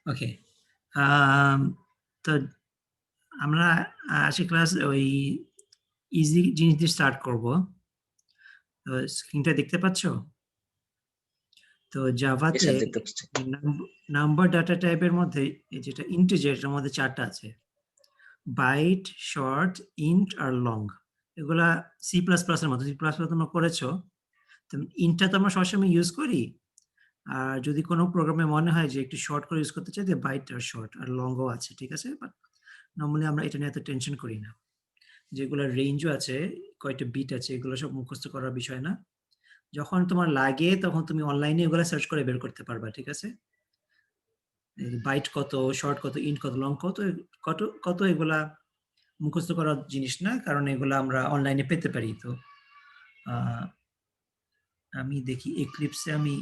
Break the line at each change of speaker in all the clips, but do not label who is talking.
ওকে, তো আমরা আজকে ক্লাস ওই ইজি জিনিস দিয়ে স্টার্ট করব। তো স্ক্রিনটা দেখতে পাচ্ছ? তো জাভাতে
স্যার দেখতে পাচ্ছি।
নাম্বার ডাটা টাইপের মধ্যে এই যেটা ইন্টিজার, এর মধ্যে চারটা আছে: বাইট, শর্ট, ইন্ট আর লং। এগুলা সি প্লাস প্লাস এর মতো, সি প্লাস প্লাস তোমরা করেছো। তো ইন্টটা তো আমরা সবসময় ইউজ করি। আর যদি কোনো প্রোগ্রামে মনে হয় যে একটু শর্ট করে ইউজ করতে চাই, যে বাইট আর শর্ট আর লংও আছে, ঠিক আছে। বাট নর্মালি আমরা এটা নিয়ে এত টেনশন করি না। যেগুলোর রেঞ্জও আছে, কয়টা বিট আছে, এগুলো সব মুখস্থ করার বিষয় না। যখন তোমার লাগে তখন তুমি অনলাইনে এগুলো সার্চ করে বের করতে পারবা, ঠিক আছে। বাইট কত, শর্ট কত, ইন্ট কত, লং কত, কত কত এগুলা মুখস্থ করার জিনিস না, কারণ এগুলা আমরা অনলাইনে পেতে পারি। তো আমি দেখি এক্লিপসে আমি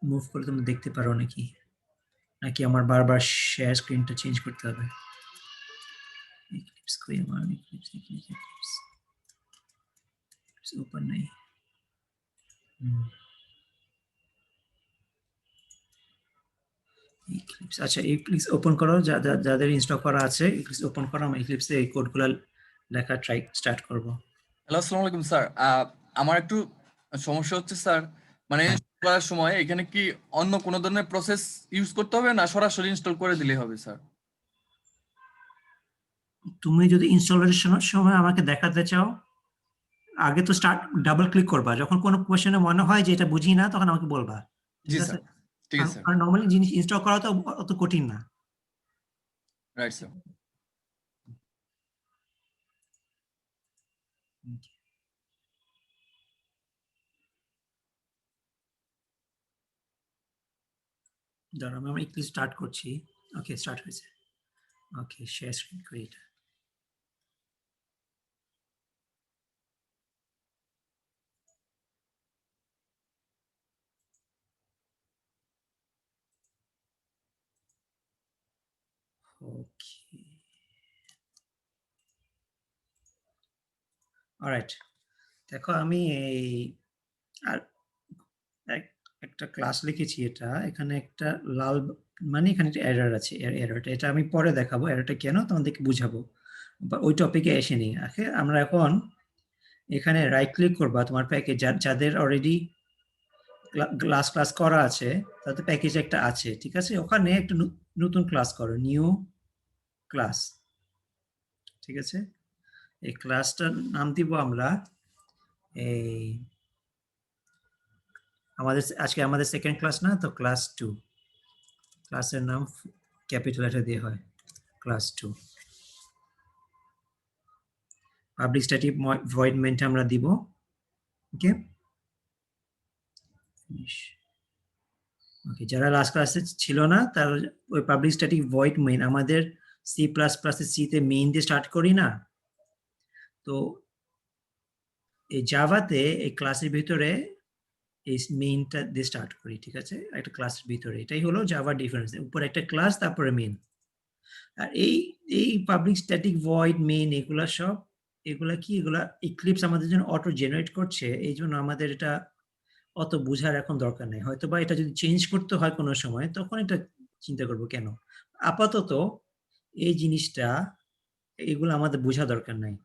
মুভ করে তুমি দেখতে পারো নাকি আমার বারবার শেয়ার স্ক্রিনটা চেঞ্জ করতে হবে? এক্লিপস কই আমার? এক্লিপস ওপেন নাই। এক্লিপস, আচ্ছা এক্লিপস ওপেন করো, যাদের ইনস্টল করা আছে এক্লিপস ওপেন করো। আমি এক্লিপসে এই কোডগুলো লেখা স্টার্ট করব।
হ্যালো, আসসালামু আলাইকুম স্যার। আমার একটু সমস্যা হচ্ছে স্যার, মানে
হ্যাঁ।
ইনস্টল করার সময় এখানে কি অন্য কোনো ধরনের প্রসেস ইউজ করতে হবে না সরাসরি ইনস্টল করে দিলেই হবে স্যার?
তুমি যদি ইনস্টলেশনের সময় আমাকে দেখাতে চাও, আগে তো স্টার্ট ডাবল ক্লিক করবা। যখন কোনো কোশ্চেনে মনে হয় যে এটা বুঝি না, তখন আমাকে বলবা,
জি
ঠিক আছে।
স্যার, ঠিক আছে স্যার।
আর নর্মালি জিনিস ইনস্টল করা তো অত কঠিন না।
Right sir.
ধরো আমি একটু স্টার্ট করছি। ওকে, স্টার্ট হয়েছে। ওকে, শেয়ার স্ক্রিন করি এটা। ওকে, অলরাইট। দেখো আমি এই আর একটা ক্লাস লিখেছি। এটা এখানে একটা লাল, মানে এখানে একটা এরর আছে। এররটা এটা আমি পরে দেখাবো, এররটা কেন তোমাদেরকে বুঝাবো, বা ওই টপিকে এসে নি। আমরা এখন এখানে রাইট ক্লিক করবা তোমার প্যাকেজ, যাদের অলরেডি ক্লাস করা আছে, তাদের প্যাকেজ একটা আছে, ঠিক আছে। ওখানে একটা নতুন ক্লাস করো, নিউ ক্লাস, ঠিক আছে। এই ক্লাসটার নাম দিব আমরা এই আজকে আমাদের সেকেন্ড ক্লাস না, তো ক্লাস 2। ক্লাসের নাম ক্যাপিটাল লেটার দিয়ে হয়, ক্লাস 2। পাবলিক স্ট্যাটিক ভয়েড মেইনটা আমরা দিব। ওকে, ওকে, যারা লাস্ট ক্লাসে ছিল না, তার ওই পাবলিক স্ট্যাটিক ভয়েড মেইন আমাদের সি প্লাস প্লাসে সিতে মেইন দিয়ে স্টার্ট করি না। তো এই জাভাতে এই ক্লাসের ভিতরে এই মেইনটা দিয়ে স্টার্ট করি, ঠিক আছে। একটা ক্লাসের ভিতরে এটাই হলো জাভা ডিফারেন্স, উপরে একটা ক্লাস তারপরে মেইন। আর এই এই পাবলিক স্ট্যাটিক ভয়েড মেইন এগুলা সব, এগুলা কি, এগুলা ইক্লিপস আমাদের জন্য অটো জেনারেট করছে, এই জন্য আমাদের এটা অত বুঝার এখন দরকার নেই। হয়তো বা এটা যদি চেঞ্জ করতে হয় কোনো সময়, তখন এটা চিন্তা করব কেন। আপাতত এই জিনিসটা, এগুলো আমাদের বোঝা দরকার নাই।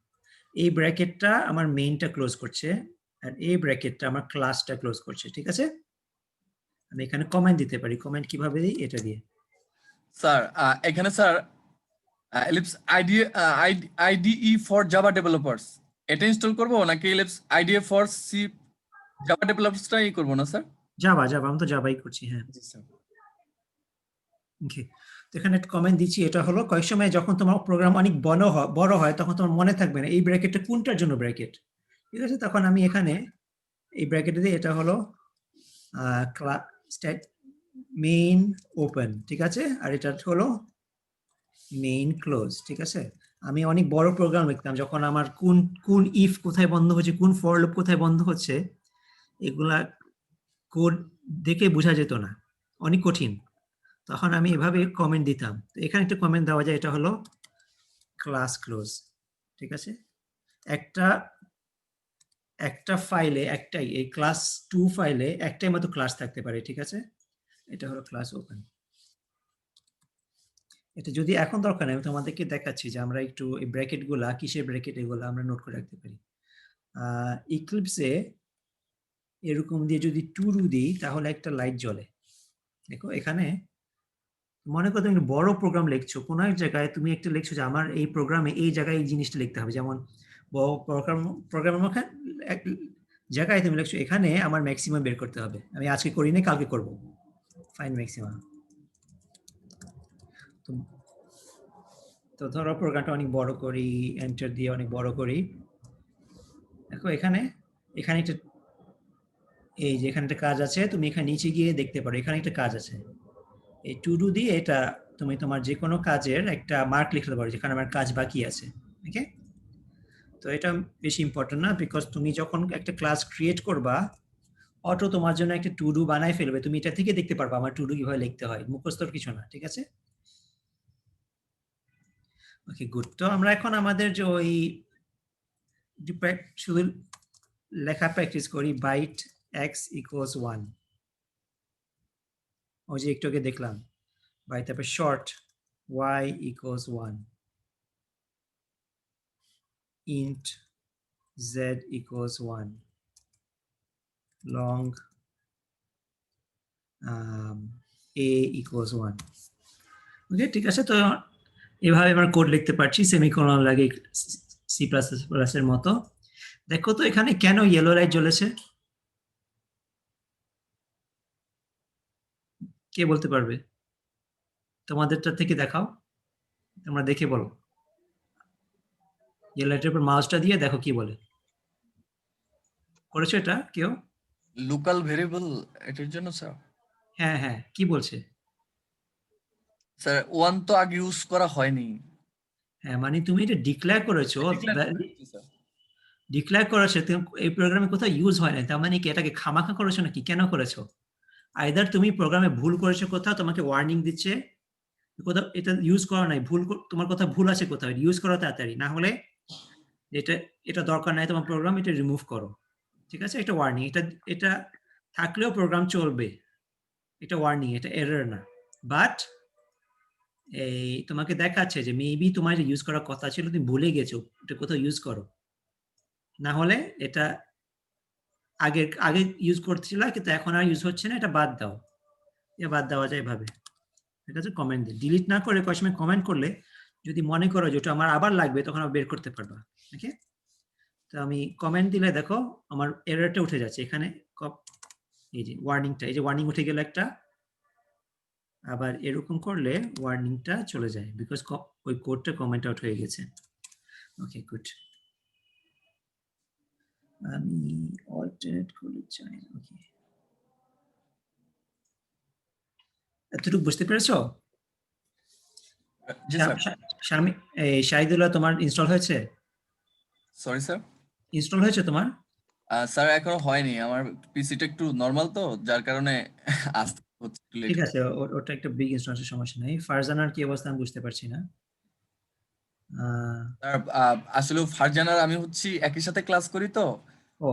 এই ব্র্যাকেটটা আমার মেইনটা ক্লোজ করছে, আর এই ব্র্যাকেটটা আমার ক্লাসটা ক্লোজ করছে, ঠিক আছে। আমি এখানে কমেন্ট দিতে পারি। কমেন্ট কিভাবে দিই? এটা দিয়ে।
স্যার এখানে sir Eclipse IDE for Java developers এটা ইনস্টল করব নাকি Eclipse IDE for C Java ডেভেলপার্সটাই করব না স্যার?
জাভা, আমি তো জাভাই করছি, হ্যাঁ।
জি স্যার।
ওকে, তো এখানে একটা কমেন্ট দিচ্ছি। এটা হলো কয়েক সময় যখন তোমার প্রোগ্রাম অনেক বড় হয়, তখন তোমার মনে থাকবে না এই ব্র্যাকেটটা কোনটার জন্য ব্র্যাকেট, ঠিক আছে। তখন আমি এখানে এই ব্র্যাকেটে দিয়ে, এটা হলো মেইন ওপেন, ঠিক আছে। আর এটা হলো মেইন ক্লোজ, ঠিক আছে। আমি অনেক বড় প্রোগ্রাম লিখতাম, যখন আমার কোন কোন ইফ কোথায় বন্ধ হচ্ছে, কোন ফর লুপ কোথায় বন্ধ হচ্ছে, এগুলা কোড দেখে বোঝা যেত না, অনেক কঠিন। তখন আমি এভাবে কমেন্ট দিতাম। তো এখানে একটা কমেন্ট দেওয়া যায়, এটা হলো ক্লাস ক্লোজ, ঠিক আছে। একটা একটা ফাইলে একটাই, এই ক্লাস 2 ফাইলে একটাই মাত্র ক্লাস থাকতে পারে, ঠিক আছে। এটা হলো ক্লাস ওপেন। এটা যদি এখন দরকার নেই, আমি তোমাদেরকে দেখাচ্ছি যে আমরা একটু এই ব্র্যাকেট গুলা কিসের ব্র্যাকেট এগুলো আমরা নোট করে রাখতে পারি। ইক্লিপসে এরকম দিয়ে যদি টুরু দিই তাহলে একটা লাইট জ্বলে। দেখো এখানে মনে করো তুমি বড় প্রোগ্রাম লিখছো, কোনো এক জায়গায় তুমি একটা লিখছো যে আমার এই প্রোগ্রামে এই জায়গায় এই জিনিসটা লিখতে হবে, যেমন প্রোগ্রামের জায়গায় তুমি লিখছো এখানে আমার ম্যাক্সিমাম বের করতে হবে, আমি আজকে করি না কালকে করব, ফাইন ম্যাক্সিমাম। তো ধরো প্রোগ্রামটা অনেক বড় করি, এন্টার দিয়ে অনেক বড় করি। দেখো এখানে এখানে একটা এই যে এখানে একটা কাজ আছে, তুমি এখানে নিচে গিয়ে দেখতে পারো এখানে একটা কাজ আছে। এই টু ডু দিয়ে এটা তুমি তোমার যে কোনো কাজের একটা মার্ক লিখতে পারো যেখানে আমার কাজ বাকি আছে। ওকে, তো এটা বেশি ইম্পর্টেন্ট না, বিকজ তুমি যখন একটা ক্লাস ক্রিয়েট করবা অটো তোমার জন্য একটা টু ডু বানাই ফেলবে, তুমি এটা থেকে দেখতে পারবা আমার টু ডু কিভাবে লিখতে হয়, মুখস্থর কিছু না। ঠিক আছে, ওকে গুড। তো আমরা এখন আমাদের যে ওই শুধু লেখা প্র্যাকটিস করি, বাইট এক্স ইকুয়ালস 1, ওই যে একটু আগে দেখলাম বাইট, তারপর short y equals 1, int z equals 1, long a equals 1. ওকে ঠিক আছে, তো এভাবে আমরা কোড লিখতে পারছি, সেমিকোলন লাগে সি প্লাস প্লাস এর মতো। দেখো তো এখানে কেন ইয়েলো লাইট জ্বলেছে, কে বলতে পারবে? তোমাদেরটা থেকে দেখাও, তোমরা দেখে বলো। ইয়েলো লাইটের উপর মাউসটা দিয়ে দেখো কি বলে, করেছো এটা কেউ?
লোকাল ভেরিয়েবল এটার জন্য স্যার।
হ্যাঁ হ্যাঁ, কি বলছে?
স্যার 1 তো আগে ইউজ করা হয়নি।
হ্যাঁ মানে তুমি এটা ডিক্লেয়ার করেছো,
স্যার
ডিক্লেয়ার করেছো, এই প্রোগ্রামে কোথাও ইউজ হয় না, তার মানে কি এটাকে খামাখা করেছো নাকি, কেন করেছো? আইদার তুমি প্রোগ্রামে ভুল করেছো কোথাও, তোমাকে ওয়ার্নিং দিচ্ছে কোথাও এটা ইউজ করা নাই, ভুল তোমার কথা ভুল আছে কোথাও, ইউজ করো তাড়াতাড়ি, না হলে এটা এটা দরকার নাই তোমার প্রোগ্রাম, এটা রিমুভ করো। ঠিক আছে, এটা ওয়ার্নিং, এটা এটা থাকলেও প্রোগ্রাম চলবে, এটা ওয়ার্নিং, এটা এরর না। বাট এই তোমাকে দেখাচ্ছে যে মেবি তোমার ইউজ করার কথা ছিল, তুমি ভুলে গেছো, এটা কোথাও ইউজ করো, না হলে এটা আগে আগে ইউজ করতেছিল কিন্তু এখন আর ইউজ হচ্ছে না, এটা বাদ দাও। এটা বাদ দেওয়া যায় এভাবে। ঠিক আছে, কমেন্ট দিয়ে ডিলিট না করে কয়েক সময় কমেন্ট করলে যদি মনে করো যে ওটা আমার আবার লাগবে তখন আবার বের করতে পারবা। ওকে, তো আমি কমেন্ট দিলে দেখো আমার এররটা উঠে যাচ্ছে এখানে, এই যে ওয়ার্নিংটা, এই যে ওয়ার্নিং উঠে গেল একটা, আবার এরকম করলে ওয়ার্নিংটা চলে যায় বিকজ ওই কোডটা কমেন্ট আউট হয়ে গেছে। ওকে গুড, আমি অল্টারনেট করতে চাই। ওকে, এতটুকু বুঝতে পেরেছো?
জি স্যার।
শারমি, এই শাহিদুল্লাহ তোমার ইনস্টল হয়েছে?
Sorry sir.
ইনস্টল হয়েছে তোমার?
স্যার এখনো হয়নি, আমার পিসিটা একটু নরমাল তো যার কারণে আসতে হচ্ছে একটু লেট।
ঠিক আছে, ওটা একটা বিগ ইনস্টলেশন, সমস্যা নেই। ফারজানার কি অবস্থা আমি বুঝতে পারছি না।
স্যার আসলে ফারজানার আমি হচ্ছি একই সাথে ক্লাস করি তো।
ও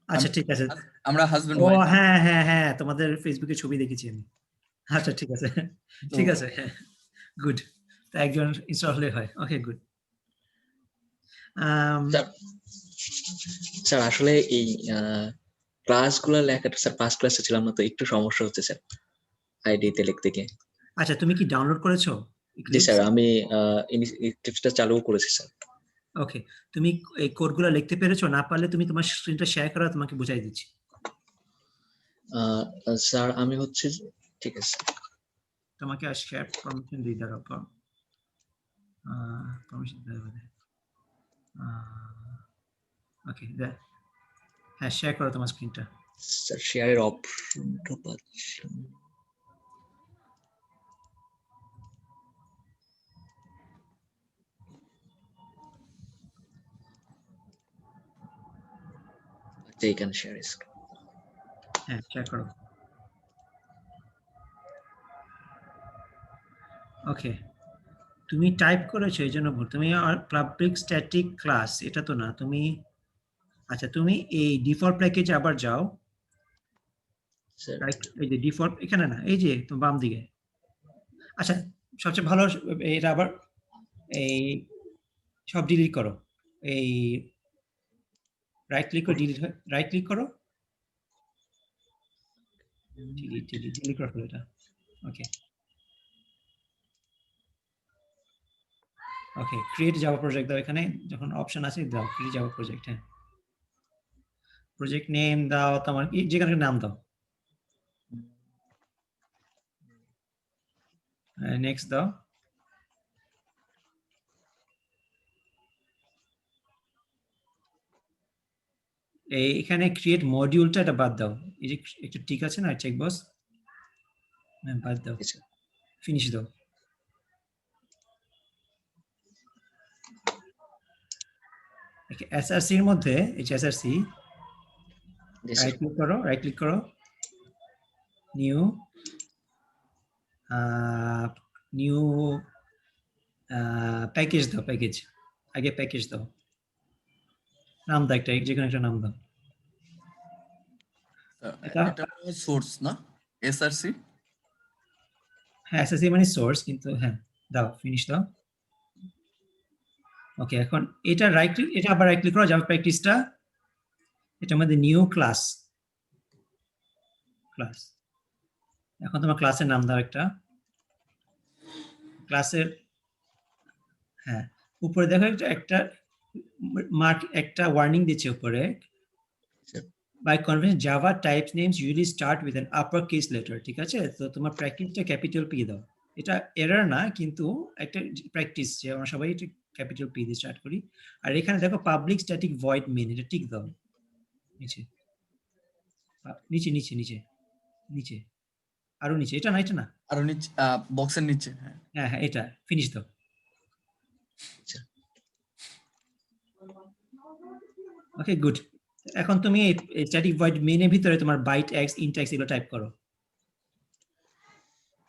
আচ্ছা ঠিক আছে।
আমরা হাজবেন্ড
ও
ওয়াইফ।
হ্যাঁ হ্যাঁ হ্যাঁ, তোমাদের ফেসবুকে ছবি দেখেছি আমি। আচ্ছা ঠিক আছে, ঠিক আছে, হ্যাঁ গুড। তো একজন ইনস্টল হলে হয়। Okay good.
স্যার আসলে এই ক্লাসগুলো লেখাটা স্যার ফার্স্ট ক্লাসে ছিলাম না তো একটু সমস্যা হচ্ছে স্যার আইডিতে লিখতে গিয়ে।
আচ্ছা তুমি কি ডাউনলোড করেছো?
জি স্যার, আমি ইক্লিপসটা চালু করেছি স্যার।
ওকে, তুমি এই কোডগুলো লিখতে পেরেছো? না পারলে তুমি তোমার স্ক্রিনটা শেয়ার করা, তোমাকে বুঝাই দিচ্ছি।
স্যার আমি হচ্ছে, ঠিক আছে
তোমাকে আর শেয়ার পারমিশন দিয়ে দেওয়ার পর পারমিশন দেওয়া হবে। ওকে হ্যাঁ, শেয়ার করো তোমার স্ক্রিনটা।
স্যার শেয়ারের অপশনটা পাচ্ছি না। আচ্ছা এখানে শেয়ার স্ক্রিন।
হ্যাঁ শেয়ার করো। ওকে, তুমি টাইপ করেছো এই জন্য ভুল, তুমি পাবলিক স্ট্যাটিক ক্লাস এটা তো না তুমি। আচ্ছা তুমি এই ডিফল্ট প্যাকেজে আবার যাও,
স্যার
রাইট, এই যে ডিফল্ট এখানে না, এই যে তোমার বাম দিকে। আচ্ছা সবচেয়ে ভালো এটা আবার এই সব ডিলিট করো, এই রাইট ক্লিক করে ডিলিট, রাইট ক্লিক করো, ডিলিট করে ফেলো এটা। ওকে ওকে, ক্রিয়েট জাভা প্রজেক্ট দাও, এখানে যখন অপশন আছে দাও ক্রিয়েট জাভা প্রজেক্ট। হ্যাঁ, প্রজেক্ট নেম দাও তোমার যেখানে নাম দাও, নেক্সট দাও। এখানে ক্রিয়েট মডিউলটা এটা বাদ দাও, এই যে একটু ঠিক আছে না চেক বক্স, বাদ দাও,
জি স্যার।
ফিনিশ দাও। এসআরসি এর মধ্যে এই যে এসআরসি,
জি স্যার।
রাইট ক্লিক করো, রাইট ক্লিক করো, নিউ, নিউ প্যাকেজ দাও, প্যাকেজ, আগে প্যাকেজ দাও, নাম দাও একটা, যেখানে একটা নাম দাও। এটা
এটা সোর্স না, এসআরসি।
হ্যাঁ এসএসসি মানে সোর্স, কিন্তু হ্যাঁ দাও, ফিনিশ দাও। ওকে, এখন এটা রাইট ক্লিক, এটা আবার রাইট ক্লিক করো, জাভা প্র্যাকটিসটা, এটার মধ্যে নিউ ক্লাস, ক্লাস, এখন তোমার ক্লাসের নাম দাও একটা, ক্লাসের, হ্যাঁ উপরে দেখো একটা মার্ক, একটা ওয়ার্নিং দিচ্ছে উপরে, by convention Java types names usually start with an uppercase letter, ঠিক আছে? তো তোমার প্র্যাকটিসটা ক্যাপিটাল পি দাও, এটা এরর না কিন্তু একটা প্র্যাকটিস যে আমরা সবাই এটা ক্যাপিটাল পি দিয়ে স্টার্ট করি। আর এখানে দেখো পাবলিক স্ট্যাটিক ভয়েড মেইন, এটা টিক দাও, নিচে নিচে নিচে নিচে নিচে, আরো নিচে, এটা না, এটা না,
আরো নিচে, বক্সের নিচে। হ্যাঁ
হ্যাঁ হ্যাঁ এটা, ফিনিশ দাও। ওকে গুড, এখন তুমি এই স্ট্যাটিক ভয়েড মেইনের ভিতরে তোমার বাইট এক্স, ইন্ট এক্স এগুলো টাইপ করো,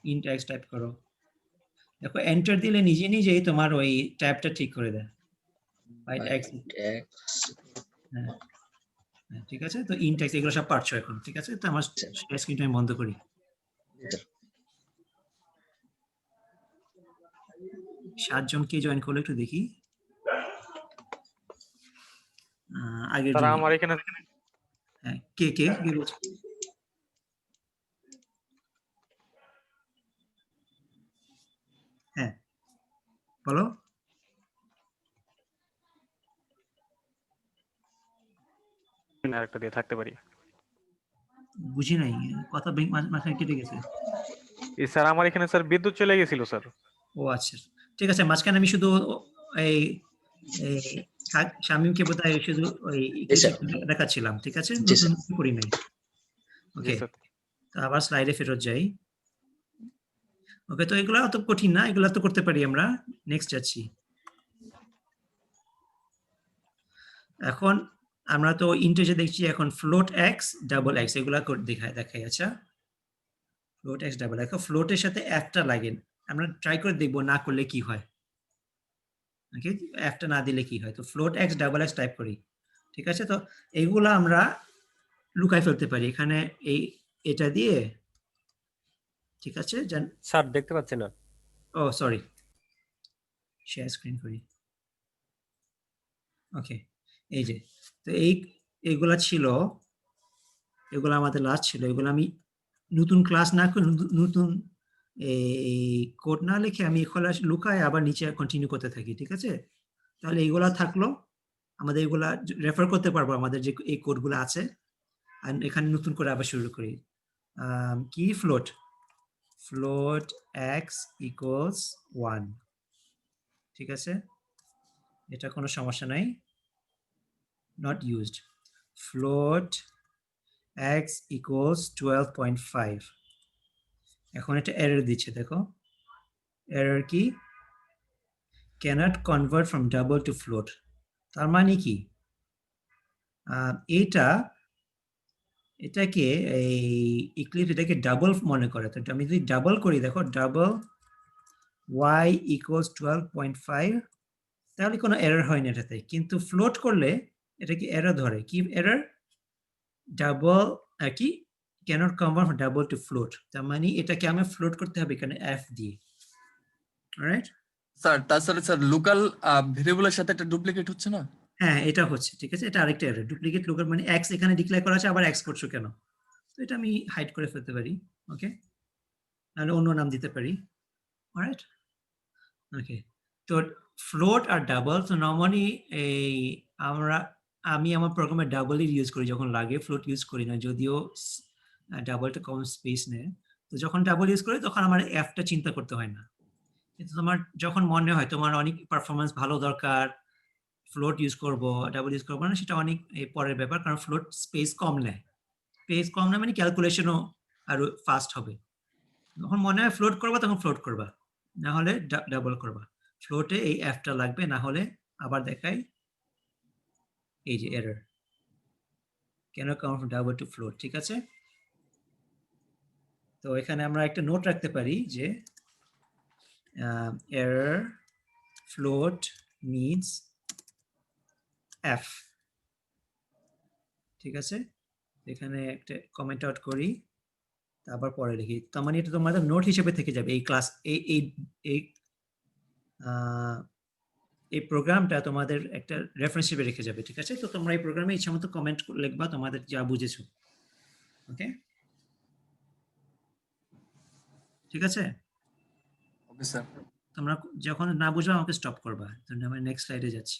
ইন্ট এক্স টাইপ করো, দেখো এন্টার দিলে নিজে নিজেই তোমার ওই ট্যাবটা ঠিক করে দেয়, বাইট এক্স। হ্যাঁ হ্যাঁ, ঠিক আছে, তো ইন্ট এক্স এগুলো সব পারছো এখন, ঠিক আছে? তো আমার স্ক্রিনটা আমি বন্ধ করি। 7 জন কে জয়েন করলো একটু দেখি, আগের
স্যার
জন,
আমার এখানে
হ্যাঁ কে কে কে বলছো? হ্যাঁ বলো,
আরেকটা দিয়ে থাকতে পারি।
বুঝি নাই, কথা মাঝখানে কেটে গেছে।
স্যার আমার এখানে স্যার বিদ্যুৎ চলে গেছিল স্যার।
ও আচ্ছা, ঠিক আছে, মাঝখানে আমি শুধু এই শামীমকে বোধহয় শুধু ওই দেখাচ্ছিলাম, ঠিক আছে,
জি স্যার।
নতুন করি নাই। ওকে, তো আবার স্লাইডে ফেরত যাই। ওকে, তো এগুলো অত কঠিন না, এগুলো তো করতে পারি আমরা। নেক্সট যাচ্ছি। এখন আমরা তো ইন্টিজার দেখছি, এখন ফ্লোট এক্স, ডাবল এক্স এগুলা দেখাই। আচ্ছা, ফ্লোট এক্স ডাবল এক্স, ফ্লোটের সাথে এফটা লাগেন, আমরা ট্রাই করে দেখবো না করলে কি হয়। ওকে, এফটা না দিলে কি হয়, তো float x double x type করি, ঠিক আছে? তো এইগুলো আমরা লুকাই ফেলতে পারি এখানে, এটা দিয়ে, ঠিক আছে?
স্যার দেখতে পাচ্ছি না।
ও সরি, শেয়ার স্ক্রিন করি। ওকে, এই যে, তো এইগুলা ছিল, এগুলো আমাদের লাস্ট ছিল, এগুলো আমি নতুন ক্লাস না করে, নতুন এই কোড না লিখে আমি এগুলো লুকাই আবার নিচে কন্টিনিউ করতে থাকি, ঠিক আছে? তাহলে এইগুলা থাকলো, আমাদের এগুলা রেফার করতে পারবো আমাদের যে এই কোডগুলো আছে, আর এখানে নতুন করে আবার শুরু করি। কি ফ্লোট, ফ্লোট এক্স ইকুয়ালস 1, ঠিক আছে, এটা কোনো সমস্যা নাই, not used. Float X equals 12.5, এখন এটা এরর দিচ্ছে, দেখো এরর কি, can't convert from double to float, তার মানে কি, এটাকে এই ইক্লিপস এটাকে ডাবল মনে করে, তো আমি যদি ডাবল করি, দেখো ডাবল y ইকুয়ালস 12.5, তাহলে কোনো এরর হয় না এটাতে, কিন্তু ফ্লোট করলে এটা কি এরর ধরে, কি এরর, ডাবল কি can't convert from double to float, তার মানে এটাকে আমি ফ্লোট করতে হবে এখানে f দিয়ে, অলরাইট?
স্যার তাছাড়া স্যার লোকাল ভেরিয়েবলের সাথে একটা ডুপ্লিকেট হচ্ছে না?
হ্যাঁ, এটা হচ্ছে, ঠিক আছে? এটা আরেকটা এরর। ডুপ্লিকেট লোকাল মানে x এখানে ডিক্লেয়ার করা আছে, আবার x করছো কেন? তো এটা আমি হাইড করে ফেলতে পারি। ওকে? নাহলে অন্য নাম দিতে পারি। অলরাইট? ওকে। তো ফ্লোট আর ডাবল, তো নরমালি আমি আমার প্রোগ্রামে ডাবলই ইউজ করি যখন লাগে, ফ্লোট ইউজ করি না, যদিও ডাবলটা কম স্পেস নেয়। তো যখন ডাবল ইউজ করি তখন আমার টা চিন্তা করতে হয় না। কিন্তু তোমার যখন মনে হয় তোমার অনেক পারফরমেন্স ভালো দরকার, ফ্লোট ইউজ করব, ডাবল ইউজ করবো না, সেটা অনেক পরের ব্যাপার, কারণ ফ্লোট স্পেস কম নেয়। স্পেস কম নেয় মানে ক্যালকুলেশনও আরো ফাস্ট হবে। যখন মনে হয় ফ্লোট করবা তখন ফ্লোট করবা, না হলে ডাবল করবা। ফ্লোটে এই টা লাগবে, না হলে আবার দেখাই এই যে এরর, কেন কাউন্ট ডাবল টু ফ্লোট, ঠিক আছে? তো এখানে আমরা একটা নোট রাখতে পারি যে এরর ফ্লোট নিডস f, ঠিক আছে? এখানে একটা কমেন্ট আউট করি, তারপর পরে লিখি। তার মানে এটা তোমাদের নোট হিসেবে থেকে যাবে, এই ক্লাস এই প্রোগ্রামটা তোমাদের একটা রেফারেন্স হিসেবে রেখে যাবে, ঠিক আছে? তো তোমরা এই প্রোগ্রামে ইচ্ছা মতো কমেন্ট লিখবা তোমাদের যা বুঝেছো। ওকে, ঠিক আছে?
Okay sir.
তোমরা যখন না বুঝবা আমাকে স্টপ করবা। তো আমরা নেক্সট স্লাইডে যাচ্ছি।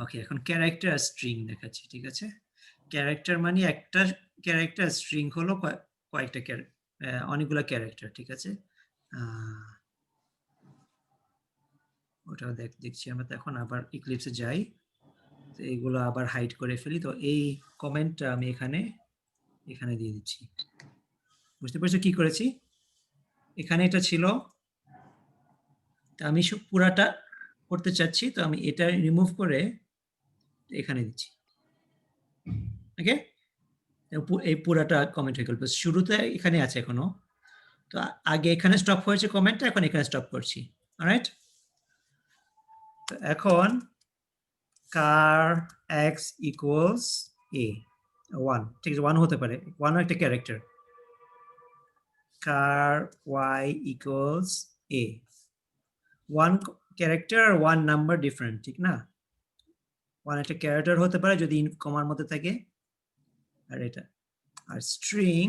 ওকে, এখন ক্যারেক্টার স্ট্রিং দেখাচ্ছি, ঠিক আছে? ক্যারেক্টার মানে একটা ক্যারেক্টার, স্ট্রিং হলো কয়েকটা অনেকগুলো ক্যারেক্টার, ঠিক আছে? ওটা দেখছি আমরা। তো এখন আবার ইক্লিপসে যাই, তো এইগুলো আবার হাইড করে ফেলি। তো এই কমেন্টটা আমি এখানে দিয়ে দিচ্ছি। বুঝতে পারছো কি করেছি? এখানে এটা ছিল, আমি পুরাটা করতে চাচ্ছি, তো আমি এটা রিমুভ করে এখানে দিচ্ছি। ওকে, এই পুরাটা কমেন্ট হয়ে গেল। শুরুতে এখানে আছে এখনো, তো আগে এখানে স্টপ হয়েছে কমেন্টটা, এখন এখানে স্টপ করছি। অলরাইট? তো এখন কার x ইকুয়ালস a 1, ঠিক আছে? 1 হতে পারে, 1 একটা character. Char y equals a, 1 character আর 1 নাম্বার ডিফারেন্ট, ঠিক না? 1 একটা ক্যারেক্টার হতে পারে যদি কমার মধ্যে থাকে, আর এটা আর string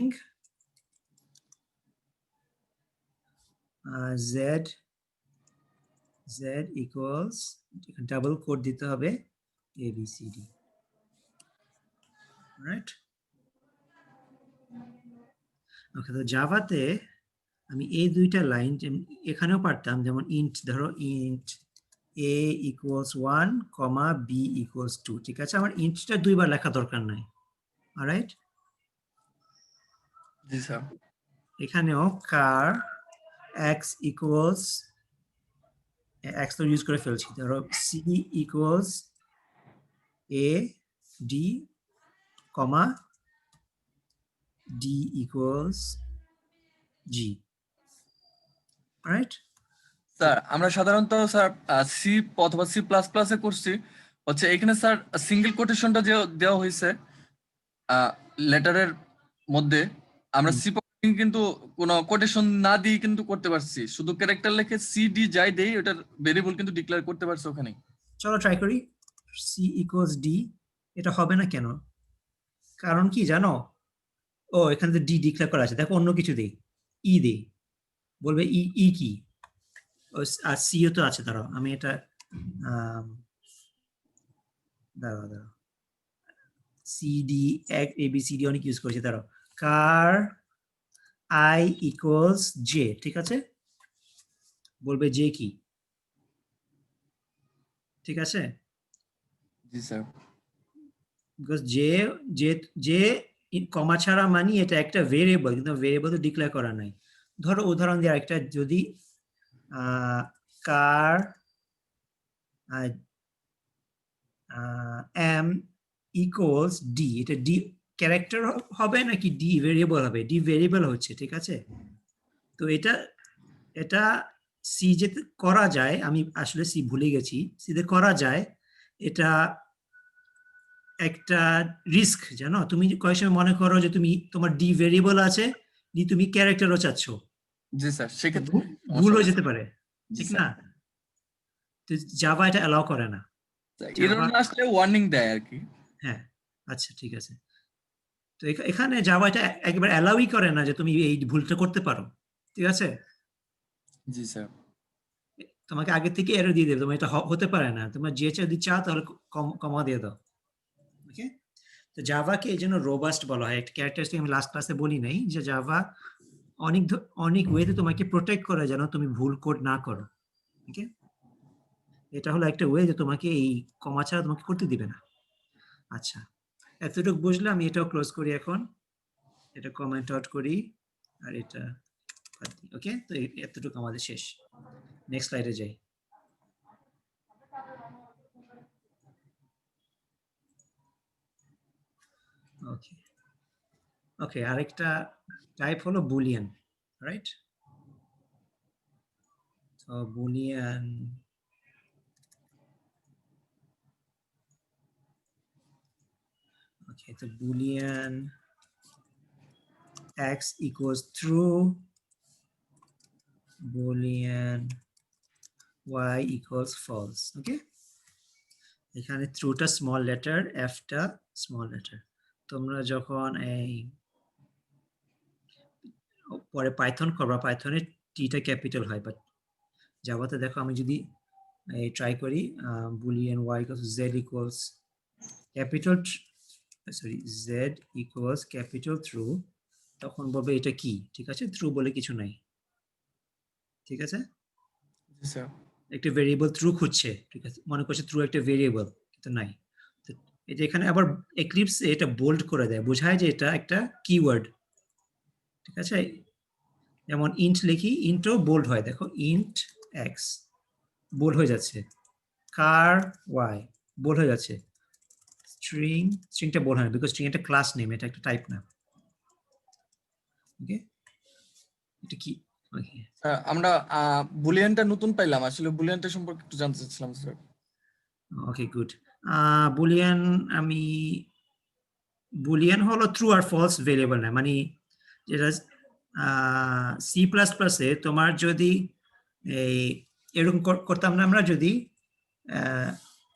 z equals, double quote দিতে হবে abcd, রাইট? ওকে, তো জাভাতে আমি এই দুইটা লাইন এখানেও পারতাম, যেমন ইন্ট, ধরো int a equals 1 comma b equals 2, ঠিক আছে? আমার ইন্টটা দুইবার লেখা দরকার নাই। অলরাইট?
জি স্যার।
এখানেও কার x ইকুয়ালস, x তো ইউজ করে ফেলছি, ধরো c equals a d comma d equals g, right?
Sir আমরা সাধারণত স্যার সি অথবা সি প্লাস প্লাসে করছি হচ্ছে, এখানে স্যার সিঙ্গেল কোটেশনটা যে দেওয়া হয়েছে লেটারের মধ্যে, আমরা সি কিন্তু কোনো কোটেশন না দিয়ে কিন্তু করতে পারছি, শুধু ক্যারেক্টার লিখে সি ডি যাই দেই ওটার ভেরিয়েবল কিন্তু ডিক্লেয়ার করতে পারছি ওখানে।
চলো ট্রাই করি। c ইকুয়ালস d, এটা হবে না কেন? কারণ কি জানো? ও, এখানে তো d ডিক্লেয়ার করা আছে। দেখো অন্য কিছু দেই, ই দেই, বলবে ই কি? আর সিও তো আছে। দাঁড়াও, আমি এটা দাঁড়াও সিডি এবিসিডি অনেক ইউজ করেছি। দাঁড়াও, কার আই ইকুয়ালস জে, ঠিক আছে? বলবে জে কি, ঠিক আছে?
জি sir.
Because J J J comma ছাড়া মানি এটা একটা ভেরিয়েবল, কিন্তু ভেরিয়েবল তো ডিক্লেয়ার করা নাই। ধরো উদাহরণ দিয়ে আরেকটা, যদি কার এম ইকুয়ালস ডি, এটা ডি ক্যারেক্টার হবে নাকি ডি ভেরিয়েবল হবে? ডি ভেরিয়েবল হচ্ছে, ঠিক আছে? তো এটা সি যেতে করা যায়, আমি আসলে সি ভুলে গেছি, সিতে করা যায়। এটা একটা রিস্ক, জানো? তুমি কয়েক সময় মনে করো যে তোমার ডি ভেরিয়েবল আছে, তুমি ক্যারেক্টারও চাচ্ছ,
জি স্যার, সেক্ষেত্রে
ভুল হয়ে যেতে পারে,
জি
ঠিক
স্যার।
না? তো জাভা এটা অ্যালাউ করে না।
এরর না আসলে ওয়ার্নিং দেয় আর কি।
হ্যাঁ, আচ্ছা ঠিক আছে। তো এখানে জাভা এটা একেবারে অ্যালাউই করে না যে তুমি এই ভুলটা করতে পারো, ঠিক আছে?
জি স্যার।
তোমাকে আগে থেকে এরর দিয়ে দেবে, তোমার এটা হতে পারে না, তোমরা যে যদি চাও তাহলে কমা দিয়ে দাও। ওকে, তো জাভাকে এই জন্য রোবাস্ট বলা হয়। একটা ক্যারেক্টারিস্টিক আমি লাস্ট ক্লাসে বলি নাই যে জাভা অনেক ওয়েতে তোমাকে প্রোটেক্ট করে যেন তুমি ভুল কোড না করো। ওকে, এটা হলো একটা ওয়ে যে তোমাকে এই কমা ছাড়া তোমাকে করতে দিবে না। আচ্ছা, এতটুকু বুঝলে আমি এটাও ক্লোজ করি এখন, এটা কমেন্ট আউট করি আর এটা ওকে। তো এতটুকু আমাদের শেষ, নেক্সট স্লাইডে যাই। ওকে ওকে, আরেকটা টাইপ হলো বুলিয়ান, রাইট? তো বুলিয়ান, ওকে, তো Boolean x equals true, boolean y equals false. ওকে, এখানে ট্রুটা স্মল লেটার, এফটা স্মল লেটার। তোমরা যখন এই পরে পাইথন করবা, পাইথনে টিটা ক্যাপিটাল হয়, বাট জাভাতে দেখো আমি যদি ট্রাই করি Boolean y equals z equals capital, sorry z equals capital true, তখন বলবে এটা কি, ঠিক আছে? ট্রু বলে কিছু নাই, ঠিক আছে?
জি স্যার।
একটা ভেরিয়েবল ট্রু খুঁজছে, ঠিক আছে, মনে করছে ট্রু একটা ভেরিয়েবল, কিন্তু নাই। তো এই যে এখানে আবার এক্লিপসে এটা বোল্ড করে দেয়, বোঝায় যে এটা একটা কিওয়ার্ড, ঠিক আছে? যেমন ইন্ট লিখি, ইন্টও বোল্ড হয়, দেখো ইন্ট এক্স বোল্ড হয়ে যাচ্ছে, কার ওয়াই বোল্ড হয়ে যাচ্ছে, স্ট্রিংটা বোল্ড হয় না, বিকজ স্ট্রিং একটা ক্লাস নেম, এটা একটা টাইপ না। ওকে, এটা কি? ওকে
স্যার আমরা বুলিয়ানটা নতুন পাইলাম, আসলে বুলিয়ানটা সম্পর্কে একটু জানতে চাচ্ছিলাম স্যার।
Okay good. বুলিয়ান, আমি বুলিয়ান হলো ট্রু আর ফলস ভেরিয়েবল না, মানে যেটা সি প্লাস প্লাসে তোমার যদি এই এরকম করতাম না আমরা, যদি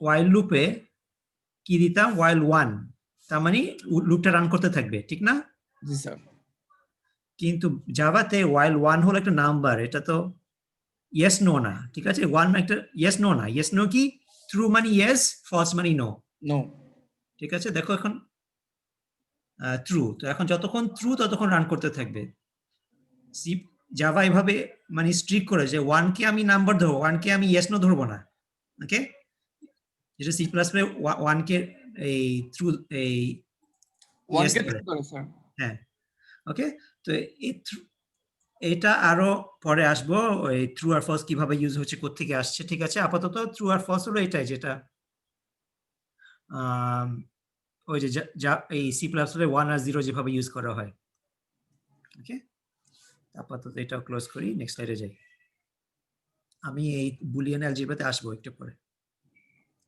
ওয়াইল লুপে কি দিতাম, ওয়াইল ওয়ান, তার মানে লুপটা রান করতে থাকবে, ঠিক না?
জি স্যার।
কিন্তু জাভাতে ওয়াইল ওয়ান হলো একটা নাম্বার, এটা তো ইয়েস নো না, ঠিক আছে? ওয়ান একটা ইয়েস নো না, ইয়েস নো কি, ট্রু মানে ইয়েস, ফলস মানে নো,
নো।
ঠিক আছে? দেখো এখন ট্রু, তো এখন যতক্ষণ ট্রু ততক্ষণ রান করতে থাকবে। সি জাভা এভাবে মানে স্ট্রিক্ট করে যে ওয়ানকে আমি নাম্বার ধরবো, ওয়ানকে আমি ইয়েস নো ধরবো না। ওকে, যেটা সি প্লাস প্লাস ওয়ানকে এই থ্রু এই
ওয়ান
ইয়েস
কে
ধরে,
ট্রু করে স্যার।
হ্যাঁ। ওকে, তো এটা আরো পরে আসবো, ওই ট্রু আর ফলস কিভাবে ইউজ হচ্ছে, কোত্থেকে আসছে, ঠিক আছে? আপাতত ট্রু আর ফলস হলো এটাই, যেটা ওই যে এই সি প্লাস প্লাস ওয়ান আর জিরো যেভাবে ইউজ করা হয়। ওকে, আপাতত এটাও ক্লোজ করি, নেক্সট স্লাইডে যাই। আমি এই বুলিয়ান অ্যালজেব্রাতে আসবো একটু পরে।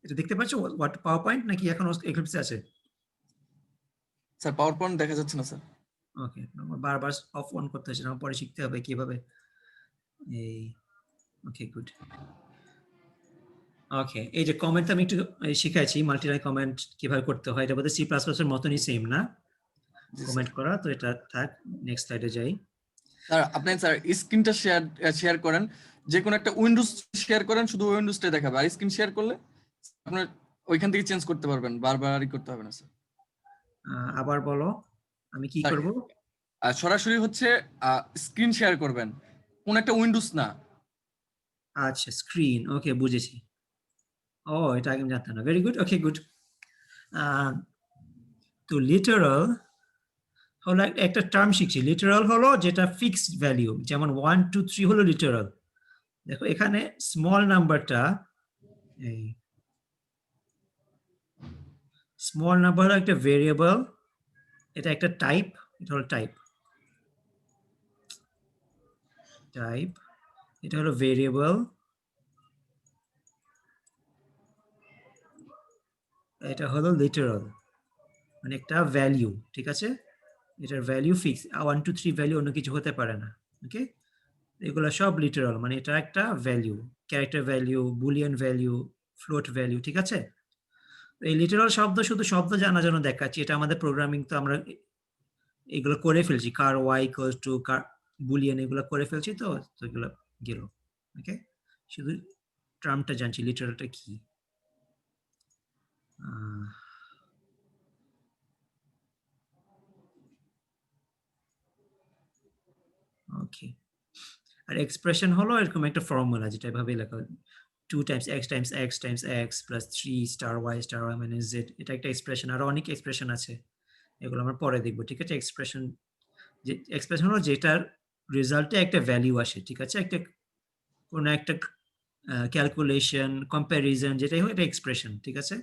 এটা দেখতে পাচ্ছ হোয়াট পাওয়ার পয়েন্ট, নাকি এখন এক্লিপসে আছে?
স্যার পাওয়ার পয়েন্ট দেখা যাচ্ছে না স্যার।
ওকে, আমার বারবার অফ অন করতে হচ্ছে, আমার পরে শিখতে হবে কিভাবে এই। Okay good. ওকে, এই যে কমেন্ট আমি একটু শিখাইছি, মাল্টিলাইন কমেন্ট কিভাবে করতে হয়, এটা বোধহয় সি প্লাস প্লাস এর মতনই সেম না
জি
কমেন্ট
স্যার।
করা, তো এটা থাক, নেক্সট স্লাইডে যাই।
স্যার আপনি স্যার স্ক্রিনটা শেয়ার করেন, যে কোনো একটা উইন্ডোজ শেয়ার করেন, শুধু উইন্ডোজটাই দেখাবে, আর স্ক্রিন শেয়ার করলে আপনার ওইখান থেকে চেঞ্জ করতে পারবেন, বারবারই করতে হবে না স্যার।
আবার বলো, আমি কি
স্যার
করব?
সরাসরি হচ্ছে স্ক্রিন শেয়ার করবেন, কোন একটা উইন্ডোজ না।
আচ্ছা, স্ক্রিন, ওকে বুঝেছি। ও, এটা আগে আমি জানতাম না, ভেরি গুড, ওকে গুড। তো লিটারাল হলো একটা টার্ম শিখছি, লিটারাল হলো যেটা ফিক্সড ভ্যালিউ, যেমন 1 2 3 হলো লিটারাল। দেখো এখানে স্মল নাম্বারটা, এই স্মল নাম্বার হলো একটা ভেরিয়েবল, এটা একটা টাইপ, এটা হলো টাইপ, এটা হলো ভেরিয়েবল, এটা হলো লিটারাল, মানে একটা ভ্যালিউ, ঠিক আছে? এটার ভ্যালু ফিক্স, 1 2 3 ভ্যালু অন্য কিছু হতে পারে না। ওকে, এগুলো সব লিটারাল, মানে এটা একটা value, character value, Boolean value, float value, ঠিক আছে। এই লিটারাল শব্দ শুধু শব্দ জানার জন্য দেখাচ্ছি, এটা আমাদের প্রোগ্রামিং তো আমরা এগুলো করে ফেলছি, char y equals to char boolean, এগুলো করে ফেলছি, তো তো এগুলো গেল। ওকে, শুধু টার্মটা জানছি লিটারালটা কি। ওকে, আর এক্সপ্রেশন হলো এরকম একটা ফর্মুলা, যেটা এভাবে লেখা 2 times x times x times x plus 3 star y minus z, এটা একটা এক্সপ্রেশন। আরো অনেক এক্সপ্রেশন আছে, এগুলো আমরা পরে দেখবো, ঠিক আছে। এক্সপ্রেশন, যে এক্সপ্রেশন হলো যেটার রেজাল্টে একটা ভ্যালু আসে, ঠিক আছে, একটা কোন একটা ক্যালকুলেশন, কম্প্যারিজন, যেটাই হোক এটা এক্সপ্রেশন, ঠিক আছে।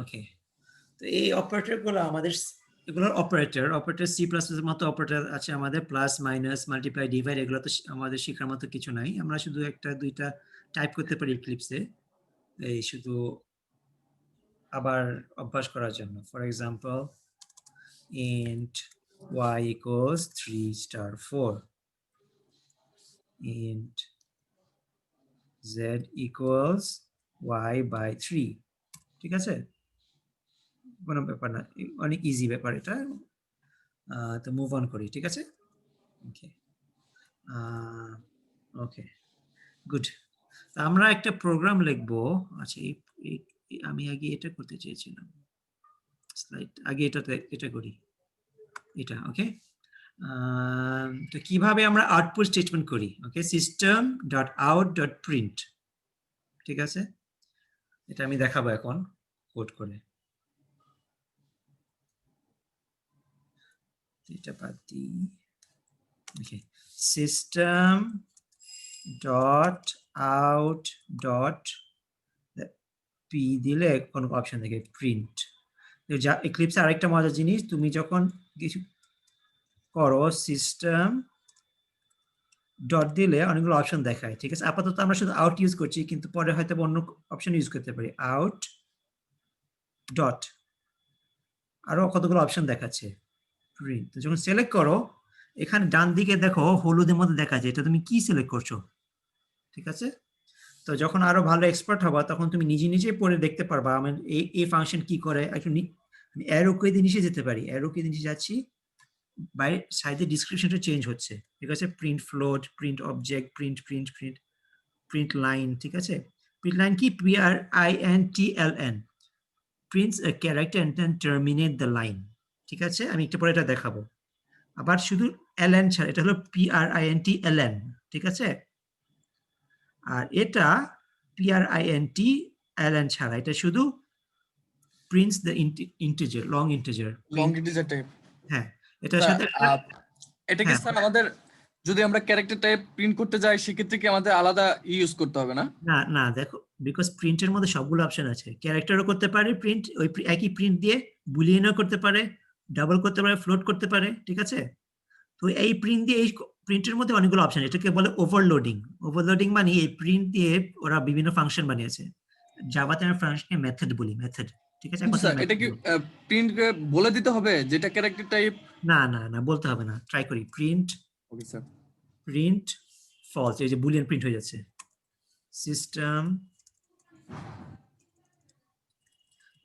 ওকে, তো এই অপারেটর গুলো আমাদের, এগুলোর অপারেটর সি প্লাস এর মতো অপারেটর আছে আমাদের, প্লাস মাইনাস মাল্টিপ্লাই ডিভাইড, এগুলো তো আমাদের শেখার মতো কিছু নাই, আমরা শুধু একটা দুইটা টাইপ করতে পারি এক্লিপসে, এই শুধু আবার অভ্যাস করার জন্য। For example, int y equals 3 star 4, int z equals y by 3, ঠিক আছে, কোনো ব্যাপার না, অনেক ইজি ব্যাপার এটা। তো মুভ অন করি, ঠিক আছে। ওকে, ওকে, গুড। আমরা একটা প্রোগ্রাম লিখবো। আচ্ছা, আমি আগে এটা করতে চেয়েছিলাম, স্লাইড আগে এটা করি, এটা। ওকে, তো কিভাবে আমরা আউটপুট স্টেটমেন্ট করি? Okay, system dot out dot print, ঠিক আছে, এটা আমি দেখাবো এখন কোড করে। এটা বাদ দিই। Okay, system dot out dot P দিলে কোনো অপশন থাকে প্রিন্ট। যা এক্লিপসে আরেকটা মজার জিনিস, তুমি যখন কিছু করো সিস্টেম ডট দিলে অনেকগুলো অপশন দেখায়, ঠিক আছে। আপাতত আমরা শুধু আউট ইউজ করছি, কিন্তু পরে হয়তো অন্য অপশন ইউজ করতে পারি, আউট ডট, আরো কতগুলো অপশন দেখাচ্ছে প্রিন্ট। তো যখন সিলেক্ট করো, এখানে ডান দিকে দেখো হলুদের মধ্যে দেখা যায়, এটা তুমি কি সিলেক্ট করছো, ঠিক আছে। তো যখন আরো ভালো এক্সপার্ট হবা, তখন তুমি নিজে নিজে পড়ে দেখতে পারবা আমি এই ফাংশন কি করে। একটু অ্যারো কে দিয়ে নিচে যেতে পারি, অ্যারো কে দিয়ে নিচে যাচ্ছি, বাইরে সাইডে ডিসক্রিপশনটা চেঞ্জ হচ্ছে, ঠিক আছে। Print float, print object, print print print print line, ঠিক আছে। প্রিন্ট লাইন কি? PRINTLN, prints a character and then terminate the line, ঠিক আছে। আমি একটু পরে এটা দেখাবো। আবার শুধু ln ছাড়া, এটা হলো PRINTLN, ঠিক আছে। আর এটা PRINTLN ছাড়া, এটা শুধু prints the integer, long integer,
long integer type.
হ্যাঁ, এটার সাথে
এটা কি
হ্যাঁ।
স্যার আমাদের যদি আমরা ক্যারেক্টার টাইপ প্রিন্ট করতে যাই, সেক্ষেত্রে কি আমাদের আলাদা ইউজ করতে হবে না?
না না, দেখো, বিকজ প্রিন্টের মধ্যে সবগুলো অপশন আছে, ক্যারেক্টারও করতে পারে প্রিন্ট, ওই একই প্রিন্ট দিয়ে বুলিয়ানও করতে পারে, ডাবল করতে পারে, ফ্লোট করতে পারে, ঠিক আছে। তো এই প্রিন্ট দিয়ে, এই প্রিন্টের মধ্যে অনেকগুলো অপশন, এটাকে বলে ওভারলোডিং। ওভারলোডিং মানে এই প্রিন্ট দিয়ে ওরা বিভিন্ন ফাংশন বানিয়েছে। জাভাতে আমরা ফাংশনকে মেথড বলি, মেথড, ঠিক আছে। এখন
স্যার এটা কি প্রিন্ট বলে দিতে হবে যেটা ক্যারেক্টার টাইপ?
না না না, বলতে হবে না, ট্রাই করি। Print,
okay sir.
Print false, এই যে বুলিয়ান প্রিন্ট হয়ে যাচ্ছে। System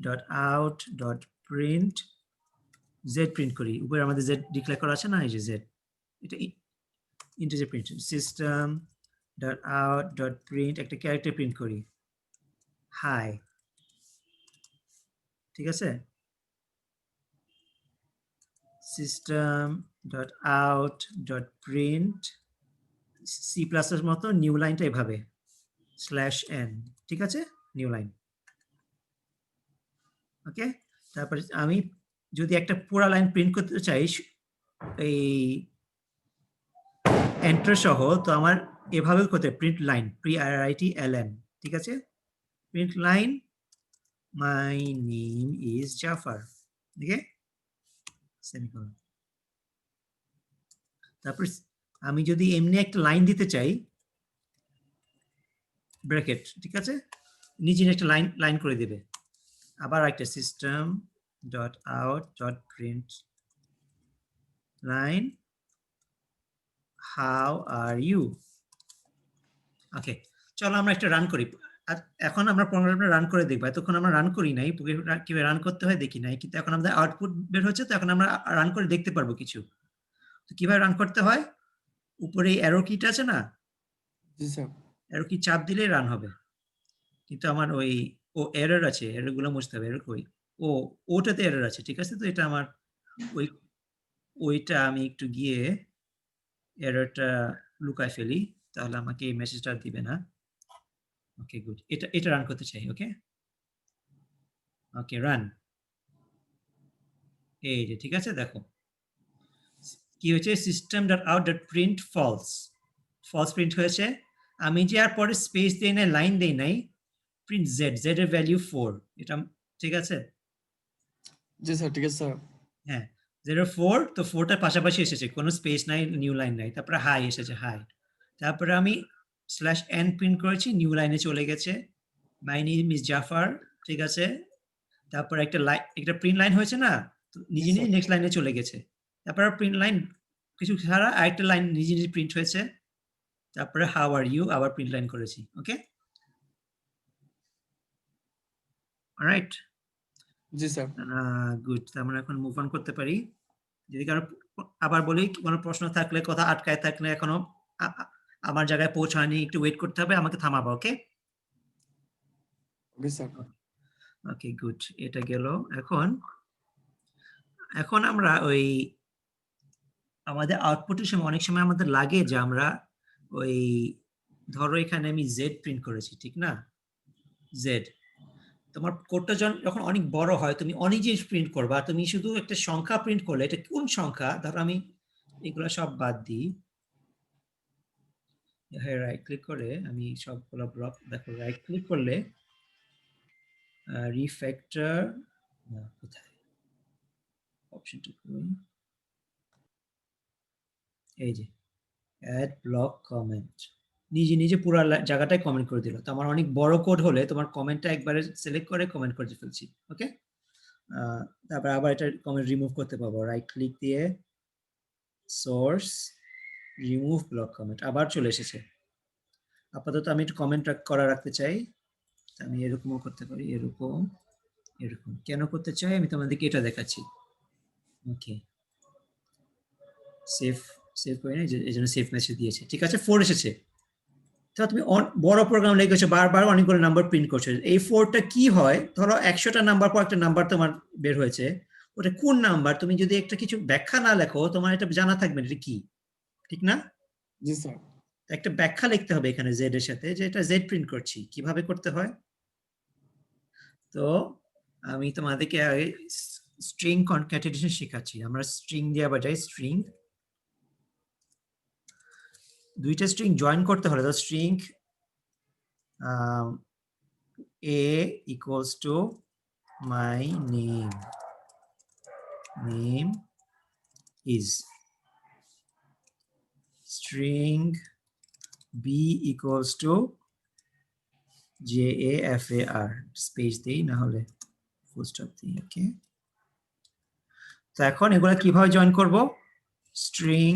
dot out dot print, Z print করি, উপরে আমাদের জেড ডিক্লেয়ার করা আছে না, এই যে জেড, এটা integer print. System dot out dot print, একটা ক্যারেক্টার প্রিন্ট করি, হাই, ঠিক আছে। System dot out dot print, C plus এর মতো নিউ লাইনটা এভাবে /n, ঠিক আছে, নিউ লাইন। ওকে, তারপরে আমি যদি একটা পুরো লাইন প্রিন্ট করতে চাই এই এন্টার সহ, তো আমার এভাবে করতে প্রিন্ট লাইন, PRINTLN, ঠিক আছে। Print line my name is Jafar, okay, semicolon. তারপর আমি যদি এমনি একটা লাইন দিতে চাই, ব্র্যাকেট, ঠিক আছে, নিজে একটা লাইন করে দেবে। আবার একটা system dot out dot print line how are you. Okay, চলো আমরা একটা রান করি। আর এখন আমরা প্রোগ্রামটা রান করে দেখবো। এতক্ষণ আমরা রান করি নাই, কিভাবে রান করতে হয় দেখি নাই, কিন্তু এখন আমাদের আউটপুট বের হচ্ছে, তো এখন আমরা রান করে দেখতে পারবো কিছু। তো কিভাবে রান করতে হয়, উপরে অ্যারো কিটা আছে না,
জি স্যার।
অ্যারো কি চাপ দিলেই রান হবে। কিন্তু আমার ওই এরর আছে, এরর গুলো মুছতে হবে। এরর কই, ওটাতে এরর আছে, ঠিক আছে। তো এটা আমার ওইটা আমি একটু গিয়ে এররটা লুকায় ফেলি, তাহলে আমাকে এই মেসেজটা দিবে না। ওকে গুড, এটা রান করতে চাই। Okay okay run. এই যে ঠিক আছে, দেখো কি হয়েছে, system dot out dot print false, false print হয়েছে। আমি যে আর পরে স্পেস দিই নাই, লাইন দিই নাই, প্রিন্ট জেড এর ভ্যালু 4, এটা ঠিক আছে।
জি স্যার, ঠিক আছে স্যার।
হ্যাঁ 04, তো 4টার পাশাপাশি এসেছে, কোনো স্পেস নাই, নিউ লাইন নাই, তারপরে হাই এসেছে, হাই। তারপরে আমি স্ল্যাশ এন প্রিন্ট করেছি, নিউ লাইনে চলে গেছে, মাই নেম ইজ জাফর, ঠিক আছে। তারপর একটা প্রিন্ট লাইন হয়েছে না, নিজে নিজে নেক্সট লাইনে চলে গেছে। তারপর প্রিন্ট লাইন কিছু ছাড়া আরেকটা লাইন নিজে নিজে প্রিন্ট হয়েছে। তারপরে হাউ আর ইউ, আবার প্রিন্ট লাইন করেছি। ওকে অলরাইট,
জি স্যার।
গুড। আমরা এখন মুভ অন করতে পারি। যদি কারো আবার বলি, কোনো প্রশ্ন থাকলে, কথা আটকায় থাকলে, এখনো আমার জায়গায় পৌঁছায়নি, একটু ওয়েট করতে হবে, আমাকে থামাবো। ওকে
ওকে স্যার।
ওকে গুড, এটা গেল। এখন আমরা ওই আমাদের আউটপুটের সময় অনেক সময় আমাদের লাগে যে আমরা ওই ধরো এখানে আমি জেড প্রিন্ট করেছি, ঠিক না, জেড। তোমার কোডটা যখন অনেক বড় হয়, তুমি অনেক জিনিস প্রিন্ট করবা, তুমি শুধু একটা সংখ্যা প্রিন্ট করলে, এটা কোন সংখ্যা, ধরো আমি এগুলো সব বাদ দিই, হ্যাঁ রাইট ক্লিক করে আমি সবগুলো ব্লক, দেখো রাইট ক্লিক করলে রিফ্যাক্টর, কোথায় অপশনটা, এই যে অ্যাড ব্লক কমেন্ট, নিজে নিজে পুরো জায়গাটায় কমেন্ট করে দিল। তো আমার অনেক বড় কোড হলে তোমার কমেন্টটা একবারে সিলেক্ট করে কমেন্ট করে ফেলছি। ওকে, তারপর আবার এটা কমেন্ট রিমুভ করতে পারবো, রাইট ক্লিক দিয়ে সোর্স রিমুভ ব্লক কমেন্ট, আবার চলে এসেছে। আপাতত আমি একটু কমেন্ট করা রাখতে চাই, আমি এরকমও করতে পারি, এরকম এরকম কেন করতে চাই আমি তোমাদেরকে এটা দেখাচ্ছি। ওকে সেভ করে নিই, এই জন্য সেভ মেসেজ দিয়েছে, ঠিক আছে। 4 এসেছে। তো তুমি বড় প্রোগ্রাম লিখেছো, বারবার অনেকগুলো নাম্বার প্রিন্ট করছো, এই 4টা কি হয়, ধরো 100টা নাম্বার পর একটা নাম্বার তোমার বের হয়েছে, ওটা কোন নাম্বার, তুমি যদি একটা কিছু ব্যাখ্যা না লেখো, তোমার এটা জানা থাকবে না এটা কি, ঠিক না।
জি স্যার।
একটা ব্যাখ্যা লিখতে হবে এখানে জেড এর সাথে, যে এটা জেড প্রিন্ট করছি, কিভাবে করতে হয়। তো আমি তোমাদেরকে স্ট্রিং কনক্যাটিনেশন শেখাচ্ছি। আমরা স্ট্রিং দিয়ে আবার যাই, স্ট্রিং, দুইটা স্ট্রিং জয়েন করতে হলে, তো string a equals to my name is, string b equals to JAFAR, space দেই না হলে ফুল স্টপ দিই। ওকে, তো এখন এগুলা কিভাবে জয়েন করব, string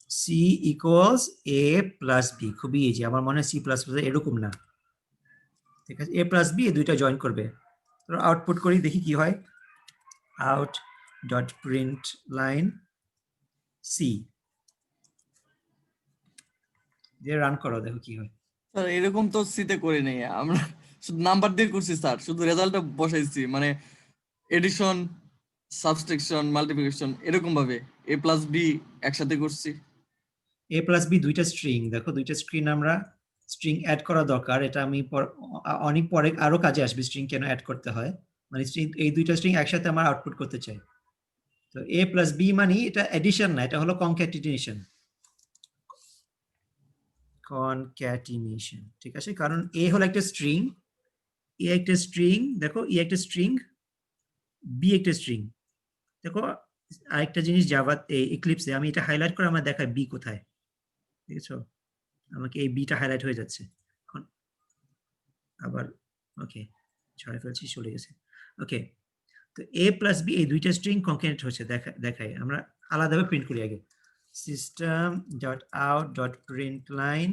c equals a plus b, খুবই ইজি। আমার মনে হয় c প্লাস প্লাস এরকম না, ঠিক আছে, a প্লাস b এই দুইটা জয়েন করবে। তো আউটপুট করি, দেখি কি হয়, out dot print line c দিয়ে রান করো, দেখো কি হয়।
স্যার এরকম তো সিতে করি নাই আমরা, শুধু নাম্বার দিয়ে করছি স্যার, শুধু রেজাল্টটা বসাইছি, মানে এডিশন, সাবট্রাকশন, মাল্টিপ্লিকেশন এরকম ভাবে a প্লাস b একসাথে করছি।
a প্লাস b দুইটা স্ট্রিং, দেখো দুইটা স্ট্রিং অ্যাড করা দরকার, এটা আমি অনেক পরে আরো কাজে আসবে স্ট্রিং কেন অ্যাড করতে হয়, মানে স্ট্রিং, এই দুইটা স্ট্রিং একসাথে আমার আউটপুট করতে চাই। তো a প্লাস b মানে এটা এডিশন না, এটা হলো কনক্যাটিনেশন, ঠিক আছে। কারণ a হলো একটা স্ট্রিং, এ একটা স্ট্রিং, দেখো ই একটা স্ট্রিং, বি একটা স্ট্রিং। দেখো আরেকটা জিনিস জাভা এক্লিপসে আমি এটা হাইলাইট করে আমার দেখায় বি কোথায়, ঠিক আছে, আমাকে এই বিটা হাইলাইট হয়ে যাচ্ছে। এখন আবার ওকে ছড়াই ফেলছি, চলে গেছে। ওকে, তো a প্লাস b এই দুইটা স্ট্রিং কনক্যাটেনেট হচ্ছে, দেখাই আমরা আলাদাভাবে প্রিন্ট করি আগে। System dot out dot println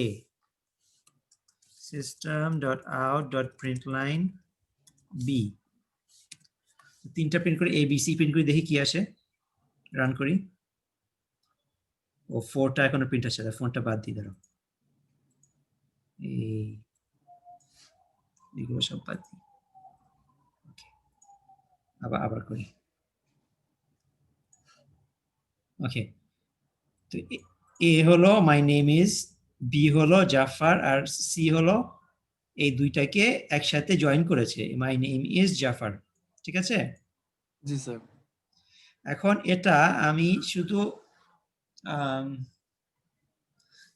a, system dot out dot println b, তিনটা প্রিন্ট করি, a b c প্রিন্ট করি, দেখি কি আসে, রান করি। ও 4টা এখনো প্রিন্ট আসছে, ফোনটা বাদ দিয়ে দাও, এইগুলো সব বাদ দিই। ওকে, আবার করি। ওকে, তো এ হলো মাই নেম ইজ, বি হলো জাফর, আর সি হলো এই দুইটাকে একসাথে জয়েন করেছে, মাই নেম ইজ জাফর, ঠিক আছে।
জি স্যার।
এখন এটা আমি শুধু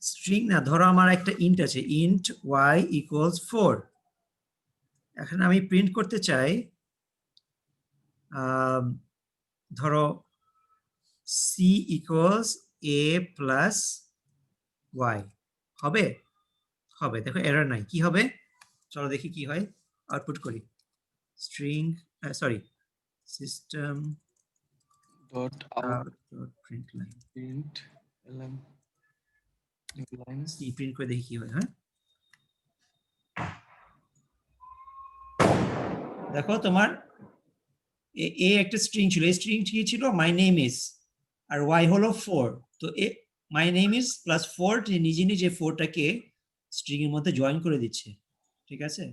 স্ট্রিং না, ধরো আমার একটা ইন্ট আছে, ইন্ট y ইকুয়ালস 4, এখন আমি প্রিন্ট করতে চাই ধরো c equals a plus y, হবে? হবে, দেখো এরর নাই, কি হবে চলো দেখি কি হয়, আউটপুট করি। String sorry system
dot out
println
print LM lines.
c print করে দেখি কি হয়। হ্যাঁ, দেখো তোমার এ একটা স্ট্রিং ছিল, এই স্ট্রিং কি ছিল, মাই নেম ইজ, আর y হলো 4, তো এ মাই নেম ইজ প্লাস 4 নিজে নিজে 4টাকে স্ট্রিং এর মধ্যে জয়েন করে দিচ্ছে, ঠিক আছে।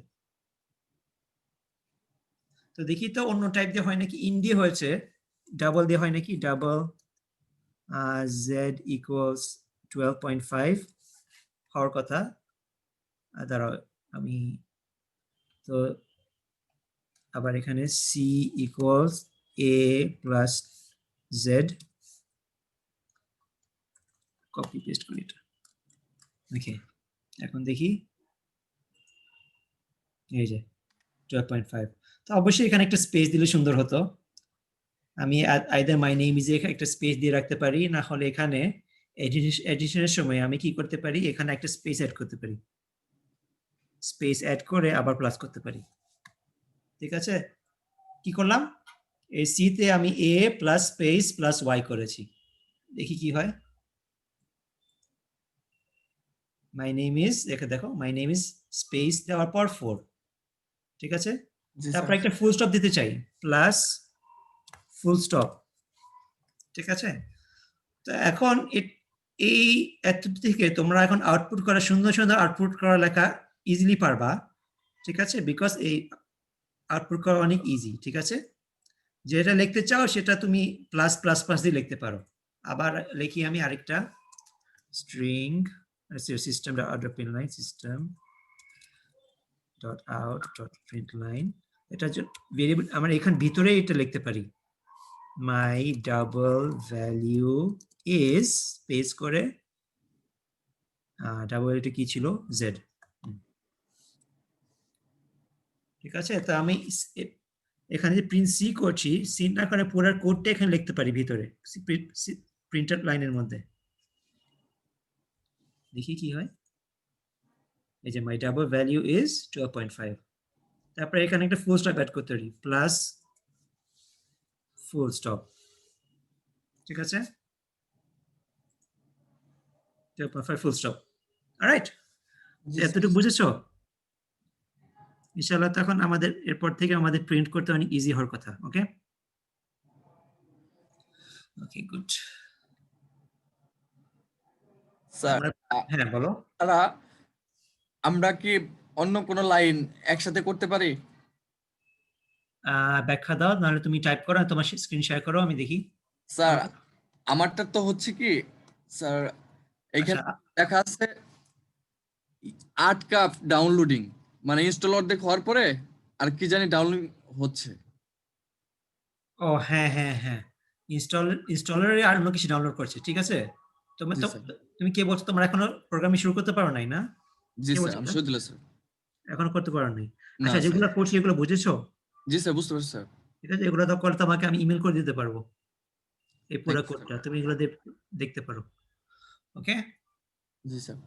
তো দেখি তো অন্য টাইপ দিয়ে হয় নাকি, ইন দিয়ে হয়েছে, ডাবল দিয়ে হয় নাকি, ডাবল z ইকুয়ালস 12.5 হওয়ার কথা। দাঁড়াও আমি তো আবার এখানে c equals a plus z, copy paste করি এটা। ওকে, এখন দেখি এই যে 12.5, তো অবশ্যই এখানে একটা স্পেস দিলে সুন্দর হতো। আমি আইদার মাই নেম ইজ একটা স্পেস দিয়ে রাখতে পারি, না হলে এখানে এডিশনের সময় আমি কি করতে পারি, এখানে একটা স্পেস অ্যাড করতে পারি, স্পেস অ্যাড করে আবার প্লাস করতে পারি, ঠিক আছে। কি করলাম, এই সি তে আমি a plus space plus y করেছি, দেখি কি হয়। মাই নেম ইজ, দেখো মাই নেম ইজ স্পেস দেওয়ার পর 4, ঠিক আছে।
জি
তারপর
স্যার।
একটা ফুল স্টপ দিতে চাই, প্লাস ফুল স্টপ, ঠিক আছে। তো এখন এই এত থেকে তোমরা এখন আউটপুট করা, সুন্দর সুন্দর আউটপুট করা লেখা ইজিলি পারবা, ঠিক আছে, বিকজ এই আউটপুট করা অনেক ইজি, ঠিক আছে। যেটা লিখতে চাও সেটা তুমি প্লাস প্লাস প্লাস দিয়ে লিখতে পারো। আবার লিখি আমি আরেকটা string system dot out dot println, system dot out dot println, এটা ভেরিয়েবল আমরা এখান ভিতরে এটা লিখতে পারি, my double value is space করে ডাবল ভ্যালুটা কি ছিল, জেড, ঠিক আছে। তো আমি এখানে যে প্রিন্ট সি করছি, সি না করে পুরো কোডটা এখানে লিখতে পারি ভিতরে প্রিন্টার লাইনের মধ্যে, দেখি কি হয়। এই যে মাই ডাবল ভ্যালিউ ইজ 12.5, তারপরে এখানে একটা ফুল স্টপ অ্যাড করতে পারি, প্লাস ফুল স্টপ, ঠিক আছে, 12.5 ফুল স্টপ। অলরাইট, এতটুকু বুঝেছো? ইনশাআল্লাহ তখন আমাদের এরপর থেকে আমাদের প্রিন্ট করতে অনেক ইজি হওয়ার কথা। ওকে ওকে, গুড।
স্যার
হ্যাঁ বলো।
তারা আমরা কি অন্য কোনো লাইন একসাথে করতে পারি?
ব্যাখ্যা দাও, নাহলে তুমি টাইপ করো, তোমার স্ক্রিন শেয়ার করো, আমি দেখি।
স্যার আমারটা তো হচ্ছে কি স্যার, এখানে
আচ্ছা,
দেখা আছে 8 কাপ ডাউনলোডিং, মানে ইনস্টল অর্ধেক হওয়ার পরে আর কি জানি ডাউনলোডিং হচ্ছে।
ও হ্যাঁ হ্যাঁ হ্যাঁ, ইনস্টলারে আর অন্য কিছু ডাউনলোড করছে, ঠিক আছে। তুমি
জি
তো
স্যার।
তুমি কে বলছো, তোমরা এখনো প্রোগ্রামিং শুরু করতে পারো নাই না?
জি
কে
স্যার,
বলছো
আমি
এটা?
শহীদুল্লাহ স্যার।
এখনো করতে পারো নাই?
না
আচ্ছা,
স্যার।
যেগুলো করছি এগুলো বুঝেছো?
জি স্যার, বুঝতে পারছি স্যার।
ঠিক আছে, এগুলো তো করলে তোমাকে আমি ইমেল করে দিতে পারবো, এই পুরো
থ্যাংক ইউ স্যার।
কোডটা তুমি এগুলো দেখতে পারো। ওকে,
জি স্যার।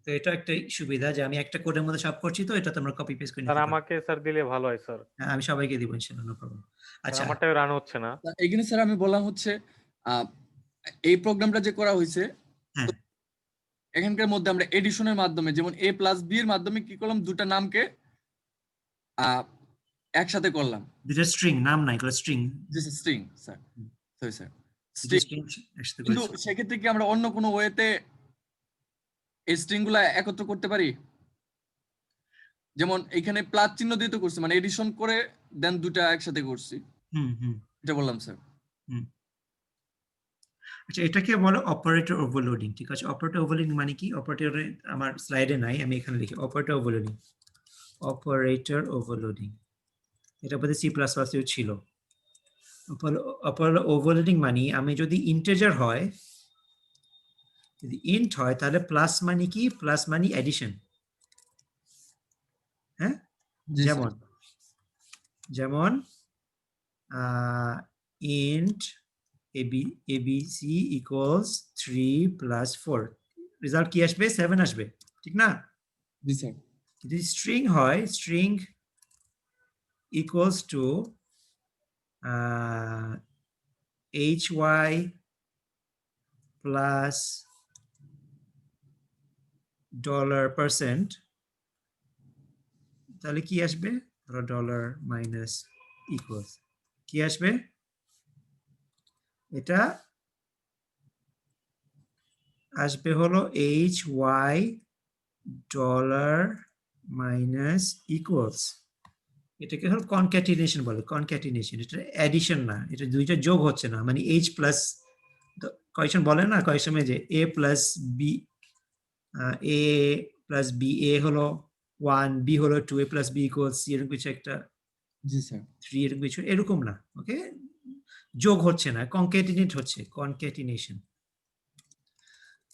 তো এটা একটা সুবিধা যে আমি একটা কোডের মধ্যে সব করছি, তো এটা তোমরা কপি পেস্ট করে
স্যার
নিতে পারো।
আমাকে স্যার দিলে ভালো হয় স্যার।
হ্যাঁ, আমি সবাইকে দিব ইনশাআল্লাহ, নো প্রবলেম।
স্যার
আচ্ছা,
আমারটাও রান হচ্ছে না।
এখানে স্যার আমি বললাম হচ্ছে এই প্রোগ্রামটা যে করা হয়েছে
হ্যাঁ
এখানকার মধ্যে আমরা এডিশনের মাধ্যমে যেমন a প্লাস b এর মাধ্যমে কি করলাম, দুটা নামকে একসাথে করলাম।
দুটো স্ট্রিং, নাম নাই, এগুলো string,
this is string sir. Sorry sir,
দুটো
স্ট্রিং।
স্ট্রিং একসাথে
কিন্তু
করেছি।
সেক্ষেত্রে কি আমরা অন্য কোনো ওয়েতে এই স্ট্রিং গুলা একত্র করতে পারি? যেমন এখানে প্লাস চিহ্ন দিয়ে তো করছি, মানে এডিশন করে দেন দুটা একসাথে করছি,
হুম হুম
এটা বললাম স্যার।
হুম। আচ্ছা, এটাকে বলো অপারেটর ওভারলোডিং, ঠিক আছে? অপারেটর ওভারলোডিং মানে কি? অপারেটর আমার স্লাইডে নাই, আমি এখানে লিখি অপারেটর ওভারলোডিং। অপারেটর ওভারলোডিং এটা বোধহয় C++ এও ছিল। অপারেটর ওভারলোডিং মানে আমি যদি ইন্টিজার হয়, যদি ইন্ট হয়, তাহলে প্লাস মানে কি? প্লাস মানে এডিশন। হ্যাঁ,
জি স্যার।
যেমন যেমন int abc equals 3 plus 4, result কি আসবে? 7 আসবে, ঠিক না?
জি স্যার।
যদি স্ট্রিং হয়, string equals to hy plus $%, তাহলে কি আসবে? ধরো ডলার মাইনাস ইকুয়ালস, কি আসবে? এটা আসবে হলো hy ডলার মাইনাস ইকুয়ালস। এটাকে হলো কনক্যাটিনেশন বলে, কনক্যাটিনেশন। এটা অ্যাডিশন না, এটা দুইটা যোগ হচ্ছে না, মানে h প্লাস, কয়েকজন বলে না কয়েক সময় যে a plus B, a plus B, a হলো 1, b হলো 2, a plus B equals c, এরকম কিছু একটা,
জি স্যার।
3, এরকম কিছু, এরকম না। ওকে, যোগ হচ্ছে না, কনক্যাটিনেট হচ্ছে, কনক্যাটিনেশন।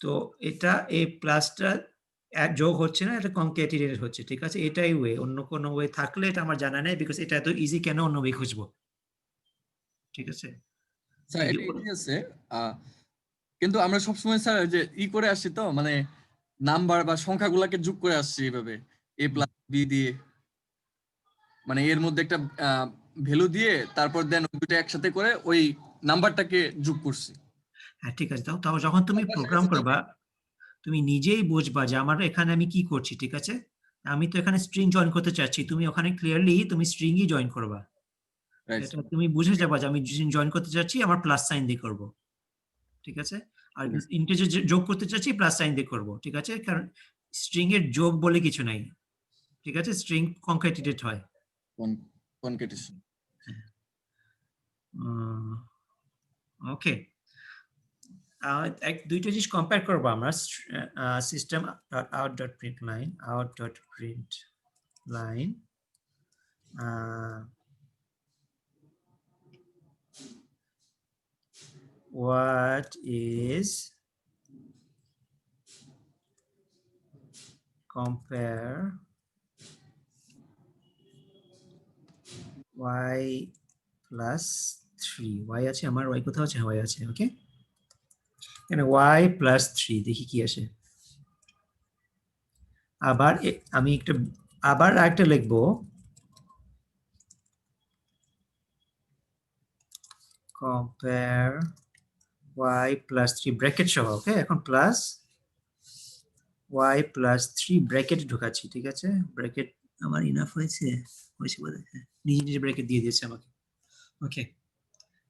তো এটা এই প্লাসটা যোগ হচ্ছে না, এটা কনক্যাটিনেট হচ্ছে, ঠিক আছে? এটাই ওয়ে, অন্য কোনো ওয়ে থাকলে এটা আমার জানা নেই, বিকজ এটা এত ইজি, কেন অন্য ওয়ে খুঁজবো, ঠিক আছে?
স্যার এটা ঠিক আছে, কিন্তু আমরা সবসময় স্যার যে করে আসছি, তো মানে নাম্বার বা সংখ্যাগুলোকে যোগ করে আসছি এইভাবে a প্লাস বি দিয়ে, মানে এর মধ্যে একটা ভ্যালু দিয়ে তারপর দেন দুটো একসাথে করে ওই নাম্বারটাকে যোগ করছি।
হ্যাঁ, ঠিক আছে। তাও যখন তুমি
তার
প্রোগ্রাম
পাশাপাশি তো
করবা, তুমি নিজেই বুঝবা যে আমার এখানে আমি কি করছি, ঠিক আছে? আমি তো এখানে স্ট্রিং জয়েন করতে চাচ্ছি, তুমি ওখানে ক্লিয়ারলি তুমি স্ট্রিংই জয়েন করবা।
রাইট।
এটা তুমি বুঝে যাবা যে আমি জয়েন করতে চাচ্ছি, আমার প্লাস সাইন দিয়ে করব, ঠিক আছে? আর ইন্টিজার যোগ করতে চাচ্ছি, প্লাস সাইন দিয়ে করব, ঠিক আছে? কারণ স্ট্রিং এর যোগ বলে কিছু নাই, ঠিক আছে? স্ট্রিং কনক্যাটিনেট হয়।
কনক্যাটিনেশন।
ওকে, দুইটা জিনিস কম্পেয়ার করবো আমরা। System out dot print line, out dot print line, what is compare y plus 3, y আছে আমার, y কোথাও আছে? y আছে, ওকে। এখানে y plus 3, দেখি কি আসে। আবার আমি একটা লিখবো, compare y plus 3 ব্র্যাকেট সহ, ওকে? এখন প্লাস y plus 3 ব্র্যাকেট ঢোকাচ্ছি, ঠিক আছে? ব্র্যাকেট আমার ইনাফ হয়েছে বোধ হয়, নিজে নিজে ব্র্যাকেট দিয়ে দিয়েছে আমাকে। ওকে,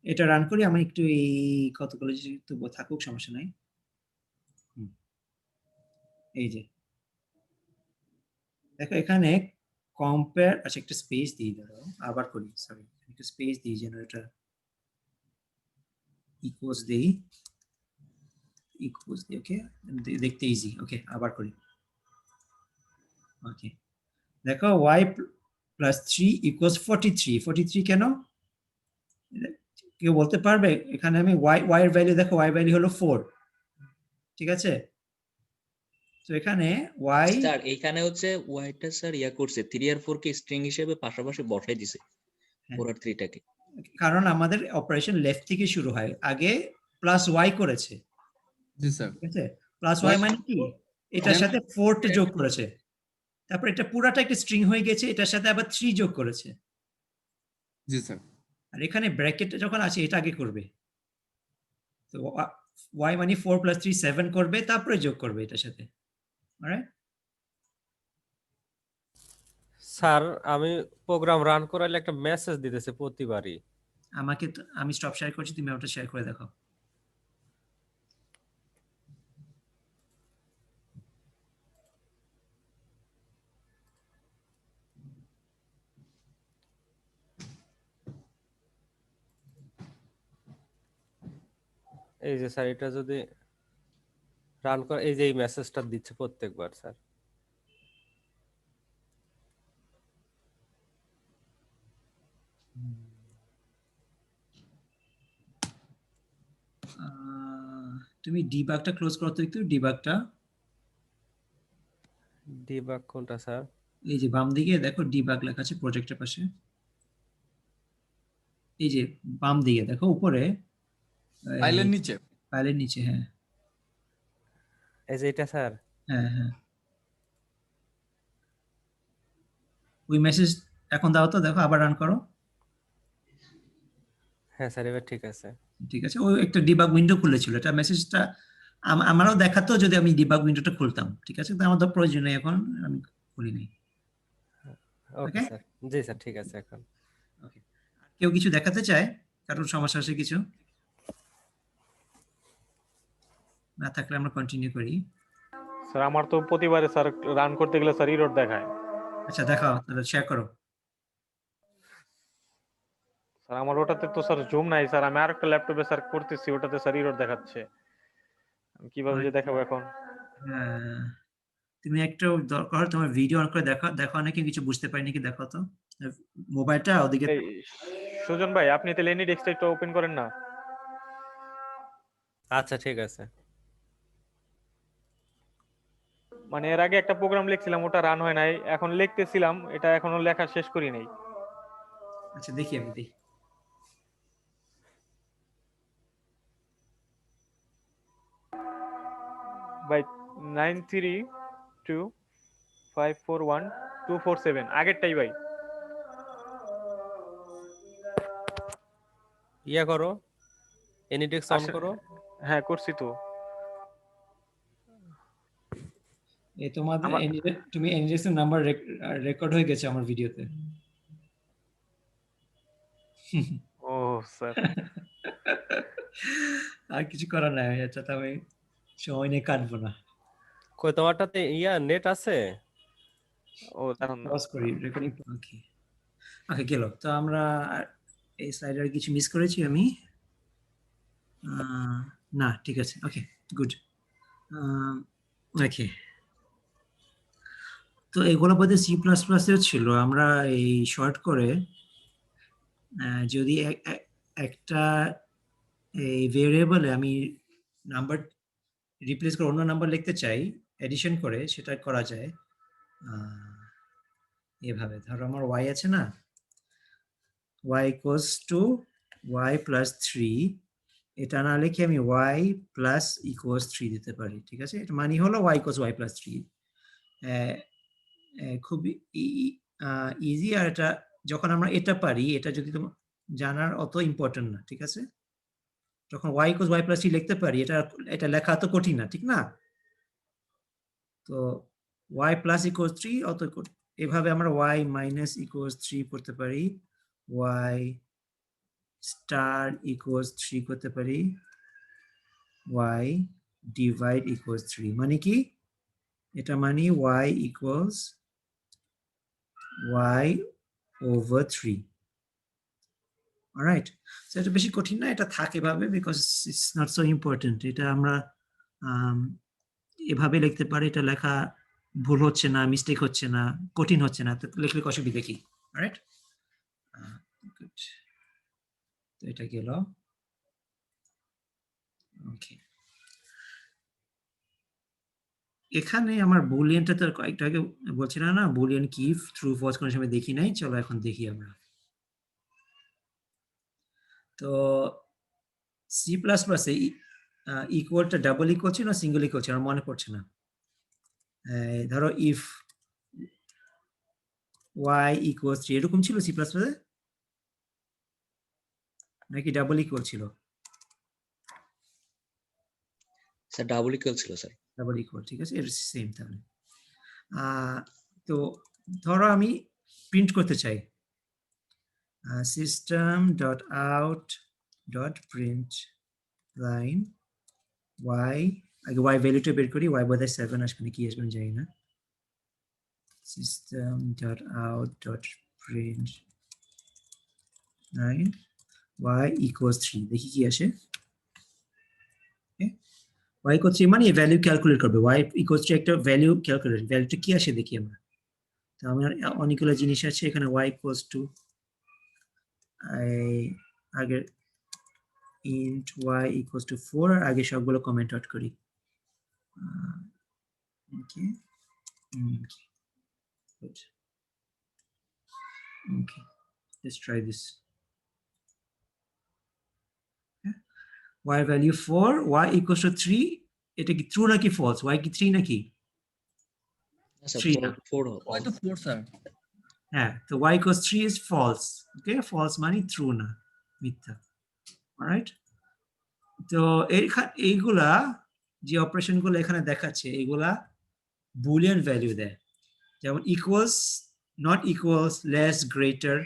এটা রান করি আমি একটু, এই কতগুলো তো থাকুক, সমস্যা নাই। এই যে দেখো এখানে কম্পেয়ার, আচ্ছা একটা স্পেস দিয়ে দাও, আবার করি, সরি, একটা স্পেস দিই যেন এটা ইকুয়ালস দেই, ইকুয়ালস দিই, ওকে, দেখতে ইজি। ওকে, আবার করি। ওকে, দেখো y প্লাস 3 ইকুয়ালস 43, 43 কেন কেউ বলতে পারবে? এখানে আমি y এর ভ্যালু, দেখো y ভ্যালু হলো 4, ঠিক আছে? তো এখানে y,
স্যার এইখানে হচ্ছে ওয়াইটা স্যার করছে 3 আর 4 কে স্ট্রিং হিসেবে পাশাপাশি বসাই দিছে 4 আর 3 টাকে।
কারণ আমাদের অপারেশন লেফট থেকে শুরু হয়, আগে প্লাস y করেছে,
জি স্যার।
ঠিক আছে? প্লাস
Y
y মানে কি? এটার সাথে 4টা যোগ করেছে, তারপর এটা পুরাটা একটা স্ট্রিং হয়ে গেছে, এটার সাথে আবার 3 যোগ করেছে।
জি স্যার।
আর এখানে ব্র্যাকেট যখন আছে এটা আগে করবে, তো y মানে 4 + 3 7 করবে, তারপরে যোগ করবে এটার সাথে। অলরাইট,
স্যার আমি প্রোগ্রাম রান করাইলে একটা মেসেজ দিতেছে প্রতিবারই।
আমি স্টপ শেয়ার করছি, তুমি ওটা শেয়ার করে দেখো।
এই যে স্যার এটা যদি রান করে, এই যে এই মেসেজটা দিচ্ছে প্রত্যেকবার স্যার।
তুমি ডিবাগটা ক্লোজ করো তো একটু, ডিবাগটা।
ডিবাগ কোনটা স্যার?
এই যে বাম দিকে দেখো ডিবাগ লেখা আছে প্রজেক্টের পাশে, এই যে বাম দিকে দেখো উপরে
ফাইলের নিচে।
ফাইলের নিচে, হ্যাঁ
এই যে এটা স্যার।
হ্যাঁ হ্যাঁ, ওই মেসেজ এখন দাও তো, দেখো আবার রান করো।
হ্যাঁ স্যার এবার ঠিক আছে।
ঠিক আছে, ওই একটা ডিবাগ উইন্ডো খুলেছিল, এটা মেসেজটা আমারও দেখাতো যদি আমি ডিবাগ উইন্ডোটা খুলতাম। ঠিক আছে, তো আমার তো প্রয়োজন নেই এখন, আমি খুলি নাই।
ওকে
Okay?
স্যার, জি স্যার ঠিক আছে এখন।
ওকে, কেউ কিছু দেখাতে চায়, কারোর সমস্যা আছে কিছু? না থাকলে আমরা কন্টিনিউ করি।
স্যার আমার তো প্রতিবারে স্যার রান করতে গেলে স্যার ইরর দেখায়।
আচ্ছা দেখাও, তাহলে শেয়ার করো।
স্যার আমার ওটাতে তো স্যার জুম নাই স্যার, আমি আরেকটা ল্যাপটপে স্যার করতেছি, ওটাতে স্যার ইরর দেখাচ্ছে। আমি কিভাবে যে দেখাবো এখন?
হ্যাঁ, তুমি একটু দরকার হলে তোমার ভিডিও অন করে দেখো, দেখো নাকি কিছু বুঝতে পারি নাকি দেখো তো, মোবাইলটা ওদিকে।
এই সুজন ভাই, আপনি তাহলে এনি ডেস্কটা একটু ওপেন করেন না।
আচ্ছা ঠিক আছে।
মানে এর আগে একটা প্রোগ্রাম লিখছিলাম, ওটা রান হয় নাই, এখন লিখতেছিলাম, এটা এখনো লেখা শেষ করি নাই।
আচ্ছা দেখি, আমি দেখি।
ভাই 932541 আগেরটাই ভাই।
ইয়া করো, এনিডেক্স অন
আসে-
করো।
হ্যাঁ করছি তো।
এই তোমাদের
আমার-
তুমি এনজিএস নাম্বার রেকর্ড হয়ে গেছে আমার ভিডিওতে।
ও স্যার,
আর কিছু করার নাই, এটা তো আমি সময় নিয়ে কাটবো না।
কই তোমারটাতে ইয়া নেট আছে?
ও দাঁড়ান না।
পজ করি রেকর্ডিং। ওকে ওকে, গেল তো। আমরা এই স্লাইডে আর কিছু মিস করেছি আমি? না ঠিক আছে, ওকে গুড। ওকে, তো এগুলো বোধহয় C++-এও ছিল। আমরা এই শর্ট করে যদি একটা এই ভেরিয়েবলে আমি নাম্বার রিপ্লেস করে অন্য নাম্বার লিখতে চাই, এডিশন করে, সেটা করা যায় এভাবে। ধরো আমার y আছে না, y equals to y plus 3, এটা না লিখে আমি y প্লাস ইকুয়ালস 3 দিতে পারি। ঠিক আছে, এটা মানে হলো y ইকুয়ালস y প্লাস 3। খুব ইজি। আর এটা যখন আমরা এটা পারি, এটা যদি তোমার জানার অত ইম্পর্টেন্ট না। ঠিক আছে, যখন y ইকুয়ালস y প্লাস 3 লিখতে পারি, এটা লেখা তো কঠিন না, ঠিক না? তো y প্লাস ইকুয়ালস 3 অত এভাবে আমরা y মাইনাস ইকুয়ালস 3 করতে পারি, y স্টার ইকুয়ালস 3 করতে পারি, y ডিভাইড ইকুয়ালস 3 মানে কি? এটা মানে y equals y over 3। Alright, so এটা বেশি কঠিন না, এটা থাকে এভাবে, because it's not so important. এটা আমরা এভাবে লিখতে পারি, এটা লেখা ভুল হচ্ছে না, মিস্টেক হচ্ছে না, কঠিন হচ্ছে না, তো লিখলে অসুবিধা কি? Alright, good. তো এটা গেল। ওকে, এখানে আমার বুলিয়ানটা তো কয়েকটা আগে বলছিলাম না, বুলিয়ান কি ট্রু ফলস কোনো সময় দেখি নাই, চলো এখন দেখি আমরা। তো C++ এ ইকুয়ালটা ডাবল ইকুয়াল ছিল না সিঙ্গেল ইকুয়াল ছিল, আমার মনে পড়ছে না। ধরো ইফ y ইকুয়ালস 3 এরকম ছিল সি প্লাস প্লাসে নাকি ডাবল ইকুয়াল ছিল?
স্যার ডাবল ইকুয়াল ছিল স্যার।
ডাবল ইকুয়াল, ঠিক আছে, এর সেম তাহলে। তো ধরো আমি প্রিন্ট করতে চাই system dot out dot print line y, আগে y ভ্যালুটা বের করি, y বোধহয় 7 আসবে না কি আসবে না জানি না। System dot out dot print line y equals 3, দেখি কি আসে। y ইকুয়ালস 3 মানে এই ভ্যালু ক্যালকুলেট করবে, y ইকুয়ালস 3 একটা ভ্যালু ক্যালকুলেট, ভ্যালুটা কি আসে দেখি আমরা। তো আমার অনেকগুলো জিনিস আছে এখানে, y ইকুয়ালস টু আগের int y equals to 4 আর আগে সবগুলো কমেন্ট আউট করি। Okay. Good. Okay. Let's try this. Okay. Y value 4, y equals to 3. এটা কি true নাকি false? Y কি 3 নাকি?
স্যার
3 না।
4
হয়তো 4 স্যার।
হ্যাঁ, তো y equals 3 is false. Okay, false মানে true না, মিথ্যা। Alright? তো এইগুলা যে অপারেশন গুলো এখানে দেখাচ্ছে এগুলা বুলিয়ান ভ্যালু দেয়, যেমন equals, not equals, less, greater,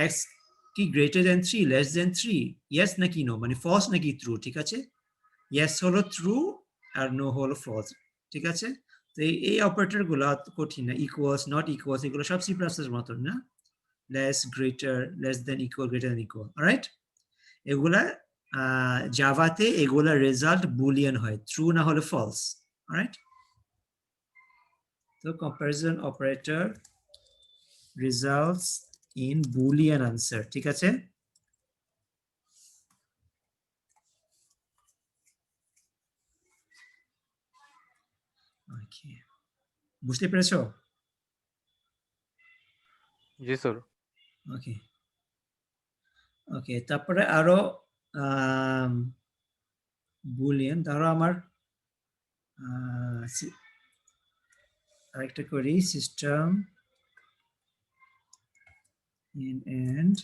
x কি greater than 3, less than 3, yes নাকি নো, মানে ফলস নাকি ট্রু, ঠিক আছে? ইয়েস হলো ট্রু আর নো হলো ফলস, ঠিক আছে? তো এই অপারেটর গুলো কঠিন না, ইকুয়ালস, নট ইকুয়ালস, এগুলো সব সি প্লাস এর মতন না, less, greater, less than equal, greater than equal, alright? এগুলা জাভাতে এগুলা রেজাল্ট বুলিয়ান হয়, ট্রু না হলে false, alright? So comparison operator results in boolean answer, ঠিক আছে? Okay, বুঝতে পেরেছো?
জি স্যার।
ওকে ওকে, তারপরে আরো বুলিয়ান, ধরো আমার আরেকটা করি, সিস্টেম in and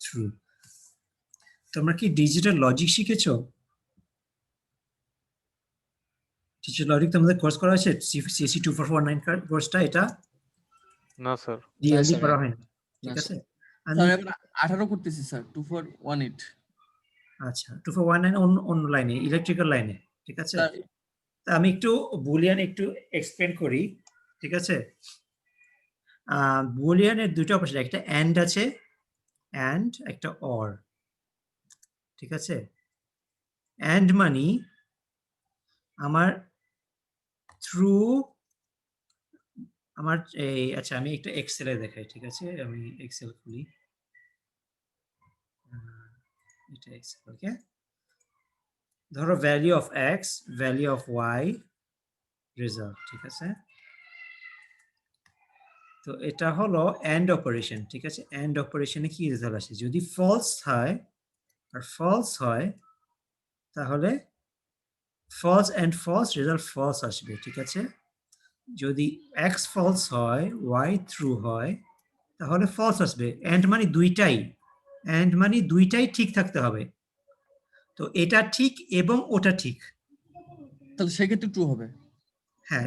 true. তোমরা কি ডিজিটাল লজিক শিখেছো? ডিজিটাল লজিক তোমাদের কোর্স করা আছে, সিএসসি 2449 কোর্সটা, এটা
না স্যার।
ডিএলডি
স্যার,
করা হয় না,
না,
ঠিক আছে?
স্যার এবার 18 করতেছি স্যার, 2418।
আচ্ছা, 2419 অন্য লাইনে, ইলেকট্রিক্যাল লাইনে, ঠিক আছে?
স্যার
তা আমি একটু বুলিয়ান একটু এক্সপ্লেন করি, ঠিক আছে? বুলিয়ানের দুটো অপারেশন, একটা অ্যান্ড আছে, অ্যান্ড একটা অর, ঠিক আছে? অ্যান্ড মানি আমার থ্রু আমার এই, আচ্ছা আমি একটা এক্সেলে দেখাই, ঠিক আছে? আমি এক্সেল খুলি, এটা এক্সেল, ওকে? ধরো value of X, value of Y, result, ঠিক আছে? তো এটা হলো এন্ড অপারেশন, ঠিক আছে? এন্ড অপারেশনে কি রেজাল্ট আসে, যদি ফলস হয় আর ফলস হয় তাহলে false and false, result false আসবে, ঠিক আছে? যদি এক্স ফলস হয়, ওয়াই ট্রু হয়, তাহলে ফলস আসবে। এন্ড মানে দুইটাই, এন্ড মানে দুইটাই ঠিক থাকতে হবে, তো এটা ঠিক এবং ওটা ঠিক।
তাহলে সেক্ষেত্রে ট্রু হবে।
হ্যাঁ,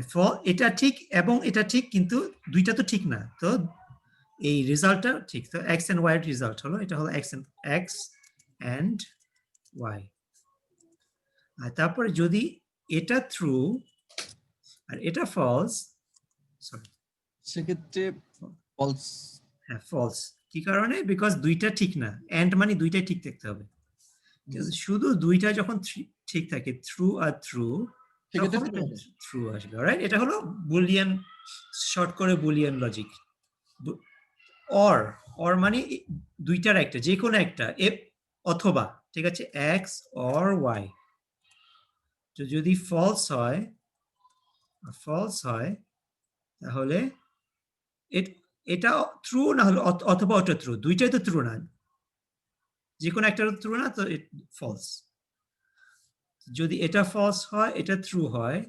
এটা ঠিক এবং এটা ঠিক, কিন্তু দুইটা তো ঠিক না, তো এই রেজাল্টটা ঠিক। তো এক্স এন্ড ওয়াই এর রেজাল্ট হলো, এটা হলো এক্স এন্ড ওয়াই। আর তারপরে যদি এটা ট্রু আর এটা ফলস, সরি,
সেক্ষেত্রে ফলস।
হ্যাঁ ফলস, কি কারণে? বিকজ দুইটা ঠিক না, এন্ড মানে দুইটাই ঠিক থাকতে হবে, কিন্তু শুধু দুইটা যখন ঠিক থাকে, ট্রু আর ট্রু, তখন ট্রু আসবে, রাইট? এটা হলো বুলিয়ান, শর্ট করে বুলিয়ান লজিক। অর মানে দুইটার একটা, যে কোনো একটা, অথবা, ঠিক আছে? এক্স অর ওয়াই, তো যদি ফলস হয় তাহলে এটা ট্রু না হলে অথবা ওটা ট্রু, দুইটাই তো ট্রু না, যে কোনো একটা ট্রু না, তো ফলস, যদি এটা ফলস হয় এটা ট্রু হয়,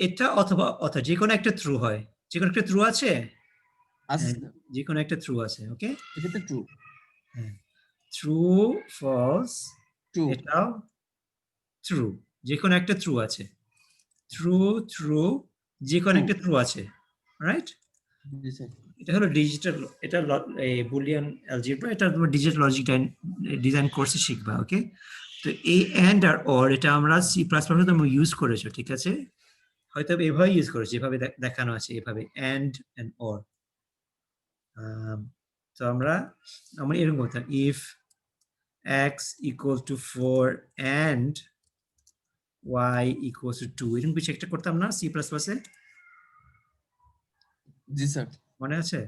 এটা অথবা অথবা যে কোনো একটা ট্রু হয়, যে কোনো একটা ট্রু আছে,
আছে
হ্যাঁ,
স্যার,
যে কোনো একটা ট্রু আছে, ওকে,
এটাতে ট্রু,
ট্রু ফলস
ট্রু,
এটাও ট্রু, যে কোনো একটা ট্রু আছে, ট্রু ট্রু যে কোনো
True.
একটা ট্রু আছে, রাইট?
জি স্যার,
এটা হলো ডিজিটাল, এটা বুলিয়ান অ্যালজেব্রা, এটা তোমার ডিজিটাল লজিক ডিজাইন কোর্সে শিখবা, ওকে? তো এই এন্ড আর অর এটা আমরা সি প্লাস প্লাসে তুমি ইউজ করেছো, ঠিক আছে? হয়তো এভাবে ইউজ করেছো, যেভাবে দেখানো আছে এভাবে এন্ড এন্ড অর। তো আমরা এরকম করতাম, if X equal to 4 and Y equal to 2, এরকম কিছু একটা করতাম না সি প্লাস প্লাসে,
জি স্যার,
মনে আছে?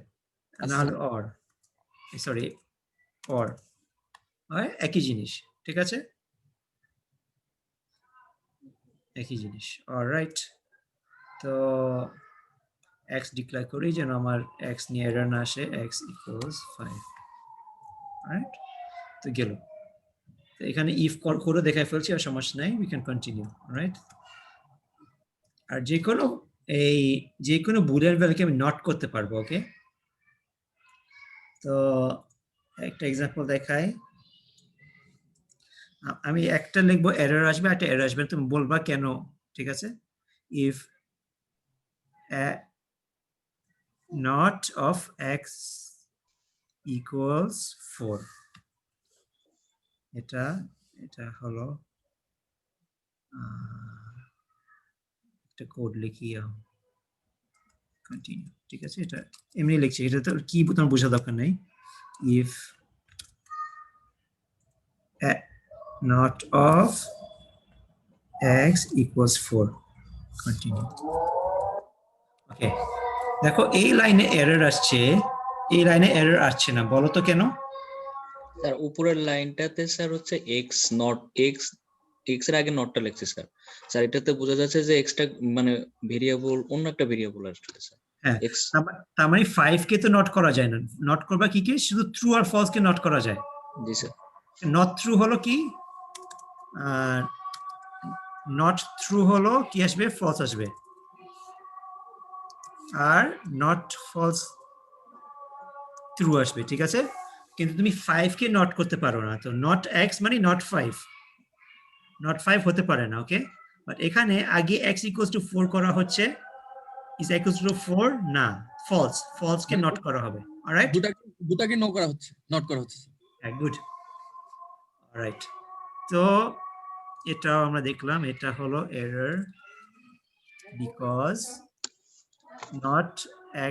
আছে
না হলে
স্যার।
অর, সরি, অর হয় একই জিনিস, ঠিক আছে, একই জিনিস, অলরাইট। তো এক্স ডিক্লেয়ার করি যেন আমার এক্স নিয়ে এরর না আসে, এক্স ইকুয়ালস 5, রাইট? তো গেল, তো এখানে ইফ করে দেখাই ফেলছি, আর সমস্যা নাই, উই ক্যান কন্টিনিউ, রাইট? আর যে কোনো বুলিয়ান ভ্যালুকে আমি নট করতে পারবো, ওকে? তো একটা এক্সাম্পল দেখাই, আমি একটা লিখবো এরর আসবে, একটা এরর আসবে, তুমি বলবা কেন, ঠিক আছে? If not of x equals 4, এটা এটা হলো একটা কোড লিখি, কন্টিনিউ, ঠিক আছে, এটা এমনি লিখছি, এটা তো কি তোমার বোঝা দরকার নেই, if not of x equals 4, continue, okay. দেখো এই লাইনে এরর আসছে, এই লাইনে এরর আসছে না, বলো তো কেন?
স্যার উপরের লাইনটাতে স্যার হচ্ছে এক্স নট এক্স, এক্স এর আগে নটটা লিখছে স্যার। স্যার এটাতে বোঝা যাচ্ছে যে এক্সটা মানে ভেরিয়েবল, অন্য একটা ভেরিয়েবল আসছে স্যার।
হ্যাঁ,
এক্স,
তার মানে 5 কে তো নট করা যায় না, নট করবা কি কে, শুধু ট্রু আর ফলস কে নট করা যায়।
জি স্যার।
নট ট্রু হলো কি, নট ট্রু হলো কি আসবে, ফলস আসবে, আর নট ফলস ট্রু আসবে, ঠিক আছে? কিন্তু তুমি 5 কে নট করতে পারো না, তো নট এক্স মানে নট 5, নট 5 হতে পারে না, ওকে? বাট এখানে আগে এক্স ইকুয়ালস টু 4 করা হচ্ছে, ইজ ইকুয়ালস টু 4 না, ফলস, ফলস কে নট করা হবে, অলরাইট?
দুটাকে নো করা হচ্ছে, নট করা হচ্ছে স্যার।
হ্যাঁ, গুড, অলরাইট। তো এটাও আমরা দেখলাম, এটা হলো error because not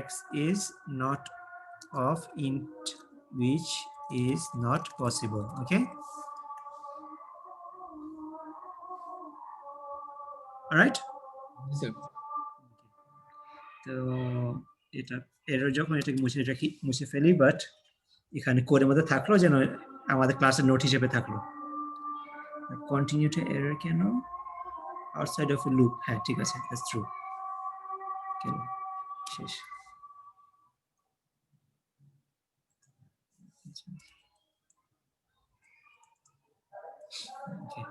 x is not of int which is not possible, okay? Alright?
G sir,
তো এটা এরর যখন এটাকে মুছে ফেলি, বাট এখানে কোডের মধ্যে থাকলো যেন আমাদের ক্লাসের নোট হিসেবে থাকলো। কন্টিনিউ টু এরর কেন, আউটসাইড অফ এ লুপ, হ্যাঁ ঠিক আছে, দ্যাটস ট্রু, কেন শেষ। Okay.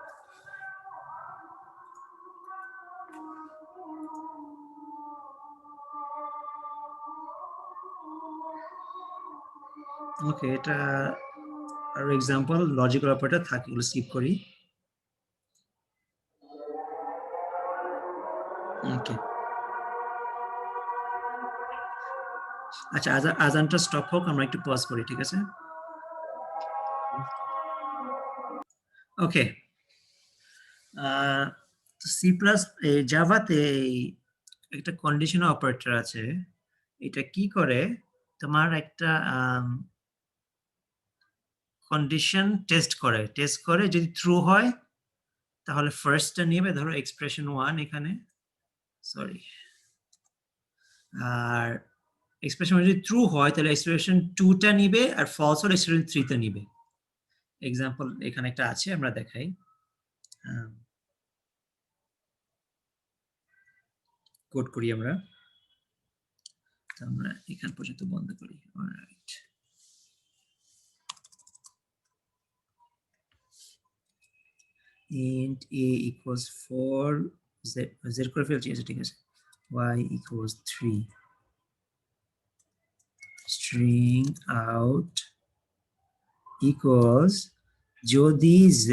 ওকে, এটা আর এক্সাম্পল লজিক্যাল অপারেটর থাকে, এগুলো স্কিপ করি, ওকে। আচ্ছা, আজানটা স্টপ হোক, আমরা একটু পজ করি, ঠিক আছে? ওকে, সি প্লাস জাভাতে একটা কন্ডিশনাল অপারেটর আছে, এটা কি করে, তোমার একটা কন্ডিশন টেস্ট করে, যদি ট্রু হয় তাহলে ফার্স্টটা নেবে, ধরো এক্সপ্রেশন 1 এখানে, সরি, আর এক্সপ্রেশন যদি ট্রু হয় তাহলে এক্সপ্রেশন 2টা নিবে, আর ফলস হলে এক্সপ্রেশন 3টা নিবে। এক্সাম্পল এখানে একটা আছে, আমরা দেখাই, কোড করি আমরা, আমরা এখান পর্যন্ত বন্ধ করি, alright. int a equals 4 z করে ফেলছি আচ্ছা ঠিক আছে y equals 3 string out equals যদি z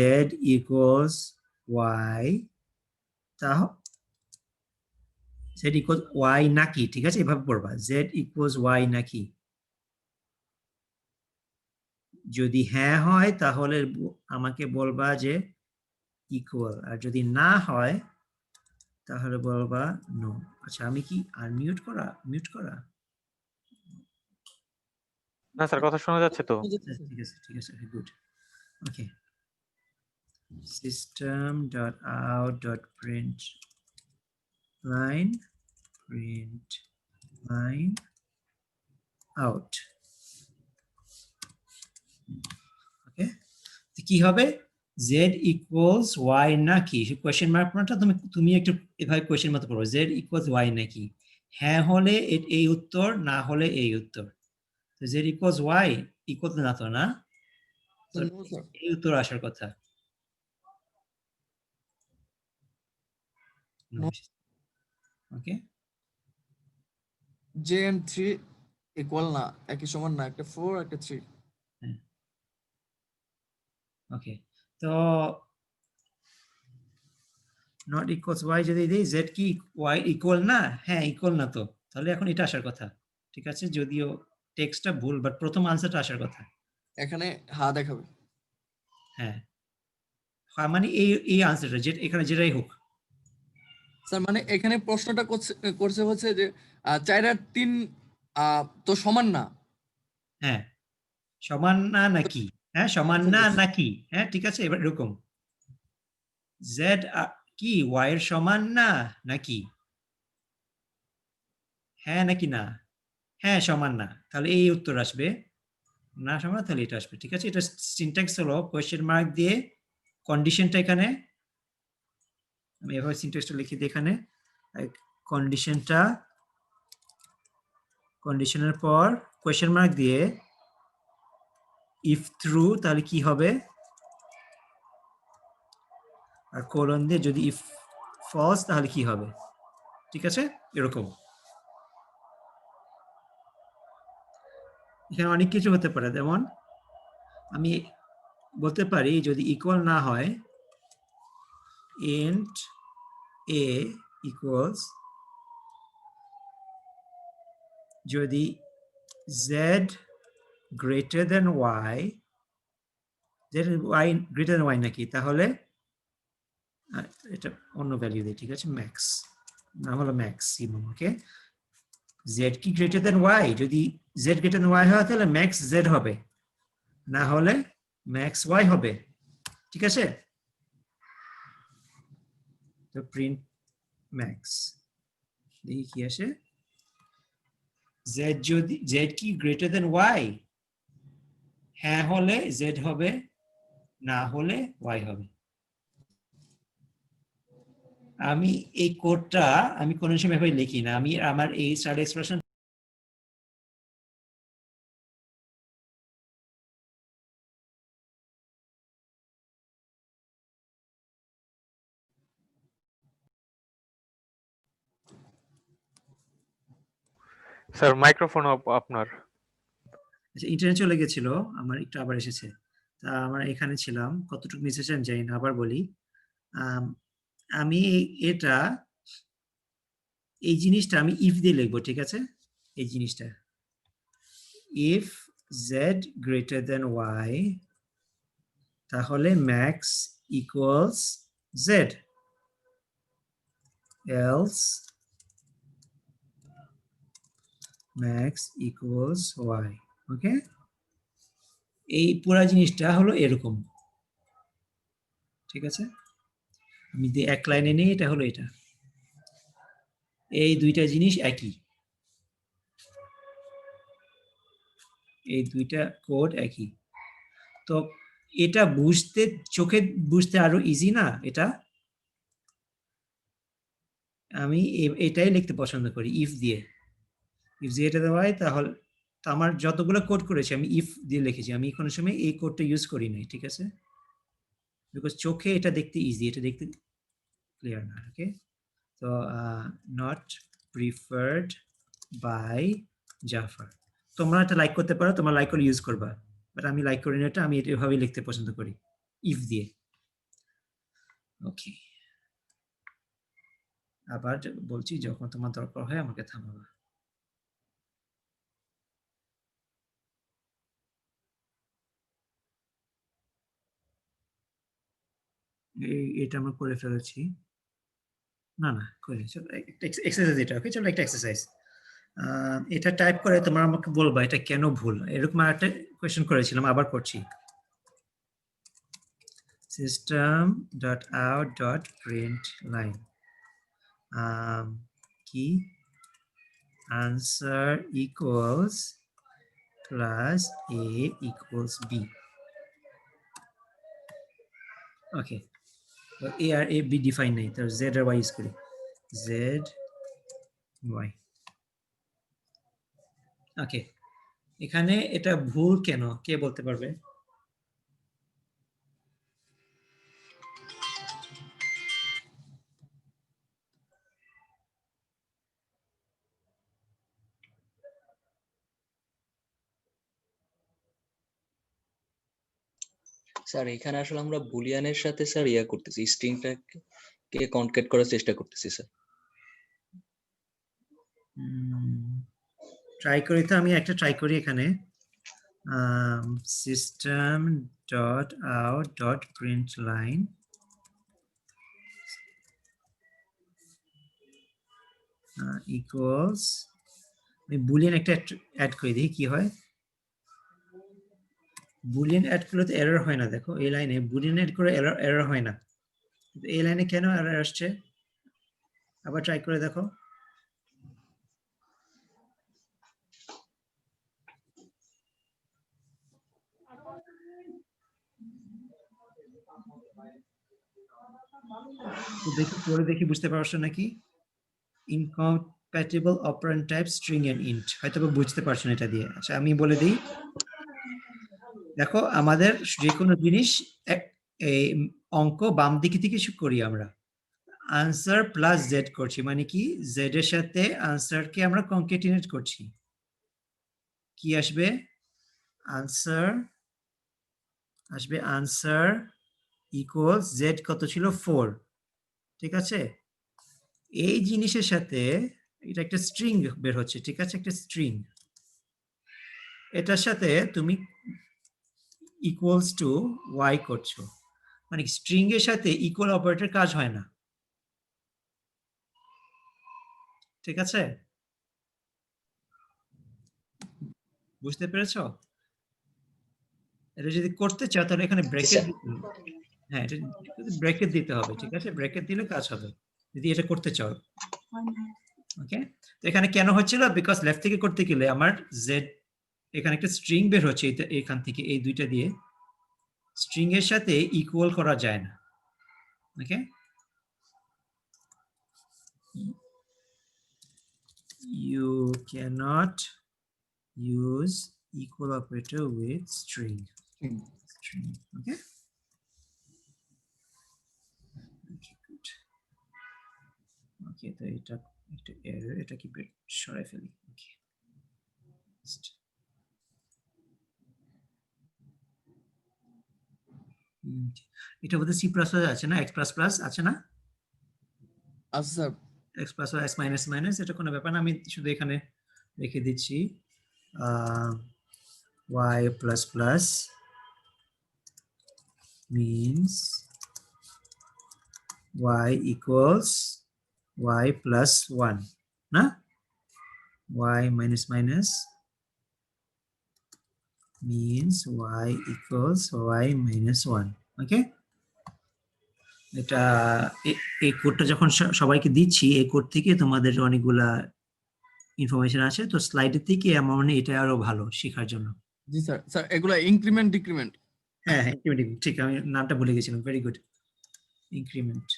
equals y তাহলে z equals y নাকি ঠিক আছে এভাবে পড়বা z equals y নাকি যদি হ্যাঁ হয় তাহলে আমাকে বলবা যে ইকুয়াল আর যদি না হয় তাহলে বলবা নো আচ্ছা আমি কি আর মিউট করা
না স্যার কথা শোনা যাচ্ছে তো
ঠিক আছে গুড ওকে system.out.println out ওকে কি হবে z equals y নাকি কোশ্চেন মার্ক পড়াটা তুমি একটু এভাবে কোশ্চেন মতো পড়ো z equals y নাকি হ্যাঁ হলে এই উত্তর না হলে এই উত্তর তো z equals y equal না তো না এই উত্তর আসার কথা ওকে
j and 3 ইকুয়াল না একই সমান না একটা 4 একটা 3
ওকে তো নট ইকুয়ালস y যদি দেই z কি y ইকুয়াল না হ্যাঁ ইকুয়াল না তো তাহলে এখন এটা আসার কথা ঠিক আছে যদিও টেক্সটটা ভুল বাট প্রথম আনসারটা আসার কথা
এখানে হ্যাঁ দেখাবে
হ্যাঁ মানে এই আনসারটা যে এখানে যেটাই হোক
স্যার মানে এখানে প্রশ্নটা করছে হচ্ছে যে 4 আর 3 তো সমান না
হ্যাঁ সমান না নাকি হ্যাঁ সমান না নাকি হ্যাঁ ঠিক আছে এবার এরকম z কি y এর সমান না নাকি হ্যাঁ নাকি না হ্যাঁ সমান না তাহলে এই উত্তর আসবে না সমান তাহলে এটা আসবে ঠিক আছে এটা সিনট্যাক্স হলো কোয়েশ্চেন মার্ক দিয়ে কন্ডিশনটা এখানে আমি এভাবে সিনট্যাক্সটা লিখে দিই এখানে কন্ডিশনের পর কোয়েশ্চেন মার্ক দিয়ে ইফ ট্রু তাহলে কি হবে আর কোলন দিয়ে যদি ইফ ফলস তাহলে কি হবে ঠিক আছে এরকম এখানে অনেক কিছু হতে পারে যেমন আমি বলতে পারি যদি ইকুয়াল না হয় int a equals যদি z greater than y greater than y নাকি তাহলে এটা অন্য ভ্যালু দেই ঠিক আছে ম্যাক্স না হলো ম্যাক্সিমাম ওকে z কি গ্রেটার দেন y যদি z গ্রেটার দেন y হয় তাহলে ম্যাক্স z হবে না হলে ম্যাক্স y হবে ঠিক আছে তো প্রিন্ট ম্যাক্স দেখি কি আসে z যদি z কি গ্রেটার দেন y হ্যাঁ হলে z হবে না হলে y হবে আমি এই কোডটা আমি কোনো সময় এভাবে লিখি না আমি আমার এই স্টার্ট এক্সপ্রেশন
স্যার মাইক্রোফোন আপনার
আচ্ছা ইন্টারনেট চলে গেছিল আমার একটু আবার এসেছে তা আমরা এখানে ছিলাম কতটুকু মিস হয়েছে আমি জানি না আবার বলি আমি এটা এই জিনিসটা আমি ইফ দিয়ে লিখবো ঠিক আছে এই জিনিসটা if z greater than y তাহলে max equals z else max equals y ওকে এই পুরো জিনিসটা হলো এরকম ঠিক আছে আমি যদি এক লাইনে নেই এটা হলো এটা এই দুইটা জিনিস একই এই দুইটা কোড একই তো এটা বুঝতে চোখে বুঝতে আরো ইজি না এটা আমি এটাই লিখতে পছন্দ করি ইফ দিয়ে ইফ দিয়ে এটা দেওয়া হয় তাহলে আমার যতগুলো কোড করেছি আমি ইফ দিয়ে লিখেছি আমি কোনো সময় এই কোডটা ইউজ করি নাই ঠিক আছে বিকজ চোখে এটা দেখতে ইজি, এটা দেখতে ক্লিয়ার না। ওকে, তো নট প্রিফার্ড বাই জাফর। তোমরা এটা লাইক করতে পারো, তোমরা লাইক করে ইউজ করবা, বাট আমি লাইক করি না এটা, আমি এভাবেই লিখতে পছন্দ করি, ইফ দিয়ে। ওকে, আবার বলছি যখন তোমার দরকার হয় আমাকে থামাবা। এটা আমরা করে ফেলেছি, না না করে, চলো একটা এক্সারসাইজ এটা। ওকে, চলো একটা এক্সারসাইজ, এটা টাইপ করে তোমরা আমাকে বলবা এটা কেন ভুল। এরকম একটা কোয়েশ্চেন করেছিলাম, আবার করছি। system.out.println কি answer equals class A equals B. Okay, তো A আর A B ডিফাইন নেই, তো Z আর Y ইউজ করি, Z Y। ওকে, এখানে এটা ভুল কেন, কে বলতে পারবে?
স্যার এখানে আসলে আমরা বুলিয়ানের সাথে স্যার ইয়া করতেছি, স্ট্রিংটাকে কনকেট করার চেষ্টা করতেছি স্যার।
ট্রাই করি, তো আমি একটা ট্রাই করি এখানে, system.out.println equals, আমি বুলিয়ান একটা অ্যাড করে দিই, কি হয়? বুলিয়ান অ্যাড করলে তো এরর হয় না, দেখো এই লাইনে বুলিয়ান অ্যাড করে এরর হয় না, কিন্তু এই লাইনে কেন এরর আসছে? আবার ট্রাই করে দেখো। তো দেখি পরে দেখি বুঝতে পারছো নাকি? Incompatible operand type string and int, হয়তো বুঝতে পারছো না এটা দিয়ে। আচ্ছা আমি বলে দিই, দেখো আমাদের যে কোনো জিনিস এই অঙ্ক বাম দিকে থেকে করি আমরা, আনসার প্লাস জেড করছি, মানে কি জেড এর সাথে আনসারকে আমরা কনক্যাটিনেট করছি, কি আসবে? আনসার আসবে, আনসার ইকুয়ালস জেড কত ছিল 4, ঠিক আছে? এই জিনিসের সাথে এটা একটা স্ট্রিং বের হচ্ছে, ঠিক আছে, একটা স্ট্রিং, এটার সাথে তুমি ইকুয়ালস টু ওয়াই করছো, মানে স্ট্রিং এর সাথে ইকুয়াল অপারেটর কাজ হয় না, ঠিক আছে? বুঝতে পেরেছো? এটা যদি করতে চাও তাহলে এখানে ব্র্যাকেট
স্যার
দিতে হবে। হ্যাঁ, এটা ব্র্যাকেট দিতে হবে, ঠিক আছে, ব্র্যাকেট দিলে কাজ হবে যদি এটা করতে চাও। ওকে, তো এখানে কেন হচ্ছিল, বিকজ লেফট থেকে করতে গেলে আমার জেড, এখানে একটা স্ট্রিং বের হচ্ছে এখান থেকে, এই দুইটা দিয়ে স্ট্রিং এর সাথে ইকুয়াল করা যায় না। ওকে, you cannot use equal operator with string. Okay, okay, good. Okay, তো এটা একটা এরর, এটা কি সরাই ফেলি। ওকে, এটা বোধহয় সি প্লাস প্লাস আছে না, এক্স প্লাস প্লাস আছে না?
আচ্ছা sir,
x plus x minus minus, এটা কোনো ব্যাপার না, আমি শুধু এখানে রেখে দিচ্ছি y plus plus means y equals y plus 1, না? y minus minus means y equals y minus 1. Okay, এটা এই কোডটা যখন সবাইকে দিচ্ছি, এই কোড থেকে তোমাদের অনেকগুলা ইনফরমেশন আছে, তো স্লাইডের থেকে আমার মনে হয় এটা আরো ভালো শেখার জন্য।
জি স্যার। স্যার এগুলা ইনক্রিমেন্ট ডিক্রিমেন্ট?
হ্যাঁ হ্যাঁ, ঠিক, আমি নামটা ভুলে গেছিলাম, ভেরি গুড, ইনক্রিমেন্ট,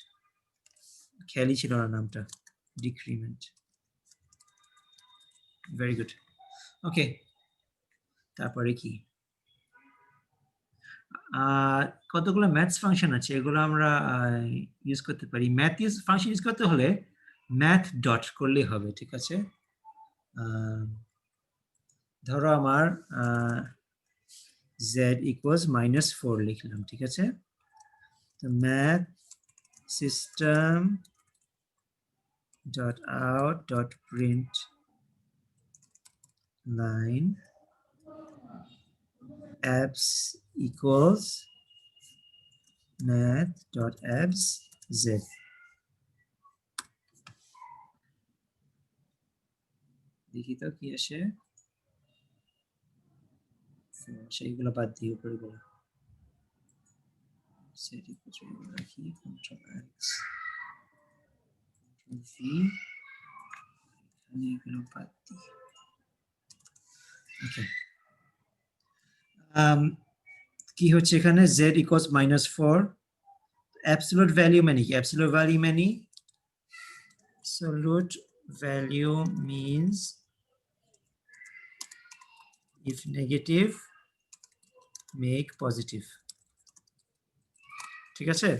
খেয়ালই ছিল না নামটা, ডিক্রিমেন্ট, ভেরি গুড। ওকে, তারপরে কি, কতগুলো ম্যাথস ফাংশন আছে, এগুলো আমরা ইউজ করতে পারি। ম্যাথ ফাংশন ইউজ করতে হলে ম্যাথ ডট করলেই হবে, ঠিক আছে। ধরো আমার z ইকুয়ালস -4 লিখলাম, ঠিক আছে। তো math system dot out dot print line abs equals math dot abs z। দেখি তো কি আসে, সেইগুলো বাদ দিয়ে উপরে গুলো set equals এগুলো রাখি, control x control v, এখানে এগুলো বাদ দিই। ওকে, কি হচ্ছে এখানে, z equals -4, absolute value মানে কি, absolute value মানে absolute value means if negative make positive, ঠিক আছে।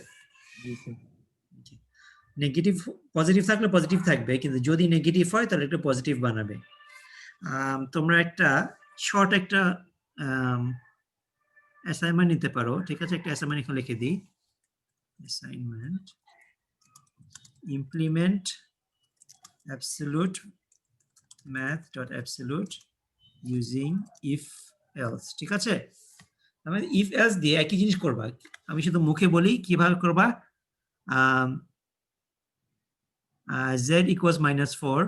নেগেটিভ পজিটিভ থাকলে পজিটিভ থাকবে, কিন্তু যদি নেগেটিভ হয় তাহলে একটা পজিটিভ বানাবে। তোমরা একটা শর্ট একটা অ্যাসাইনমেন্ট নিতে পারো, ঠিক আছে। একটা অ্যাসাইনমেন্ট এখানে লিখে দিই, assignment implement absolute math dot absolute using if else, ঠিক আছে। আমি if else দিয়ে একই জিনিস করবা, আমি শুধু মুখে বলি কিভাবে করবা। z equals -4,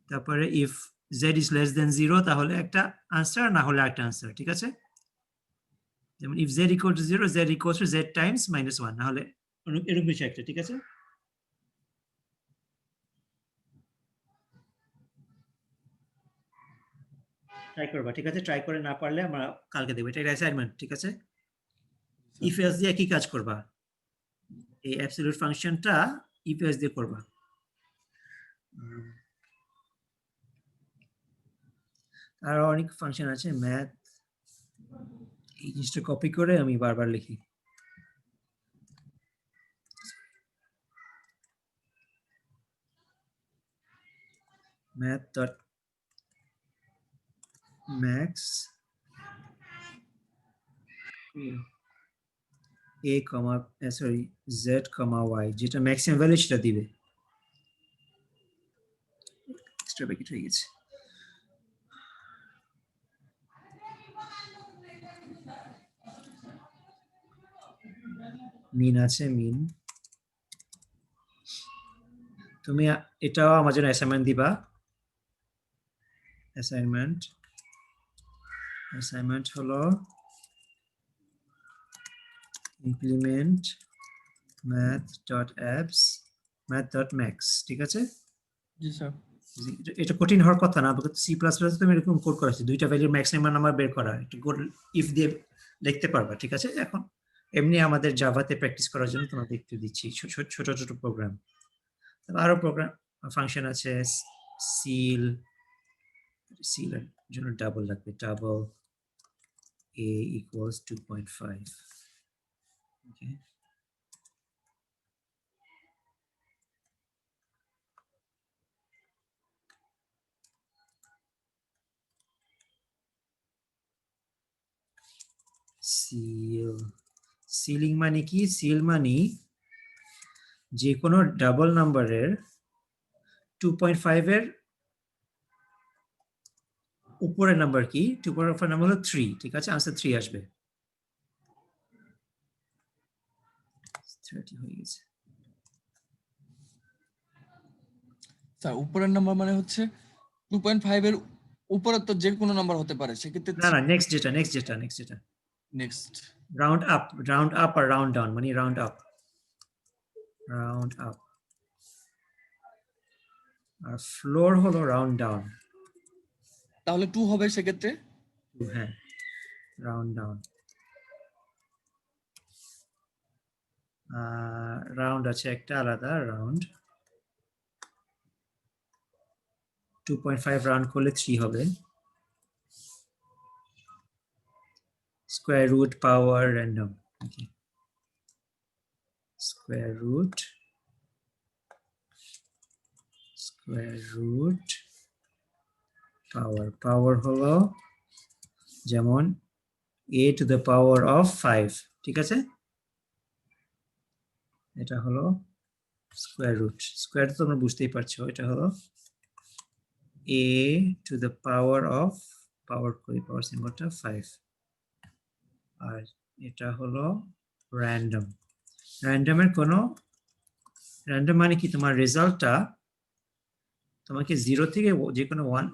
তারপরে if z is less than 0 তাহলে একটা আনসার, না হলে একটা আনসার, ঠিক আছে। যেমন if z equals to 0 z equals to z times -1, না হলে এরকম কিছু একটা, ঠিক আছে। ট্রাই করবা, ঠিক আছে। ট্রাই করে না পারলে আমরা কালকে দেবো, এটা অ্যাসাইনমেন্ট, ঠিক আছে। if else দিয়ে কি কাজ করবা, এই অ্যাবসলিউট ফাংশনটা if else দিয়ে করবা। আর অনেক ফাংশন আছে ম্যাথ, এই জিনিসটা কপি করে আমি বারবার লিখি। math dot max a comma sorry z comma y, যেটা ম্যাক্সিমাম ভ্যালু সেটা দিবে। এক্সট্রা ব্র্যাকেট হয়ে গেছে। মিন আছে, মিন। তুমি এটাও আমার জন্য অ্যাসাইনমেন্ট দিবা। অ্যাসাইনমেন্ট হলো implement math dot abs math dot max, ঠিক আছে।
জি স্যার।
এটা কঠিন হওয়ার কথা না, সি প্লাস প্লাস তুমি এরকম কোড করেছি, দুইটা ভ্যালুর ম্যাক্সিমাম নাম্বার বের করা, একটু কোড ইফ দিয়ে লিখতে পারবা, ঠিক আছে। এখন এমনি আমাদের জাভাতে প্র্যাকটিস করার জন্য তোমাকে একটু দিচ্ছি ছোট ছোট প্রোগ্রাম। আরো প্রোগ্রাম ফাংশন আছে, সিল, সিলের জন্য ডাবল লাগবে, double a equals 2.5, okay. Seal, ceiling মানে কি, সিল মানে যে কোনো ডাবল নাম্বারের 2.5 এর উপরের নাম্বার কি, 2.5 নাম্বার হলো 3, ঠিক আছে। আনসার 3 আসবে। 30 হয়ে গেছে।
স্যার উপরের নাম্বার মানে হচ্ছে 2.5 এর উপরে তো যে কোনো নাম্বার হতে পারে, সেক্ষেত্রে
না না, নেক্সট যেটা
নেক্সট
রাউন্ড আপ আর রাউন্ড ডাউন, মানে রাউন্ড আপ আর ফ্লোর হলো রাউন্ড ডাউন।
তাহলে 2 হবে সেক্ষেত্রে।
হ্যাঁ, রাউন্ড ডাউন। রাউন্ড আছে একটা আলাদা রাউন্ড, 2.5 রাউন্ড করলে 3 হবে। square root, power, random. Okay. Square root, power হলো যেমন a to the power of 5, ঠিক আছে? এটা হলো স্কয়ার রুট। স্কয়ার তো তোমরা বুঝতেই পারছো, এটা হলো a to the power of পাওয়ার সিম্বলটা 5, আর এটা হলো র্যান্ডম। র্যান্ডমের কোনো র্যান্ডম মানে কি, তোমার রেজাল্টটা তোমাকে 0 থেকে যে কোনো 1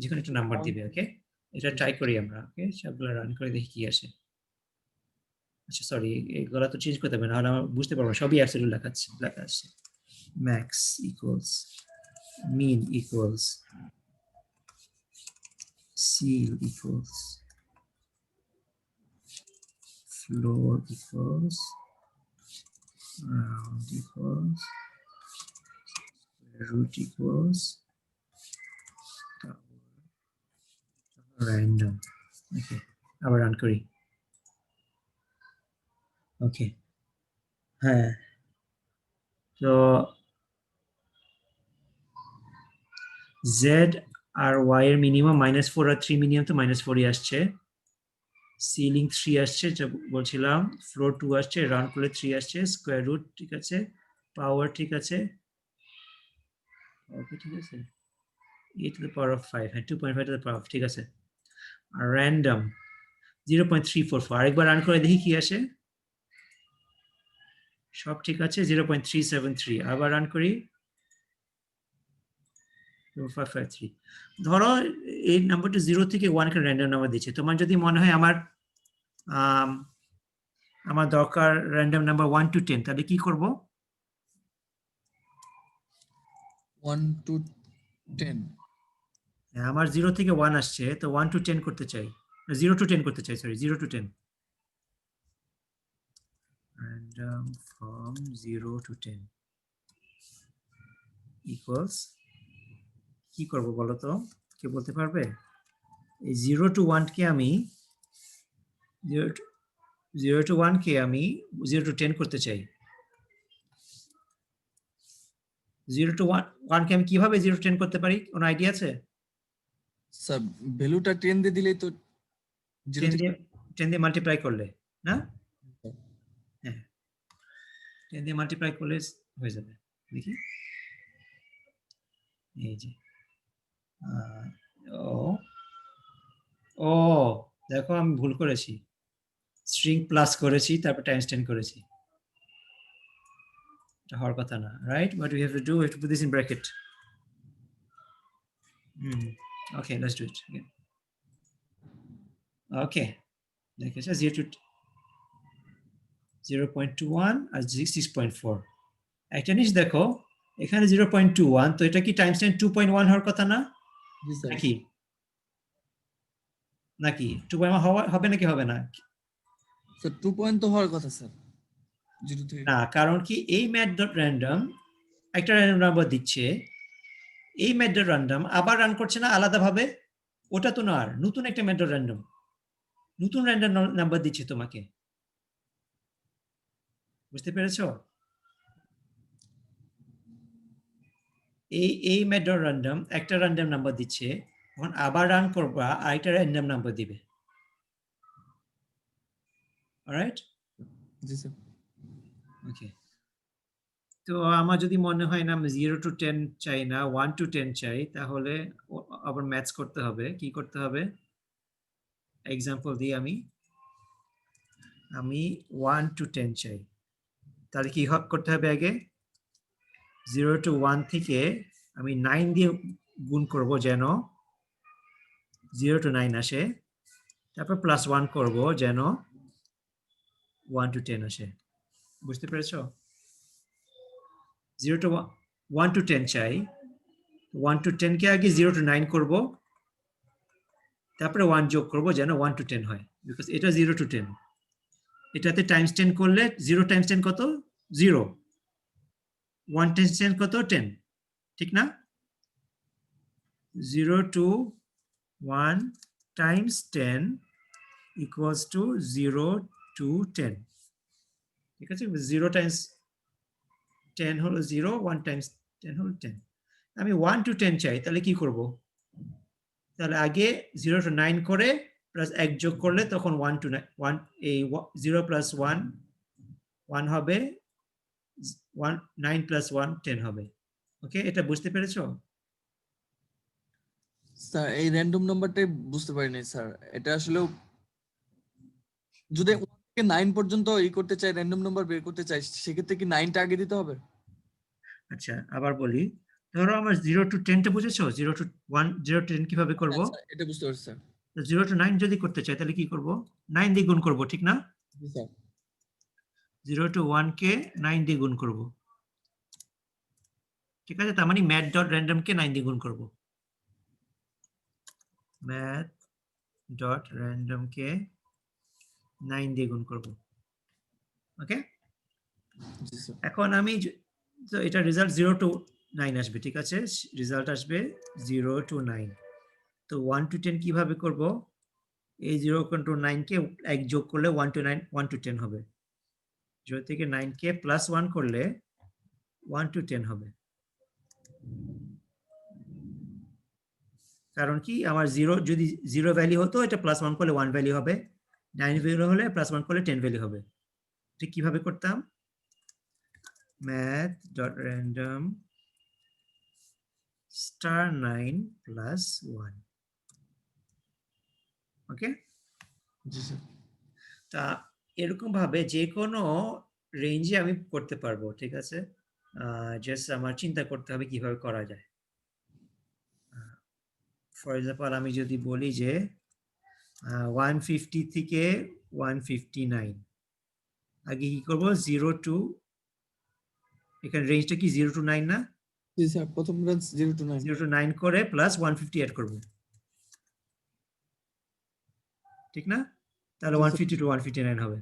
যে কোনো একটা নাম্বার দিবে। ওকে, এটা ট্রাই করি আমরা। ওকে, সবগুলো রান করে দেখি কি আসে। আচ্ছা সরি, এগুলো তো চেঞ্জ করতে হবে, নাহলে আমরা বুঝতে পারবো না। সবই অ্যাবসলিউট লেখা আছে। ম্যাক্স ইকুয়ালস মিন equals seal equals floor equals round equals root equals random. Okay, আবার রান করি। ওকে, হ্যাঁ, তো z আর y এর মিনিমাম -4 আর 3 মিনিমাম তো -4ই আসছে। সিলিং 3 আসছে, যা বলছিলাম, ফ্লোর 2 আসছে, রাউন্ড করলে 3 আসছে, স্কয়ার রুট ঠিক আছে, পাওয়ার ঠিক আছে, ওকে ঠিক আছে, a to the power of 5, হ্যাঁ 2.5 to the power of, ঠিক আছে। আর র্যান্ডম 0.344, আরেকবার রান করে দেখি কি আসে। সব ঠিক আছে, 0.373, আবার রান করি 553। ধরো এই নাম্বারটা 0 থেকে 1 কে র্যান্ডম নাম্বার দিচ্ছে। তোমার যদি মনে হয় আমার দরকার র্যান্ডম নাম্বার 1 to 10, তাহলে কি করব?
1 to 10
আমার 0 থেকে 1 আসছে, তো 1 to 10 করতে চাই, 0 to 10 করতে চাই, sorry 0 to 10, random from 0 to 10 equals, কি করব বলো তো, কে বলতে পারবে? এই 0 to 1 কে আমি 0 to 1 কে আমি 0 to 10 করতে চাই। 0 to 1 কে আমি কিভাবে 0 to 10 করতে পারি, কোনো আইডিয়া আছে?
স্যার ভ্যালুটা 10 দিয়ে দিলেই তো 0 থেকে
10 দিয়ে মাল্টিপ্লাই করলে না? হ্যাঁ, 10 দিয়ে মাল্টিপ্লাই করলে হয়ে যাবে। দেখি, এই যে ও দেখো আমি ভুল করেছি, স্ট্রিং প্লাস করেছি, তারপর টাইমস 10 করেছি। এটা হওয়ার কথা না, right? What we have to do, we have to put this in bracket. Okay, let's do it again. Okay, দেখেছো 0.21 আর 6.4। একটা জিনিস দেখো, এখানে 0.21, তো এটা কি টাইমস 10 2.1 হওয়ার কথা না?
জি স্যার
নাকি নাকি 2.1 হবে নাকি হবে না?
স্যার 2 পয়েন্ট তো হওয়ার কথা স্যার 0 থেকে
না, কারণ কি এই mat.random একটা র্যান্ডম নাম্বার দিচ্ছে, এই mat.random আবার রান করছে না আলাদাভাবে, ওটা তো না, আর নতুন একটা mat.random নতুন র্যান্ডম নাম্বার দিচ্ছে তোমাকে, বুঝতে পেরেছো? এই mat.random একটা র্যান্ডম নাম্বার দিচ্ছে, এখন আবার রান করবা আরেকটা র্যান্ডম নাম্বার দিবে। অলরাইট,
জি স্যার
ওকে। তো আমার যদি মনে হয় না 0 to 10 চাই না, 1 to 10 চাই, তাহলে আবার ম্যাথস করতে হবে। কি করতে হবে? এক্সাম্পল দিই, আমি 1 to 10 চাই, তাহলে কি করতে হবে? আগে 0 to 1 থেকে আমি 9 দিয়ে গুণ করব যেন 0 to 9 আসে, তারপর প্লাস 1 করব যেন 1 to 10 আসে। বুঝতে পেরেছো? 0 to 1 to 10 চাই, 1 to 10 কে আগে 0 to 9 করব, তারপরে 1 যোগ করব যেন 1 to 10 হয়, বিকজ এটা 0 to 10, এটাতে টাইমস 10 করলে 0 টাইমস 10 কত? 0, 1 টাইমস 10 কত? 10, ঠিক না? 0 to 1 Times 10 equals to 0 to 10, ঠিক আছে? 0 টাইমস 10 হলো 0, 1 টাইমস 10 হলো 10। আমি 1 to 10 চাই, তাহলে কি করব? তাহলে আগে 0 to 9 করে প্লাস 1 যোগ করলে তখন 1 to 1, এই 0 প্লাস 1 1 হবে, 9 প্লাস 1 10 হবে। ওকে, এটা বুঝতে পেরেছো?
স্যার এই র্যান্ডম নাম্বারটাই বুঝতে পারিনি স্যার, এটা আসলে যদি 1 থেকে 9 পর্যন্ত করতে চাই, র্যান্ডম নাম্বার বের করতে চাই, সেক্ষেত্রে কি 9টা আগে দিতে হবে?
আচ্ছা, আবার বলি, ধরো আমার 0 to 10 টা বুঝেছো? 0 to 1, 0 to 10 কিভাবে করব?
আচ্ছা, এটা বুঝতে পারছি স্যার।
0 to 9 যদি করতে চাই তাহলে কি করব? 9 দিয়ে গুণ করব, ঠিক না?
জি স্যার।
0 to 1 কে 9 দিয়ে গুণ করব, ঠিক আছে? তার মানে ম্যাথ ডট র্যান্ডম কে 9 দিয়ে গুণ করব। ম্যাথ ডট র্যান্ডম কে 9 দিয়ে গুণ করব। ওকে,
জি স্যার।
এখন আমি তো এটা রেজাল্ট 0 to 9 আসবে, ঠিক আছে? রেজাল্ট আসবে 0 to 9। তো 1 to 10 কিভাবে করব? এই 0 to 9 কে 1 যোগ করলে 1 to 9, 1 to 10 হবে। 0 থেকে 9 কে প্লাস 1 করলে 1 to 10 হবে। কারণ কি, আমার 0 যদি 0 ভ্যালু হতো, এটা প্লাস 1 করলে 1 ভ্যালু হবে, 9 ভ্যালু হলে প্লাস 1 করলে 10 ভ্যালু হবে। ঠিক কিভাবে করতাম? Math dot random star 9 plus 1। ওকে,
জি স্যার।
তা এরকম ভাবে যে কোনো রেঞ্জে আমি করতে পারবো, ঠিক আছে? জাস্ট আমার চিন্তা করতে হবে কিভাবে করা যায়। ফর এক্সাম্পল আমি যদি বলি যে 150 থেকে 159, আগে কি করব? 0 to, এখানে রেঞ্জটা কি 0 to 9 না?
জি স্যার, প্রথম রেঞ্জ 0 to 9।
0 to 9 করে প্লাস 150 অ্যাড করব, ঠিক না? তাহলে
জি স্যার।
150 to 159 হবে,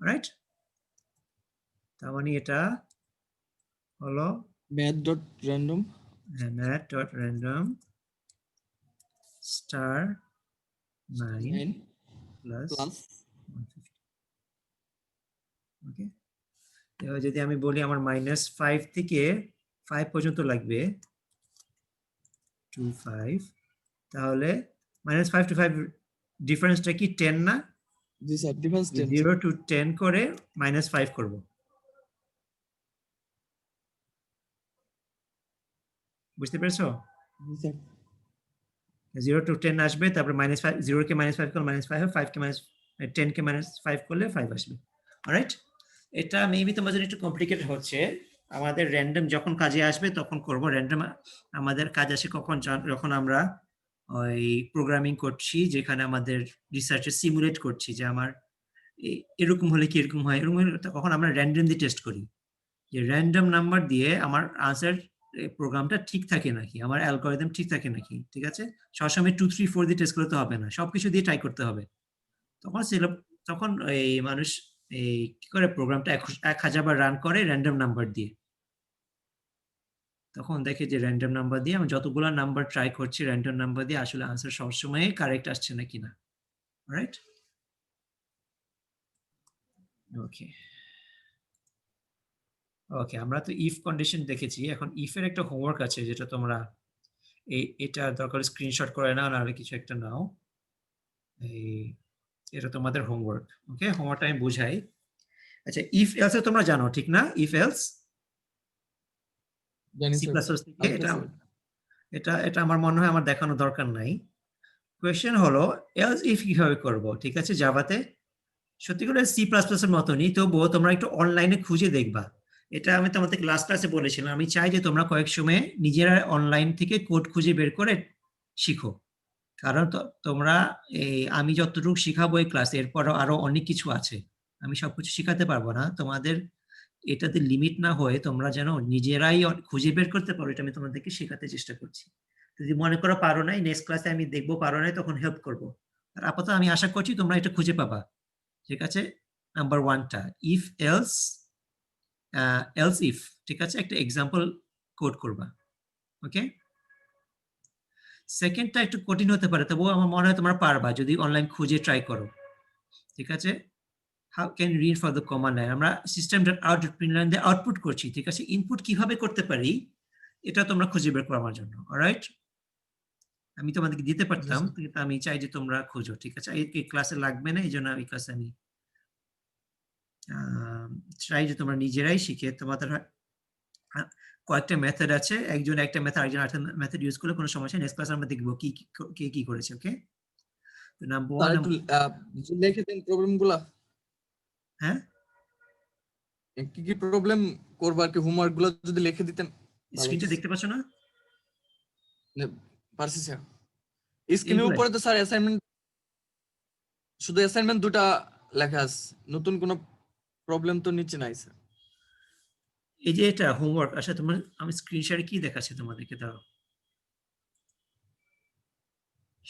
রাইট? তার মানে এটা হলো
math dot random
math dot random star 9
9
plus
plus
150। ওকে, এবার যদি আমি বলি আমার -5 থেকে 5 পর্যন্ত লাগবে 25, তাহলে -5 to 5 ডিফারেন্সটা কি 10 না?
জি স্যার, ডিফারেন্স 10
0 to 10 করে -5 করব। বুঝতে পেরেছো?
জি স্যার।
0 to 10 আসবে, তারপর -5, 0 কে -5 করলে -5 হবে, 5 কে 10 কে -5 করলে 5 আসবে। অলরাইট, এটা মেবি তোমাদের জন্য একটু কমপ্লিকেটেড হচ্ছে। আমাদের র্যান্ডম যখন কাজে আসবে তখন করব। র্যান্ডম আমাদের কাজ আসে কখন? যখন আমরা ওই প্রোগ্রামিং করছি, যেখানে আমাদের রিসার্চে সিমুলেট করছি যে আমার এরকম হলে কি এরকম হয়, এরকম হলে তখন আমরা র্যান্ডমলি টেস্ট করি যে র্যান্ডম নাম্বার দিয়ে আমার আনসার প্রোগ্রামটা ঠিক থাকে নাকি, আমার অ্যালগরিদম ঠিক থাকে নাকি, ঠিক আছে? সবসময় 2, 3, 4 দিয়ে টেস্ট করতে হবে না, সবকিছু দিয়ে ট্রাই করতে হবে। তখন এই মানুষ এই কি করে, প্রোগ্রামটা 1000 বার রান করে র্যান্ডম নাম্বার দিয়ে। তখন দেখে যে র্যান্ডম নাম্বার দিয়ে আমি যতগুলো নাম্বার ট্রাই করছি র্যান্ডম নাম্বার দিয়ে আসলে আনসার সবসময় কারেক্ট আসছে নাকি না। রাইট? ওকে ওকে, আমরা তো ইফ কন্ডিশন দেখেছি, এখন ইফ এর একটা হোমওয়ার্ক আছে যেটা তোমরা এটা দরকার স্ক্রিনশট করে নাও, নাহলে কিছু একটা নাও। এই এটা তোমাদের হোমওয়ার্ক। ওকে, হোমওয়ার্কটা আমি বুঝাই। আচ্ছা, ইফ এলস তোমরা জানো, ঠিক না? ইফ এলস
জানি
সি
স্যার।
প্লাস থেকে
আচ্ছা
এটা
স্যার।
এটা এটা আমার মনে হয় আমার দেখানো দরকার নাই। কোয়েশ্চেন হলো এলস ইফ কিভাবে করব, ঠিক আছে? জাভাতে সত্যি করে সি প্লাস প্লাস এর মতনই, তবুও তোমরা একটু অনলাইনে খুঁজে দেখবা। এটা আমি তোমাদের লাস্ট ক্লাসে বলেছিলাম, আমি চাই যে তোমরা কয়েক সময় নিজেরা অনলাইন থেকে কোড খুঁজে বের করে শিখো। কারণ তোমরা আমি যতটুকু শিখাবো এই ক্লাসে, এরপরও আরো অনেক কিছু আছে, আমি সবকিছু শিখাতে পারবো না। তোমাদের এটাতে লিমিট না হয়ে তোমরা যেন নিজেরাই খুঁজে বের করতে পারো, এটা আমি তোমাদেরকে শেখাতে চেষ্টা করছি। যদি মনে করো পারো নাই, নেক্সট ক্লাসে আমি দেখবো পারো নাই, তখন হেল্প করবো। আর আপাতত আমি আশা করছি তোমরা এটা খুঁজে পাবা, ঠিক আছে? নাম্বার 1টা ইফ এলস ইফ, ঠিক আছে? একটা এক্সাম্পল কোড করবা। ওকে, সেকেন্ডটা একটু কঠিন হতে পারে, তবুও আমার মনে হয় তোমরা পারবা যদি অনলাইন খুঁজে ট্রাই করো। ঠিক আছে, how can read for the command line, আমরা সিস্টেম ডট আউট ডট প্রিন্টলাইন দিয়ে আউটপুট করছি। ঠিক আছে, ইনপুট কিভাবে করতে পারি এটা তোমরা খুঁজে বের করো আমার জন্য। অলরাইট, আমি তোমাদেরকে দিতে পারতাম, কিন্তু আমি চাই যে তোমরা খুঁজো। ঠিক আছে, এই ক্লাসে লাগবে না, এই জন্য এই ক্লাসে আমি চাই যে তোমরা নিজেরাই শিখে তোমাদের কয়েকটা মেথড আছে, একজন একটা মেথড আরেকজন আরেকটা মেথড ইউজ করলে কোনো সমস্যা নেই। নেক্সট ক্লাসে আমরা দেখবো কি কে কি করেছে। ওকে, তো নাম্বার
স্যার
1,
একটু লিখে দিন প্রবলেমগুলো,
হ্যাঁ
কি কি প্রবলেম করব আর কি, হোমওয়ার্ক গুলো যদি লিখে দিতেন ভালো
স্ক্রিনটা
হতো।
দেখতে পাচ্ছ না?
পারছি স্যার, স্ক্রিনের
এইগুলাই।
উপরে তো স্যার অ্যাসাইনমেন্ট, শুধু অ্যাসাইনমেন্ট দুটা লেখা আছে, নতুন কোনো প্রবলেম তো নিচে নাই স্যার।
এই যে এটা হোমওয়ার্ক, আচ্ছা তোমার আমি স্ক্রিন শেয়ারে কি দেখাচ্ছি তোমাদেরকে, দাও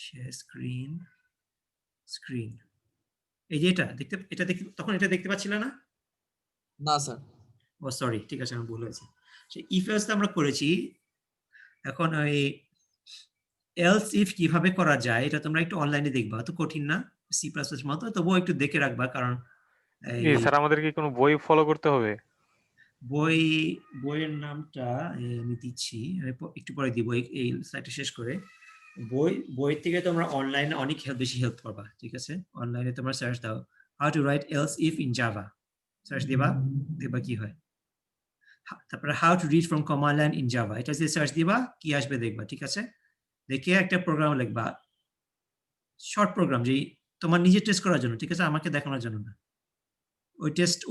শেয়ার স্ক্রিন, স্ক্রিন, এই যে এটা দেখতে, এটা দেখতে তখন এটা দেখতে পাচ্ছিলে না?
না স্যার।
ও সরি, ঠিক আছে, আমি ভুল হয়েছে। সেই ইফ এলস আমরা করেছি, এখন ওই এলস ইফ কিভাবে করা যায় এটা তোমরা একটু অনলাইনে দেখবা, তো কঠিন না, সি প্লাস প্লাস মতো, তবুও একটু দেখে রাখবা, কারণ এই
স্যার আমাদের কি কোনো বই ফলো করতে হবে?
বইয়ের নামটা আমি দিচ্ছি, আমি একটু পরে দিব এই স্লাইডটা শেষ করে। বই থেকে তোমরা অনলাইনে অনেক বেশি হেল্প পাবা। ঠিক আছে, অনলাইনে তোমরা সার্চ দাও how to right else if in Java, search দিবা, দেখবা কি হয়। তারপরে how to read from command line in Java, এটা যে সার্চ দিবা কি আসবে দেখবা। ঠিক আছে, দেখে একটা প্রোগ্রাম লিখবা, শর্ট প্রোগ্রাম, যে তোমার নিজে টেস্ট করার জন্য। ঠিক আছে, আমাকে দেখানোর জন্য না।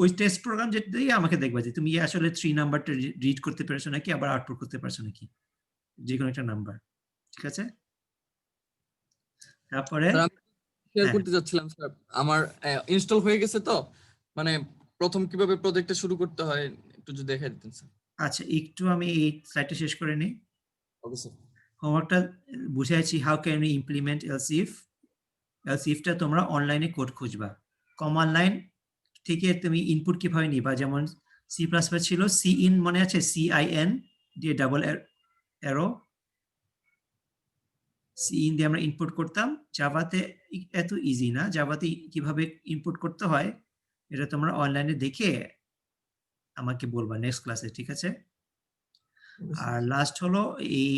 ওই টেস্ট প্রোগ্রাম যেটা দিয়ে আমাকে দেখবা যে তুমি আসলে 3 নাম্বারটা রিড করতে পেরেছো নাকি, আবার আউটপুট করতে পারছো নাকি, যে কোনো একটা নাম্বার। ঠিক আছে, তারপরে
স্যার আমি শেয়ার
হ্যাঁ,
করতে যাচ্ছিলাম স্যার, আমার ইনস্টল হয়ে গেছে তো, মানে প্রথম কিভাবে প্রজেক্টটা শুরু করতে হয় একটু যদি দেখাই দিতেন স্যার।
আচ্ছা একটু আমি এই স্লাইডটা শেষ করে নিই।
Okay sir.
হোমওয়ার্কটা বুঝাইছি, how can you implement else if. Else ইফটা তোমরা অনলাইনে কোড খুঁজবা, কমান্ড লাইন থেকে তুমি ইনপুট কিভাবে নিবা, যেমন সি প্লাস প্লাস ছিল সি ইন, মনে আছে, CIN দিয়ে ডাবল অ্যারো, সি ইন দিয়ে আমরা ইনপুট করতাম। জাভাতে এত ইজি না, জাভাতে কিভাবে ইনপুট করতে হয় এটা তোমরা অনলাইনে দেখে আমাকে বলবা নেক্সট ক্লাসে। ঠিক আছে, আর লাস্ট হলো এই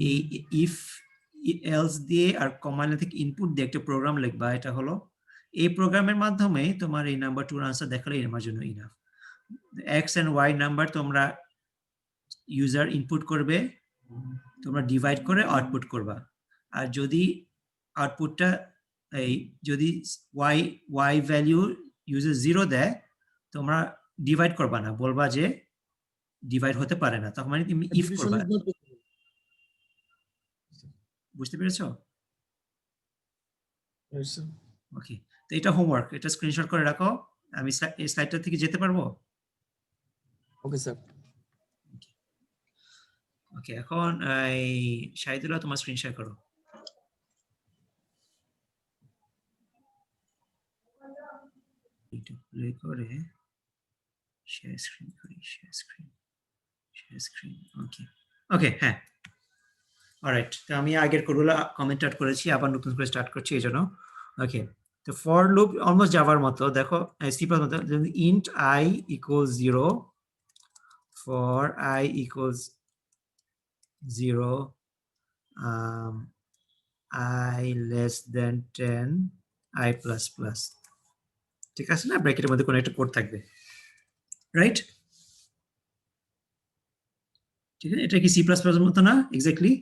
এই ইফ এলস দিয়ে আর কমান্ড থেকে ইনপুট দিয়ে একটা প্রোগ্রাম লিখবা। এটা হলো এই প্রোগ্রামের মাধ্যমে তোমার এই নাম্বার 2 আনসার দেখালে আমার জন্য enough. X and Y number তোমরা ইউজার ইনপুট করবে, তোমরা ডিভাইড করে আউটপুট করবা। আর যদি আউটপুটটা এই যদি ওয়াই ভ্যালু ইউজার 0 দেয়, তোমরা ডিভাইড করবা না, বলবা যে ডিভাইড হতে পারে না, তখন মানে তুমি ইফ
Division
করবা।
is not possible.
বুঝতে পেরেছো?
Yes, sir.
ওকে, তো এটা হোমওয়ার্ক, এটা স্ক্রিনশট করে রাখো। আমি এই স্লাইডটা থেকে যেতে পারবো?
Okay sir.
ওকে, এখন এই শাহিদুল্লাহ তোমার স্ক্রিন শেয়ার করো। এটা প্লে করে শেয়ার স্ক্রিন করি, শেয়ার স্ক্রিন। ওকে ওকে, হ্যাঁ, অলরাইট, তো আমি আগের কোডগুলো কমেন্ট আউট করেছি, আবার নতুন করে স্টার্ট করছি এই জন্য। ওকে, তো ফর লুপ অলমোস্ট জাভার মতো, দেখো সি প্লাস মতো, int I equals 0 for I equals 0, I less than 10, I plus plus। ঠিক আছে না, ব্র্যাকেটের মধ্যে কোনো একটা কোড থাকবে, রাইট? ঠিক আছে, এটা কি সি প্লাস প্লাস মতো না এক্স্যাক্টলি?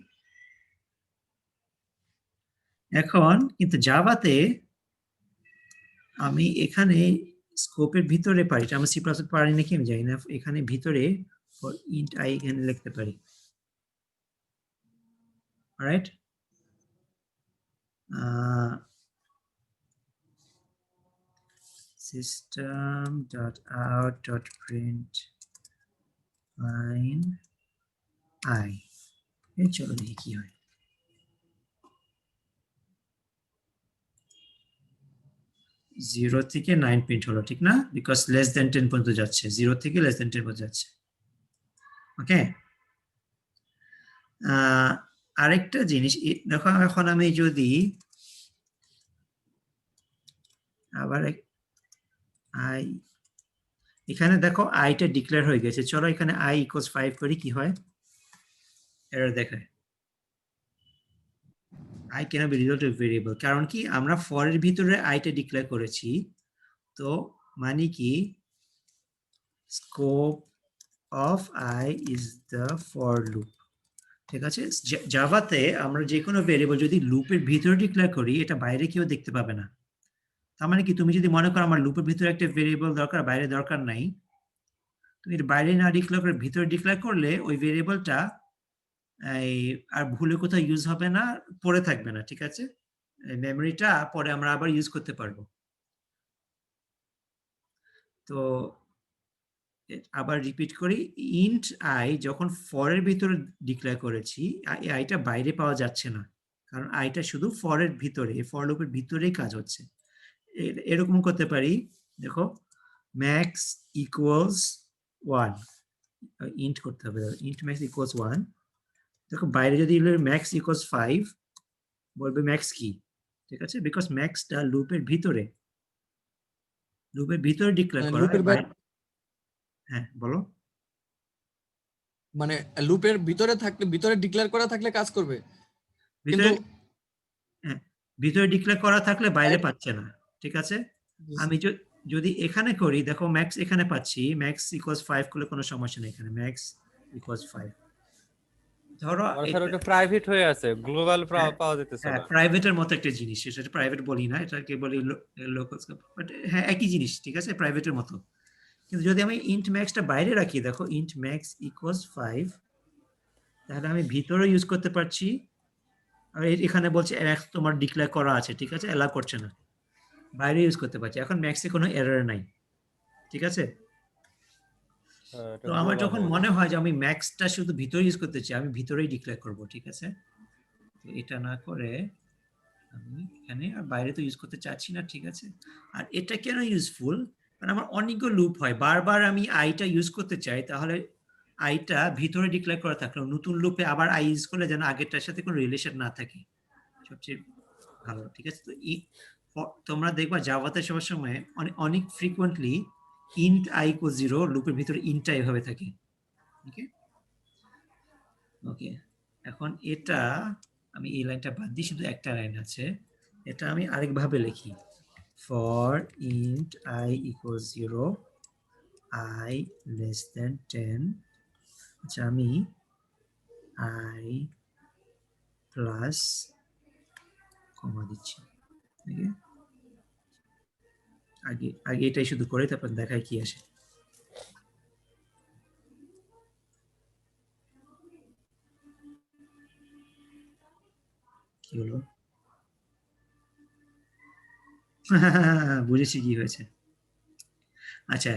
এখন কিন্তু জাভাতে আমি এখানে স্কোপের ভিতরে পারি, আমি সি প্লাস পারি নাকি আমি জানি না, এখানে ভিতরে ফর ইন্ট I এখানে লিখতে পারি। অলরাইট, system.out.println I, চলো দেখি কি হয়। 0 থেকে 9 প্রিন্ট হলো, ঠিক না? বিকজ লেস দেন 10 পর্যন্ত যাচ্ছে, 0 থেকে লেস দেন 10 পর্যন্ত যাচ্ছে। ওকে, আরেকটা জিনিস দেখো, এখন আমি যদি আবার আই, এখানে দেখো আইটা ডিক্লেয়ার হয়ে গেছে, চলো এখানে আই ইকুয়ালস 5 করি, কি হয়? এরর দেখায় I can't be result of variable, কারণ কি আমরা ফর এর ভিতরে আইটা ডিক্লেয়ার করেছি, তো মানে কি scope of I is the for loop. ঠিক আছে, জাভাতে আমরা যে কোনো ভেরিয়েবল যদি লুপের ভিতরে ডিক্লেয়ার করি, এটা বাইরে কেউ দেখতে পাবে না। তার মানে কি, তুমি যদি মনে করো আমার লুপের ভিতরে একটা ভেরিয়েবল দরকার, বাইরে দরকার নাই, তুমি এর বাইরে না ডিক্লেয়ার করে ভিতরে ডিক্লেয়ার করলে ওই ভেরিয়েবলটা আর ভুলে কোথাও ইউজ হবে না, পড়ে থাকবে না। ঠিক আছে, মেমোরিটা পরে আমরা আবার ইউজ করতে পারবো। তো আবার রিপিট করি, ইন্ট আই যখন ফর এর ভিতরে ডিক্লেয়ার করেছি, আইটা বাইরে পাওয়া যাচ্ছে না, কারণ আইটা শুধু ফর এর ভিতরে, ফর লুপের ভিতরেই কাজ হচ্ছে। এরকম করতে পারি, দেখো ম্যাক্স ইকুয়ালস 1, ইন্ট করতে হবে, ইন্ট ম্যাক্স ইকুয়ালস 1। দেখো বাইরে যদি ম্যাক্স ইকুয়ালস 5 বলবে ম্যাক্স কি, ঠিক আছে, বিকজ ম্যাক্সটা লুপের ভিতরে ডিক্লেয়ার করা।
লুপের
হ্যাঁ বলো।
মানে লুপের ভিতরে থাকলে, ভিতরে ডিক্লেয়ার করা থাকলে কাজ করবে, কিন্তু
ভিতরে হ্যাঁ, ভিতরে ডিক্লেয়ার করা থাকলে বাইরে পাচ্ছে না। ঠিক আছে, আমি যদি এখানে করি, দেখো ম্যাক্স এখানে পাচ্ছি, ম্যাক্স ইকুয়ালস 5 করলে কোনো সমস্যা নেই, এখানে ম্যাক্স ইকুয়ালস 5। ধরো
স্যার ওটা প্রাইভেট হয়ে আছে, গ্লোবাল পাওয়া যেতেছে
হ্যাঁ,
না।
প্রাইভেটের মতো একটা জিনিস, সেটা প্রাইভেট বলি না, এটাকে বলি লোকাল স্কোপ, বাট হ্যাঁ একই জিনিস, ঠিক আছে, প্রাইভেটের মতো। কিন্তু যদি আমি ইন্ট ম্যাক্সটা বাইরে রাখি, দেখো ইন্ট ম্যাক্স ইকুয়ালস 5, তাহলে আমি ভিতরে ইউজ করতে পারছি। আর এখানে বলছে ম্যাক্স তোমার ডিক্লেয়ার করা আছে, ঠিক আছে, অ্যালাউ করছে না, বাইরে ইউজ করতে পারছি। এখন ম্যাক্সে কোনো এরর নাই, ঠিক আছে। তো আমার যখন মনে হয় যে আমি ম্যাক্সটা শুধু ভিতরে ইউজ করতে চাই, আমি ভিতরেই ডিক্লেয়ার করব, ঠিক আছে। তো এটা না করে আমি এখানে আর বাইরে তো ইউজ করতে চাচ্ছি না, ঠিক আছে। আর এটা কেন ইউজফুল, কারণ আমার অনেকগুলো লুপ হয়, বারবার আমি আইটা ইউজ করতে চাই, তাহলে আইটা ভিতরে ডিক্লেয়ার করা থাকলো, নতুন লুপে আবার আই ইউজ করলে যেন আগেরটার সাথে কোনো রিলেশন না থাকে, সবচেয়ে ভালো। ঠিক আছে, তো তোমরা দেখবা জাভাতে সবার সময় অনেক ফ্রিকোয়েন্টলি ইন্ট আই ইকুয়াল 0 লুপের ভিতরে ইন্টটা এভাবে থাকে। ওকে ওকে, এখন এটা আমি এই লাইনটা বাদ দিই, শুধু একটা লাইন আছে, এটা আমি আরেকভাবে লিখি, for int I equal 0 I less than 10। আচ্ছা, আমি আই প্লাস কমা দিচ্ছি, আগে আগে এটাই শুধু করে তারপর দেখাই কি আসে। কি হলো? বুঝেছি কি হয়েছে। আচ্ছা,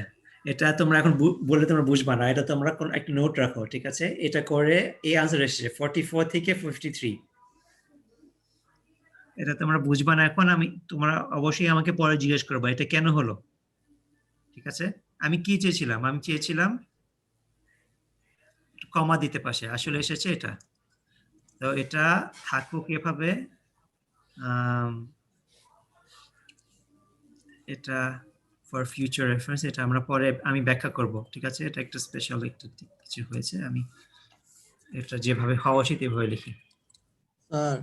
এটা তোমরা এখন বললে তোমরা বুঝবা না, এটা তোমরা কোন একটা নোট রাখো, ঠিক আছে। এটা করে এই আনসার এসেছে 44 থেকে 53। এটা তোমরা বুঝবা না এখন, তোমরা অবশ্যই আমাকে পরে জিজ্ঞেস করবা এটা কেন হলো, ঠিক আছে। আমি কি চেয়েছিলাম, আমি চেয়েছিলাম কমা দিতে পাশে, আসলে এসেছে এটা। তো এটা থাকুক এভাবে, এটা ফর ফিউচার রেফারেন্স, এটা আমরা পরে আমি ব্যাখ্যা করব, ঠিক আছে। এটা একটা স্পেশাল একটা কিছু হয়েছে, আমি এটা যেভাবে হওয়া উচিত এভাবে লিখি।
স্যার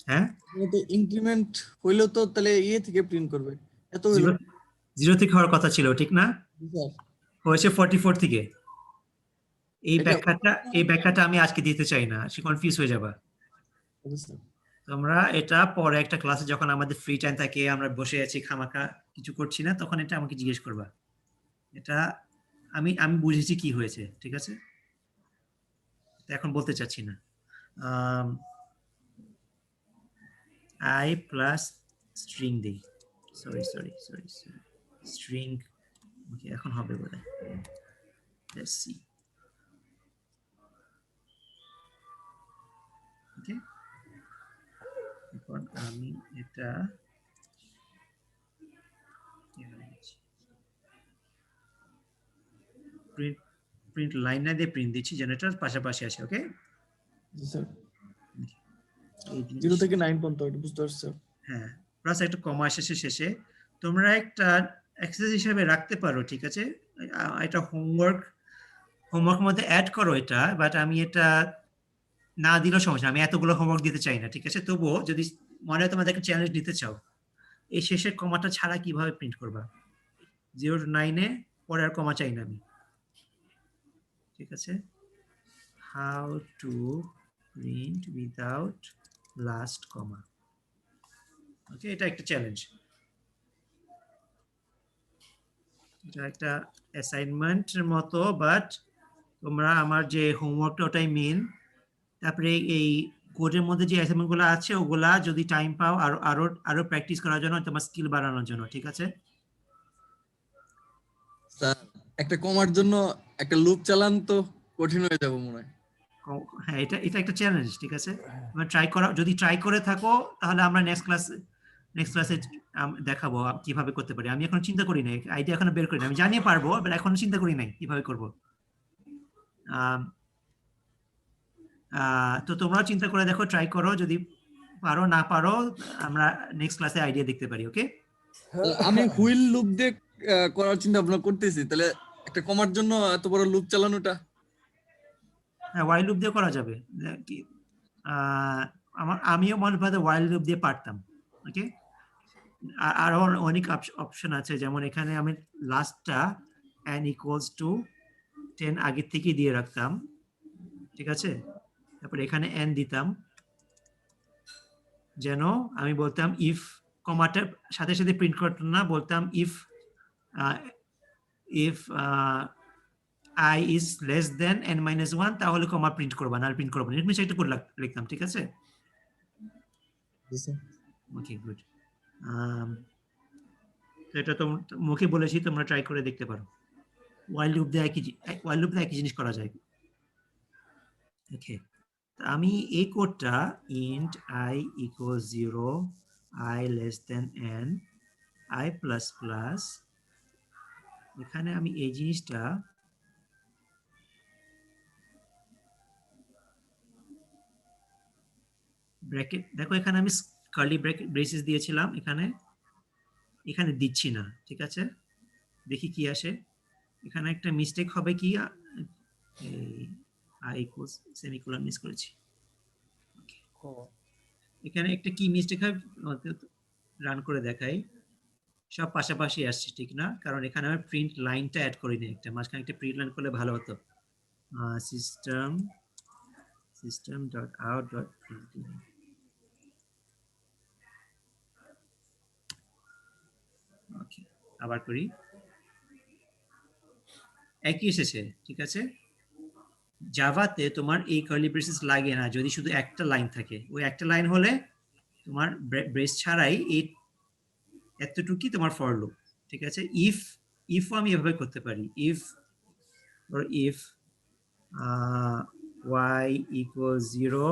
হ্যাঁ,
এটা ইনক্রিমেন্ট হইলো তো তাহলে থেকে প্রিন্ট করবে, এত হইলো
0 থেকে হওয়ার কথা ছিল, ঠিক না,
স্যার।
হয়েছে 44 থেকে। এই
এটা
ব্যাখ্যাটা আমি আজকে দিতে চাই না, সে কনফিউজ হয়ে যাবা। তোমরা এটা পরে একটা ক্লাসে যখন আমাদের ফ্রি টাইম থাকে, আমরা বসে আছি খামাখা কিছু করছি না, তখন এটা আমাকে জিজ্ঞেস করবা। এটা আমি বুঝেছি কি হয়েছে, ঠিক আছে, এখন বলতে চাচ্ছি না। আই প্লাস স্ট্রিং দিই, সরি স্ট্রিং, ওকে এখন হবে বলে, লেটস সি। ওকে, এখন আমি এটা প্রিন্ট লাইন না দিয়ে প্রিন্ট দিচ্ছি যেন এটা পাশাপাশি আসে। ওকে
স্যার
এই জিনিস
0 থেকে 9 পর্যন্ত এটা বুঝতে পারছো?
হ্যাঁ, প্লাস একটা কমা শেষে তোমরা একটা এক্সারসাইজ হিসেবে রাখতে পারো, ঠিক আছে? এটা হোমওয়ার্ক মধ্যে অ্যাড করো এটা, বাট আমি এটা না দিলেও সমস্যা, আমি এতগুলো হোমওয়ার্ক দিতে চাই না, ঠিক আছে? তবুও যদি মনে হয় তোমাদের একটা চ্যালেঞ্জ দিতে চাও, এই শেষের কমাটা ছাড়া কিভাবে প্রিন্ট করবা? 0 to 9 এ পরে আর কমা চাই না আমি, ঠিক আছে? How to print without last comma. Okay, এটা একটা চ্যালেঞ্জ, এটা একটা অ্যাসাইনমেন্টের মতো, বাট তোমরা আমার যে হোমওয়ার্কটা ওটাই মেন। তারপরে এই কোডের মধ্যে যে অ্যাসাইনমেন্ট গুলো আছে ওগুলা যদি টাইম পাও আরো আরো আরো প্র্যাকটিস করার জন্য, তোমার স্কিল বাড়ানোর জন্য, ঠিক আছে?
স্যার একটা কমার জন্য একটা লুপ চালান তো কঠিন হয়ে যাবে মনে হয়।
হ্যাঁ, এটা এটা একটা চ্যালেঞ্জ, ঠিক আছে? তোমরা ট্রাই করা, যদি ট্রাই করে থাকো তাহলে আমরা নেক্সট ক্লাসে দেখাবো কিভাবে করতে পারি। আমি এখন চিন্তা করি নাই, আইডিয়া এখনো বের করি না, আমি জানিয়ে পারবো, বাট এখন চিন্তা করি নাই কিভাবে করবো। তো তোমরাও চিন্তা করে দেখো, ট্রাই করো, যদি পারো, না পারো আমরা নেক্সট ক্লাসে আইডিয়া দেখতে পারি। ওকে,
আমি হুইল লুপ দিয়ে করার চিন্তা ভাবনা করতেছি, তাহলে একটা কমার জন্য এত বড় লুপ চালানোটা।
হ্যাঁ, ওয়াইল লুপ দিয়ে করা যাবে। আমিও মনে হয় ওয়াইল লুপ দিয়ে পারতাম। ওকে, আরো অনেক অপশন আছে, যেমন এখানে আমি লাস্টটা n = 10 আগের থেকে দিয়ে রাখতাম, ঠিক আছে? তারপর এখানে n দিতাম, যেন আমি বলতাম ইফ কমাটার সাথে সাথে প্রিন্ট করতাম না, বলতাম if I is less than n-1, তাহলে কমা প্রিন্ট করবা, না প্রিন্ট করবো না, এরকম একটা কোড লিখতাম, ঠিক আছে? ওকে, গুড। তো এটা তো মুখে বলেছি, তোমরা ট্রাই করে দেখতে পারো। ওয়াইল লুপ দিয়ে একই জিনিস করা যায়। ওকে, আমি এই কোডটা int I = 0, I less than n, I++, এখানে আমি এই জিনিসটা ব্র্যাকেট, দেখো এখানে আমি কার্লি ব্রেসেস দিয়েছিলাম, এখানে দিচ্ছি না, ঠিক আছে? দেখি কি আসে। এখানে একটা মিস্টেক হবে কি, I equals সেমিকোলন মিস করেছি। এখানে একটা কি মিস্টেক হয়, রান করে দেখাই। সব পাশাপাশি আসছে, ঠিক না? কারণ এখানে আমি প্রিন্ট লাইনটা অ্যাড করিনি, একটা মাঝখানে একটা প্রিন্ট লাইন করলে ভালো হতো। system.out.println, ওকে, আবার করি, একই এসেছে, ঠিক আছে? জাভাতে তোমার এই কার্লি ব্রেসেস লাগে না যদি শুধু একটা লাইন থাকে। ওই একটা লাইন হলে তোমার ব্রেস ছাড়াই এই এতটুকুই তোমার ফর লুপ, ঠিক আছে? ইফও আমি এভাবে করতে পারি, if y = 0,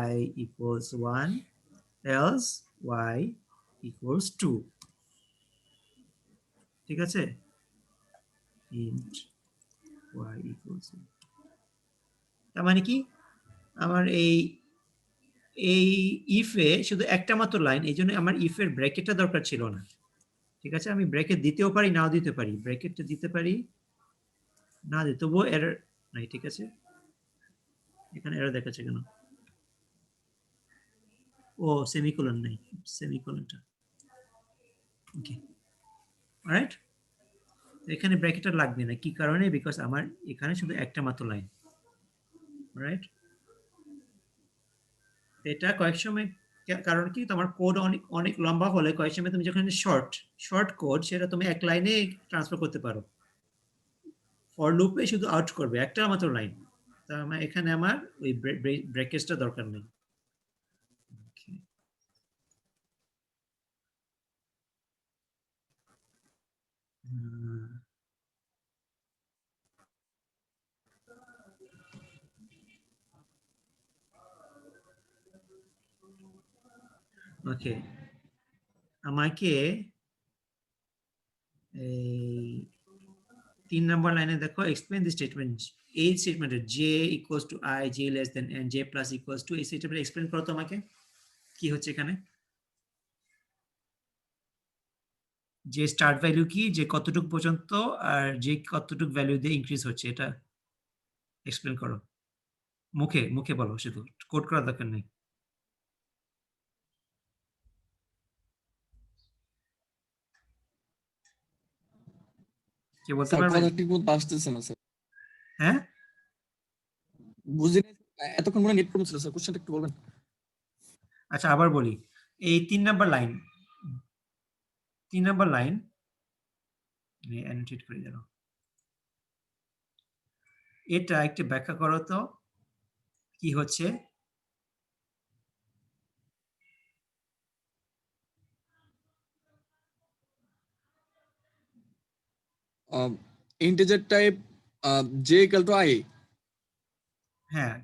y = 1, else y = 2, ঠিক আছে? int y = 0, তার মানে কি, আমার এই ইফে শুধু একটা মাত্র লাইন, এই জন্য আমার ইফের ব্র্যাকেটটা দরকার ছিল না, ঠিক আছে? আমি ব্র্যাকেট দিতেও পারি, নাও দিতে পারি, ব্র্যাকেটটা দিতে পারি, না দিতে, তবুও এরর নাই, ঠিক আছে? এখানে এরর দেখাচ্ছে কেন? ও, সেমিকোলন নাই, সেমিকোলনটা। ওকে, অলরাইট, এখানে ব্র্যাকেটটা লাগবে না, কি কারণে? বিকজ আমার এখানে শুধু একটা মাত্র লাইন, অলরাইট? এটা কয়েক সময়, কারণ কি, তোমার কোড অনেক অনেক লম্বা হলে কয়েক সময় তুমি যখন শর্ট কোড, সেটা তুমি এক লাইনে ট্রান্সফার করতে পারো। ফর লুপে শুধু আউট করবে একটা মাত্র লাইন, তা এখানে আমার ওই ব্রেকেজটা দরকার নেই। ওকে, আমাকে এই 3 নম্বর লাইনে দেখো এক্সপ্লেইন দি স্টেটমেন্ট, এই স্টেটমেন্টে J equals to I, J less than n, J plus equals to, এই স্টেটমেন্ট এক্সপ্লেইন করো তো আমাকে কি হচ্ছে এখানে। যে স্টার্ট ভ্যালু কি, যে কতটুকু পর্যন্ত, আর যে কতটুকু ভ্যালু দিয়ে ইনক্রিজ হচ্ছে, এটা এক্সপ্লেন করো, মুখে মুখে বলো, শুধু কোড করার দরকার নেই। কে বলতে
স্যার
পারবে?
কথা ঠিক মতো আসতেছে না স্যার,
হ্যাঁ,
বুঝিনি এতক্ষণ মনে নেট প্রবলেম ছিল স্যার, কোশ্চেনটা একটু বলবেন।
আচ্ছা আবার বলি, এই 3 নম্বর লাইন, 3 নম্বর লাইন অ্যানোটেট করে দাও, এটা একটু ব্যাখ্যা করো তো কি হচ্ছে।
Integer type J equal to I,
হ্যাঁ,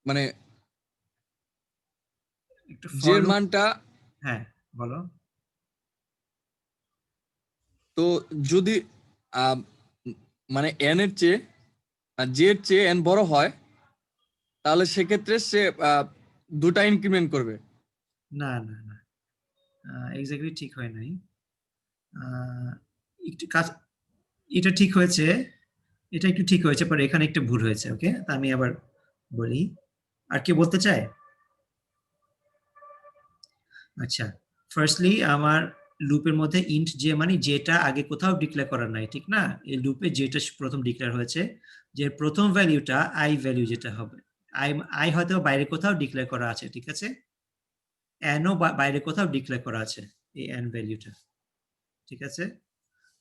মানে
একটু
জে এর
ফলো,
মানটা,
হ্যাঁ বলো।
তো যদি মানে এন এর চেয়ে জে এর চেয়ে এন বড় হয়, তাহলে সেক্ষেত্রে সে দুটা ইনক্রিমেন্ট করবে।
না না না, এক্স্যাক্টলি ঠিক হয় নাই, একটু কাজ, এটা ঠিক হয়েছে, এটা একটু ঠিক হয়েছে, পরে এখানে একটু ভুল হয়েছে। ওকে, তা আমি আবার বলি, আর কি বলতে চায়। আচ্ছা, ফার্স্টলি আমার লুপের মধ্যে ইন্ট যে মানে যেটা আগে কোথাও ডিক্লেয়ার করা নাই, ঠিক না, এই লুপে যেটা প্রথম ডিক্লেয়ার হয়েছে, যে প্রথম ভ্যালুটা আই ভ্যালু যেটা হবে, আই আই হয়তো বাইরে কোথাও ডিক্লেয়ার করা আছে, ঠিক আছে, এনও বাইরে কোথাও ডিক্লেয়ার করা আছে, এই এন ভ্যালুটা, ঠিক আছে।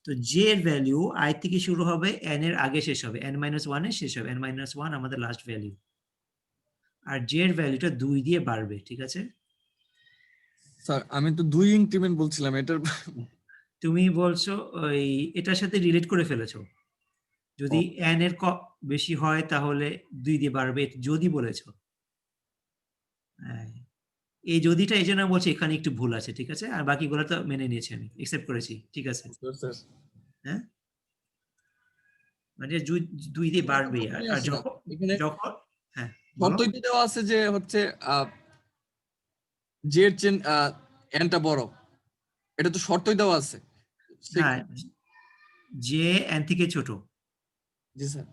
তো জে এর ভ্যালু আই থেকে শুরু হবে, এন এর আগে শেষ হবে, এন মাইনাস ওয়ান এ শেষ হবে, এন মাইনাস ওয়ান আমাদের লাস্ট ভ্যালু, আর জে এর ভ্যালুটা 2 দিয়ে বাড়বে, ঠিক আছে।
স্যার আমি তো দুই ইনক্রিমেন্ট বলছিলাম এটার।
তুমি বলছো ওই এটার সাথে রিলেট করে ফেলেছো, যদি এন এর বেশি হয় তাহলে 2 দিয়ে বাড়বে, যদি বলেছো। হ্যাঁ, এই যদিটা এই জন্য বলছি এখানে একটু ভুল আছে, ঠিক আছে, আর বাকিগুলো তো মেনে নিয়েছি, আমি একসেপ্ট করেছি, ঠিক আছে। হ্যাঁ, মানে 2 দিয়ে বাড়বে, আর যখন
এখানে
যখন হ্যাঁ বলো।
শর্তই তো দেওয়া আছে যে হচ্ছে জে এর চেয়ে এনটা বড়, এটা তো শর্তই দেওয়া আছে।
না, যে এন থেকে ছোট,
জি স্যার।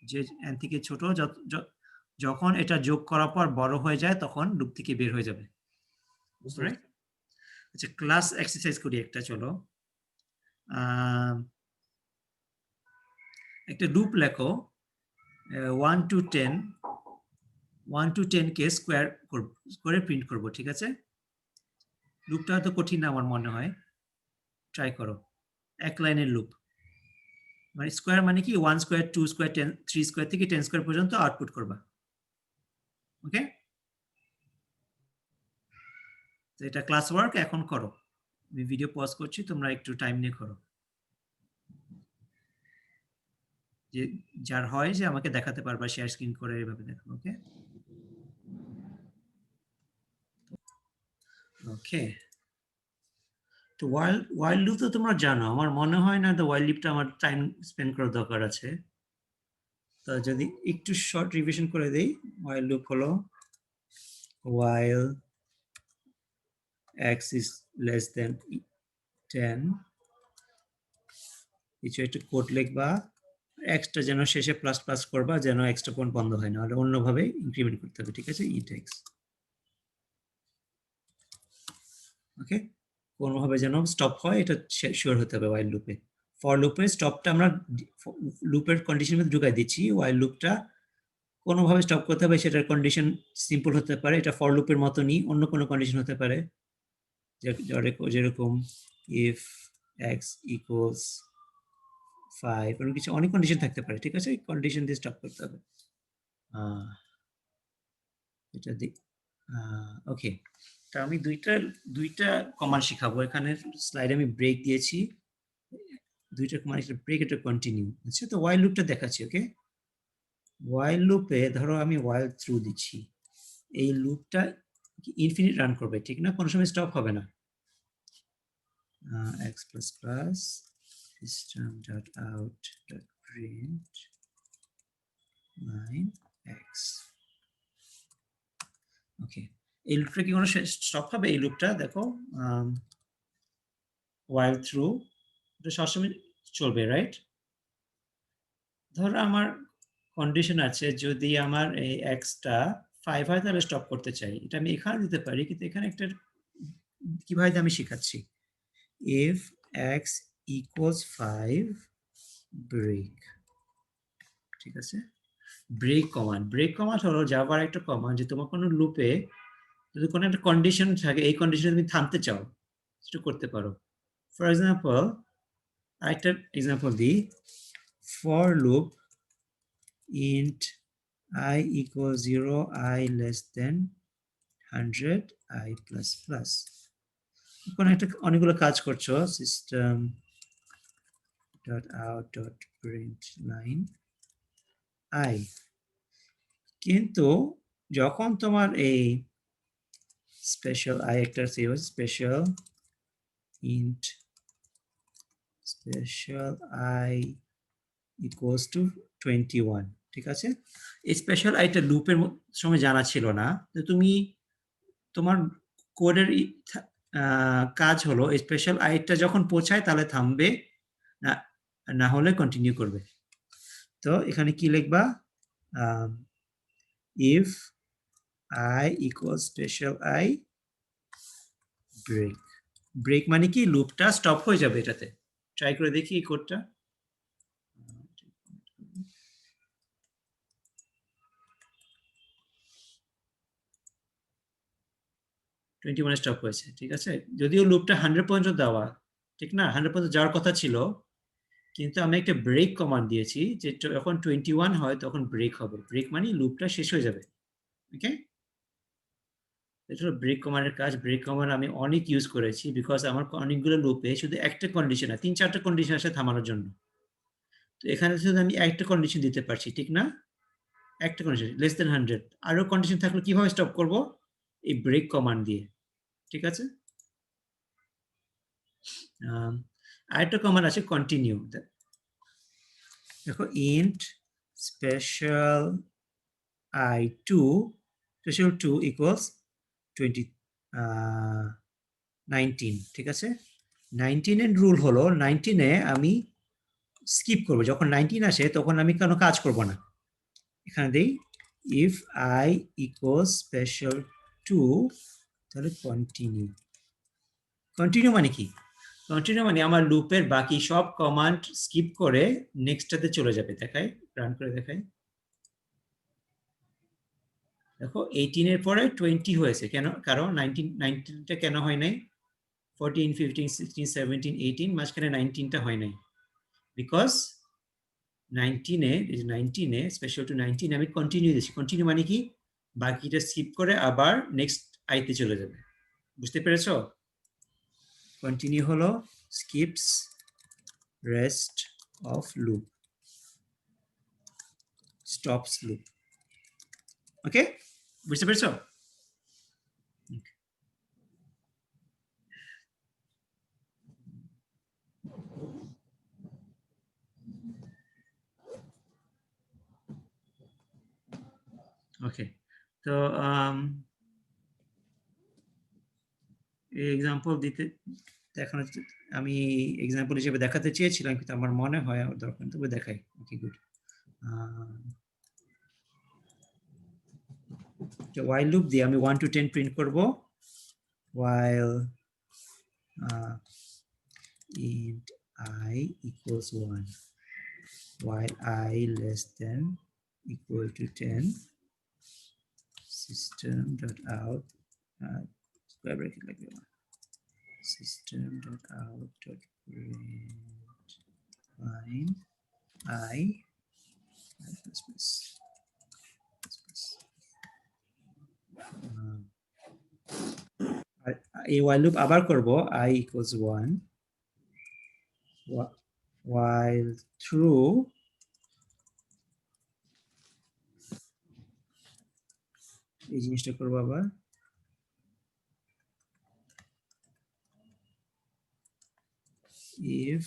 যে এন থেকে ছোট, যখন এটা যোগ করার পর বড় হয়ে যায় তখন লুপ থেকে বের হয়ে যাবে।
বুঝতে
Right?
পারছি।
আচ্ছা, ক্লাস এক্সারসাইজ করি একটা, চলো। একটা লুপ লেখো, 1 to 10, 1 to 10 কে স্কোয়ার করে প্রিন্ট করব, ঠিক আছে। লুপটা তো কঠিন না আমার মনে হয়, ট্রাই করো, এক লাইনের লুপ, মানে স্কোয়ার মানে কি 1 স্কোয়ার, 2 স্কোয়ার, 10, 3 স্কোয়ার থেকে 10 স্কোয়ার পর্যন্ত আউটপুট করবা। ওকে, তো এটা ক্লাস ওয়ার্ক, এখন করো, আমি ভিডিও পজ করছি, তোমরা একটু টাইম নিয়ে করো, যে যার হয় যে আমাকে দেখাতে পারবা শেয়ার স্ক্রিন করে, এভাবে দেখো। ওকে ওকে, তো ওয়াইল্ড লুপ তো তোমরা জানো, আমার মনে হয় না তো ওয়াইল্ড লুপটা আমার টাইম স্পেন্ড করার দরকার আছে। তো যদি একটু শর্ট রিভিশন করে দেই, ওয়াইল্ড লুপ হলো while x is less than 10, কিছু একটা কোড লিখবা, এক্সটা যেন শেষে প্লাস প্লাস করবা, যেন এক্সটা পয়েন্ট বন্ধ হয় না, হলে অন্যভাবে ইনক্রিমেন্ট করতে হবে, ঠিক আছে, ইট এক্স। ওকে, কোনোভাবে যেন স্টপ হয় এটা শিওর হতে হবে ওয়াইল লুপে। ফর লুপে স্টপটা আমরা লুপের কন্ডিশনের মধ্যে ঢুকাই দিচ্ছি, ওয়াইল লুপটা কোনোভাবে স্টপ করতে হবে, সেটার কন্ডিশন সিম্পল হতে পারে, এটা ফর লুপের মতনই, অন্য কোনো কন্ডিশন হতে পারে, যেরকম ইফ এক্স ইকুয়ালস 5, এরকম কিছু অনেক কন্ডিশন থাকতে পারে, ঠিক আছে, কন্ডিশন দিয়ে স্টপ করতে হবে। এটা ওকে, তা আমি দুইটা কমান্ড শিখাবো, এখানে স্লাইডে আমি ব্রেক দিয়েছি, দুইটা কমান্ড, একটা ব্রেক, একটা কন্টিনিউ। আচ্ছা, তো ওয়াইল লুপটা দেখাচ্ছি। ওকে, ওয়াইল লুপে ধরো আমি ওয়াইল থ্রু দিচ্ছি, এই লুপটা ইনফিনিট রান করবে, ঠিক না, কোনো সময় স্টপ হবে না। X plus plus system.out.print line x. ওকে, এই লুপটা কি কোনো স্টপ হবে? এই লুপটা দেখো while through এটা সবসময় চলবে, রাইট? ধরো আমার কন্ডিশন আছে, যদি আমার এই এক্সটা 5 হয় তাহলে স্টপ করতে চাই, এটা আমি এখানে দিতে পারি, কিন্তু এখানে একটা কিভাবে আমি শেখাচ্ছি, if x equals 5 break, ঠিক আছে? ব্রেক কমান্ড হলো জাভার একটা কমান্ড, যে তোমার কোনো লুপে যদি কোনো একটা কন্ডিশন থাকে, এই কন্ডিশনে তুমি থামতে চাও, সেটা করতে পারো। ফর এক্সাম্পল, আরেকটা এক্সাম্পল দিই, for loop int I equals 0, I less than 100, I plus plus। কোনো একটা অনেকগুলো কাজ করছো, system dot out dot print line I, কিন্তু যখন তোমার এই স্পেশাল আই একটা special int special I equals to 21, ঠিক আছে? এই স্পেশাল আইটা লুপের সময় জানা ছিল না, তো তুমি তোমার কোডের কাজ হলো স্পেশাল আইটা যখন পৌঁছায় তাহলে থামবে, না হলে কন্টিনিউ করবে। তো এখানে কি লিখবা, if I equals special I break, break মানে কি লুপটা স্টপ হয়ে যাবে। এটাতে ট্রাই করে দেখি এই কোডটা, স্টপ হয়েছে, ঠিক আছে? যদিও লুপটা 100 পর্যন্ত দেওয়া, ঠিক না, 100 পর্যন্ত যাওয়ার কথা ছিল, কিন্তু আমি একটা ব্রেক কমান্ড দিয়েছি, যে যখন 21 হয় তখন ব্রেক হবে। ব্রেক মানে লুপটা শেষ হয়ে যাবে। ওকে, এটা হলো ব্রেক কমান্ডের কাজ। ব্রেক কমান্ড আমি অনেক ইউজ করেছি, বিকজ আমার অনেকগুলো লুপে শুধু একটা কন্ডিশন না, 3-4টা কন্ডিশন আসে থামানোর জন্য। তো এখানে শুধু আমি একটা কন্ডিশন দিতে পারছি, ঠিক না? একটা কন্ডিশন লেস দেন 100, আরো কন্ডিশন থাকলে কিভাবে স্টপ করব? এই ব্রেক কমান্ড দিয়ে, ঠিক আছে? আরেকটা কমান্ড আছে কন্টিনিউ, দেখো int special I2 special 2 equals 19, ঠিক আছে? 19 এর রুল হলো 19 এ আমি স্কিপ করব, যখন 19 আসে তখন আমি কোনো কাজ করব না। এখানে দেই if I equals special 2, তাহলে কন্টিনিউ মানে কি? কন্টিনিউ মানে আমার লুপের বাকি সব কমান্ড স্কিপ করে নেক্সটটাতে চলে যাবে। দেখাই, রান করে দেখাই, দেখো 18 এর পরে 20 হয়েছে, কেন? কারণ 19টা কেন হয় নাই? 14, 15, 16, 17, 18 মাঝখানে 19টা হয় নাই, বিকজ 19 এ স্পেশাল টু 19 আমি কন্টিনিউ দিয়েছি। কন্টিনিউ মানে কি? বাকিটা স্কিপ করে আবার নেক্সট আইতে চলে যাবে। বুঝতে পেরেছো? কন্টিনিউ হলো skips rest of loop, stops loop. Okay, বুঝতে পেরেছো? ওকে, তো এক্সাম্পল দেখানো, আমি এক্সাম্পল হিসেবে দেখাতে চেয়েছিলাম, কিন্তু আমার মনে হয় দরকার, তবে দেখাই। ওকে, গুড। while লুপ দিয়ে আমি 1 to 10 প্রিন্ট করব, while int I equals 1, while I less than equal to 10, system dot out square bracket like that, system dot out dot print line I plus এই while loop আবার করব, I equals 1, while through এই জিনিসটা করবো আবার, if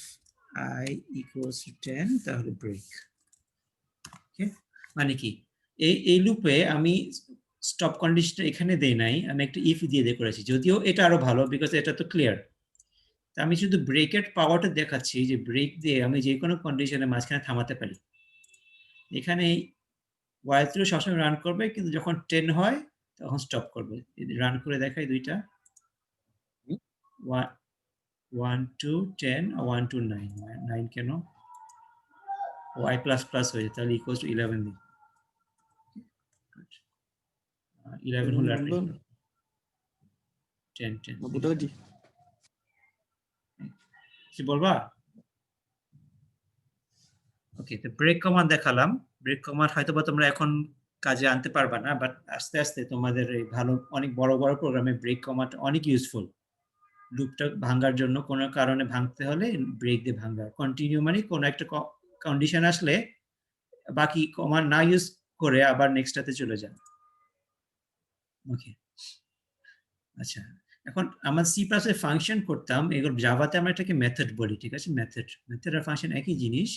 I equals to 10 তাহলে break. ওকে, মানে কি এই লুপে আমি স্টপ কন্ডিশন এখানে দেই নাই, আমি একটা ইফ দিয়ে করেছি, যদিও এটা আরো ভালো বিকজ এটা তো ক্লিয়ার। আমি শুধু ব্রেকের পাওয়ারটা দেখাচ্ছি যে ব্রেক দিয়ে আমি যে কোনো কন্ডিশনে মাঝখানে থামাতে পারি। এখানে while through সবসময় রান করবে, কিন্তু যখন 10 হয় তখন স্টপ করবে। রান করে দেখাই দুইটা, 1 to 10 1 to 9, 9 কেন y প্লাস প্লাস হয়েছে, তাহলে ইকুয়ালস টু 11 দিই। 11 হলে আর 10 কি বলবা? ওকে, তো ব্রেক কমান্ড দেখালাম। ব্রেক কমান্ড হয়তো বা তোমরা এখন কাজে আনতে পারবা না, বাট আস্তে আস্তে তোমাদের এই ভালো অনেক বড় বড় প্রোগ্রামে ব্রেক কমান্ড অনেক ইউজফুল। লুপটা ভাঙার জন্য, কোনো কারণে ভাঙতে হলে ব্রেক দিয়ে ভাঙা। কন্টিনিউ মানে কোনো একটা কন্ডিশন আসলে বাকি কমান্ড না ইউজ করে আবার নেক্সটটাতে চলে যান। ওকে, আচ্ছা, এখন আমার সি প্লাসে ফাংশন করতাম, এগুলো জাভাতে আমরা এটাকে মেথড বলি, ঠিক আছে? মেথড আর ফাংশন একই জিনিস।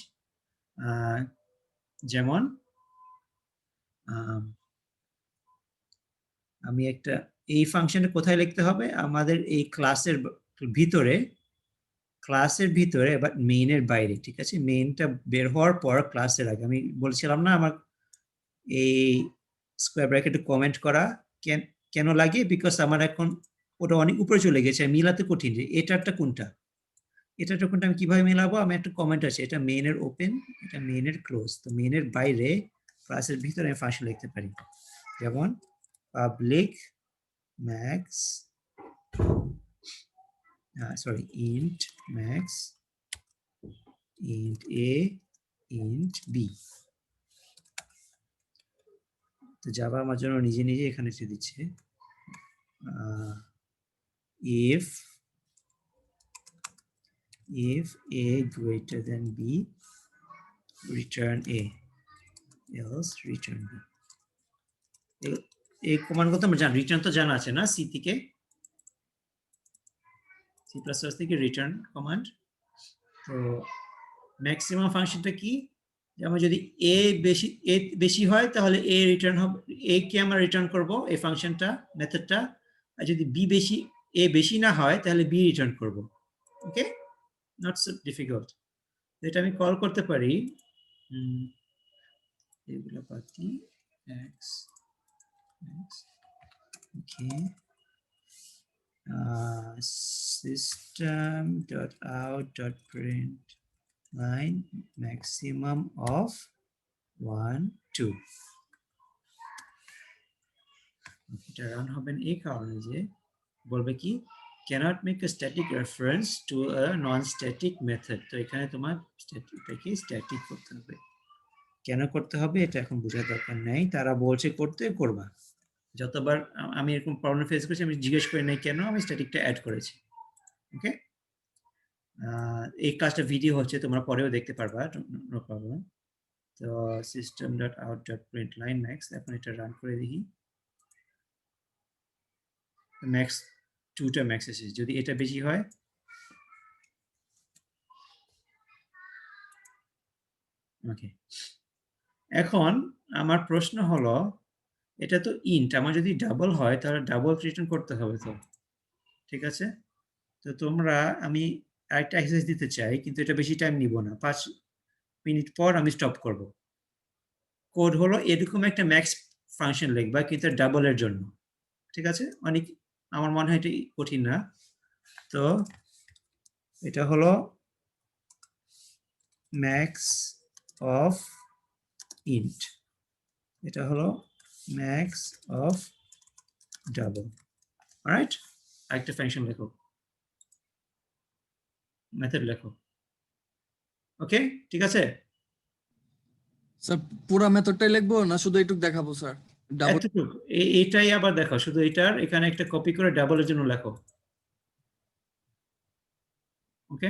যেমন আমি একটা এই ফাংশনে কোথায় লিখতে হবে, আমাদের এই ক্লাসের ভিতরে, বাট মেইনের বাইরে, ঠিক আছে? মেইনটা বের হওয়ার পর ক্লাসের আগে। আমি বলছিলাম না আমার এই স্কোয়ার ব্র্যাকেটে কমেন্ট করা কেন লাগে, বিকজ আমার এখন ওটা অনেক উপরে চলে গেছে, মিলাতে কঠিন যে এটারটা কোনটা আমি কিভাবে মেলাবো। আমি একটা কমেন্ট আছে, এটা মেইনের ওপেন, এটা মেইনের ক্লোজ। তো মেইনের বাইরে ক্লাসের ভিতরে আমি ফাংশন লিখতে পারি, যেমন public max int max int a int b। তো জাভা আমার জন্য নিজে নিজে এখানে দিচ্ছে if a greater than b return a else return b। এই কমান্ড কথা আমরা জানি, রিটার্ন তো জানা আছে না সি থেকে, সি প্লাস প্লাস থেকে রিটার্ন কমান্ড। তো ম্যাক্সিমাম ফাংশনটা কি, যেমন যদি এ বেশি হয় তাহলে এ রিটার্ন হবে, এ কে আমরা রিটার্ন করব এই ফাংশনটা মেথডটা। আর যদি এ বেশি না হয় তাহলে বি রিটার্ন করব। ওকে, নট সো ডিফিকাল্ট। এটা আমি কল করতে পারি এগুলো বাকি x okay, system.out.println maximum of 1 2। এটা রান হবে এই কারণে যে বলবে কি cannot make a static reference to a non-static method। তো এখানে তোমার স্ট্যাটিকটাকে স্ট্যাটিক করতে হবে। কেন করতে হবে এটা এখন বোঝার দরকার নেই, তারা বলছে করতে করবা। যতবার আমি এরকম প্রবলেম ফেস করেছি আমি জিজ্ঞেস করি নাই কেন আমি স্ট্যাটিকটা অ্যাড করেছি। ওকে, এই কাজটা ভিডিও হচ্ছে, তোমরা পরেও দেখতে পারবা, নো প্রবলেম। তো system.out.println max, এখন এটা রান করে দেখি। ম্যাক্স 2টা ম্যাক্স এসেছে, যদি এটা বেশি হয় ওকে। এখন আমার প্রশ্ন হলো এটা তো ইন্ট, আমার যদি ডাবল হয় তাহলে ডাবল রিটার্ন করতে হবে তো, ঠিক আছে? তো তোমরা আমি আরেকটা এক্সারসাইজ দিতে চাই, কিন্তু এটা বেশি টাইম নিব না, 5 মিনিট পর আমি স্টপ করব। কোড হলো এরকম একটা ম্যাক্স ফাংশন লিখবা কিন্তু ডাবলের জন্য, ঠিক আছে? অনেক আমার মনে হয় এটা কঠিন না। তো এটা হলো ম্যাক্স অফ ইন্ট, এটা হলো ম্যাক্স অফ ডাবল। অলরাইট, আরেকটা ফাংশন লেখো, মেথড লেখো। ওকে, ঠিক আছে?
স্যার পুরো মেথডটাই লিখবো না শুধু এইটুক দেখাবো স্যার? ডাবল
এতটুকু, এইটাই আবার দেখো, শুধু এটার এখানে একটা কপি করে ডাবলের জন্য লেখো। ওকে।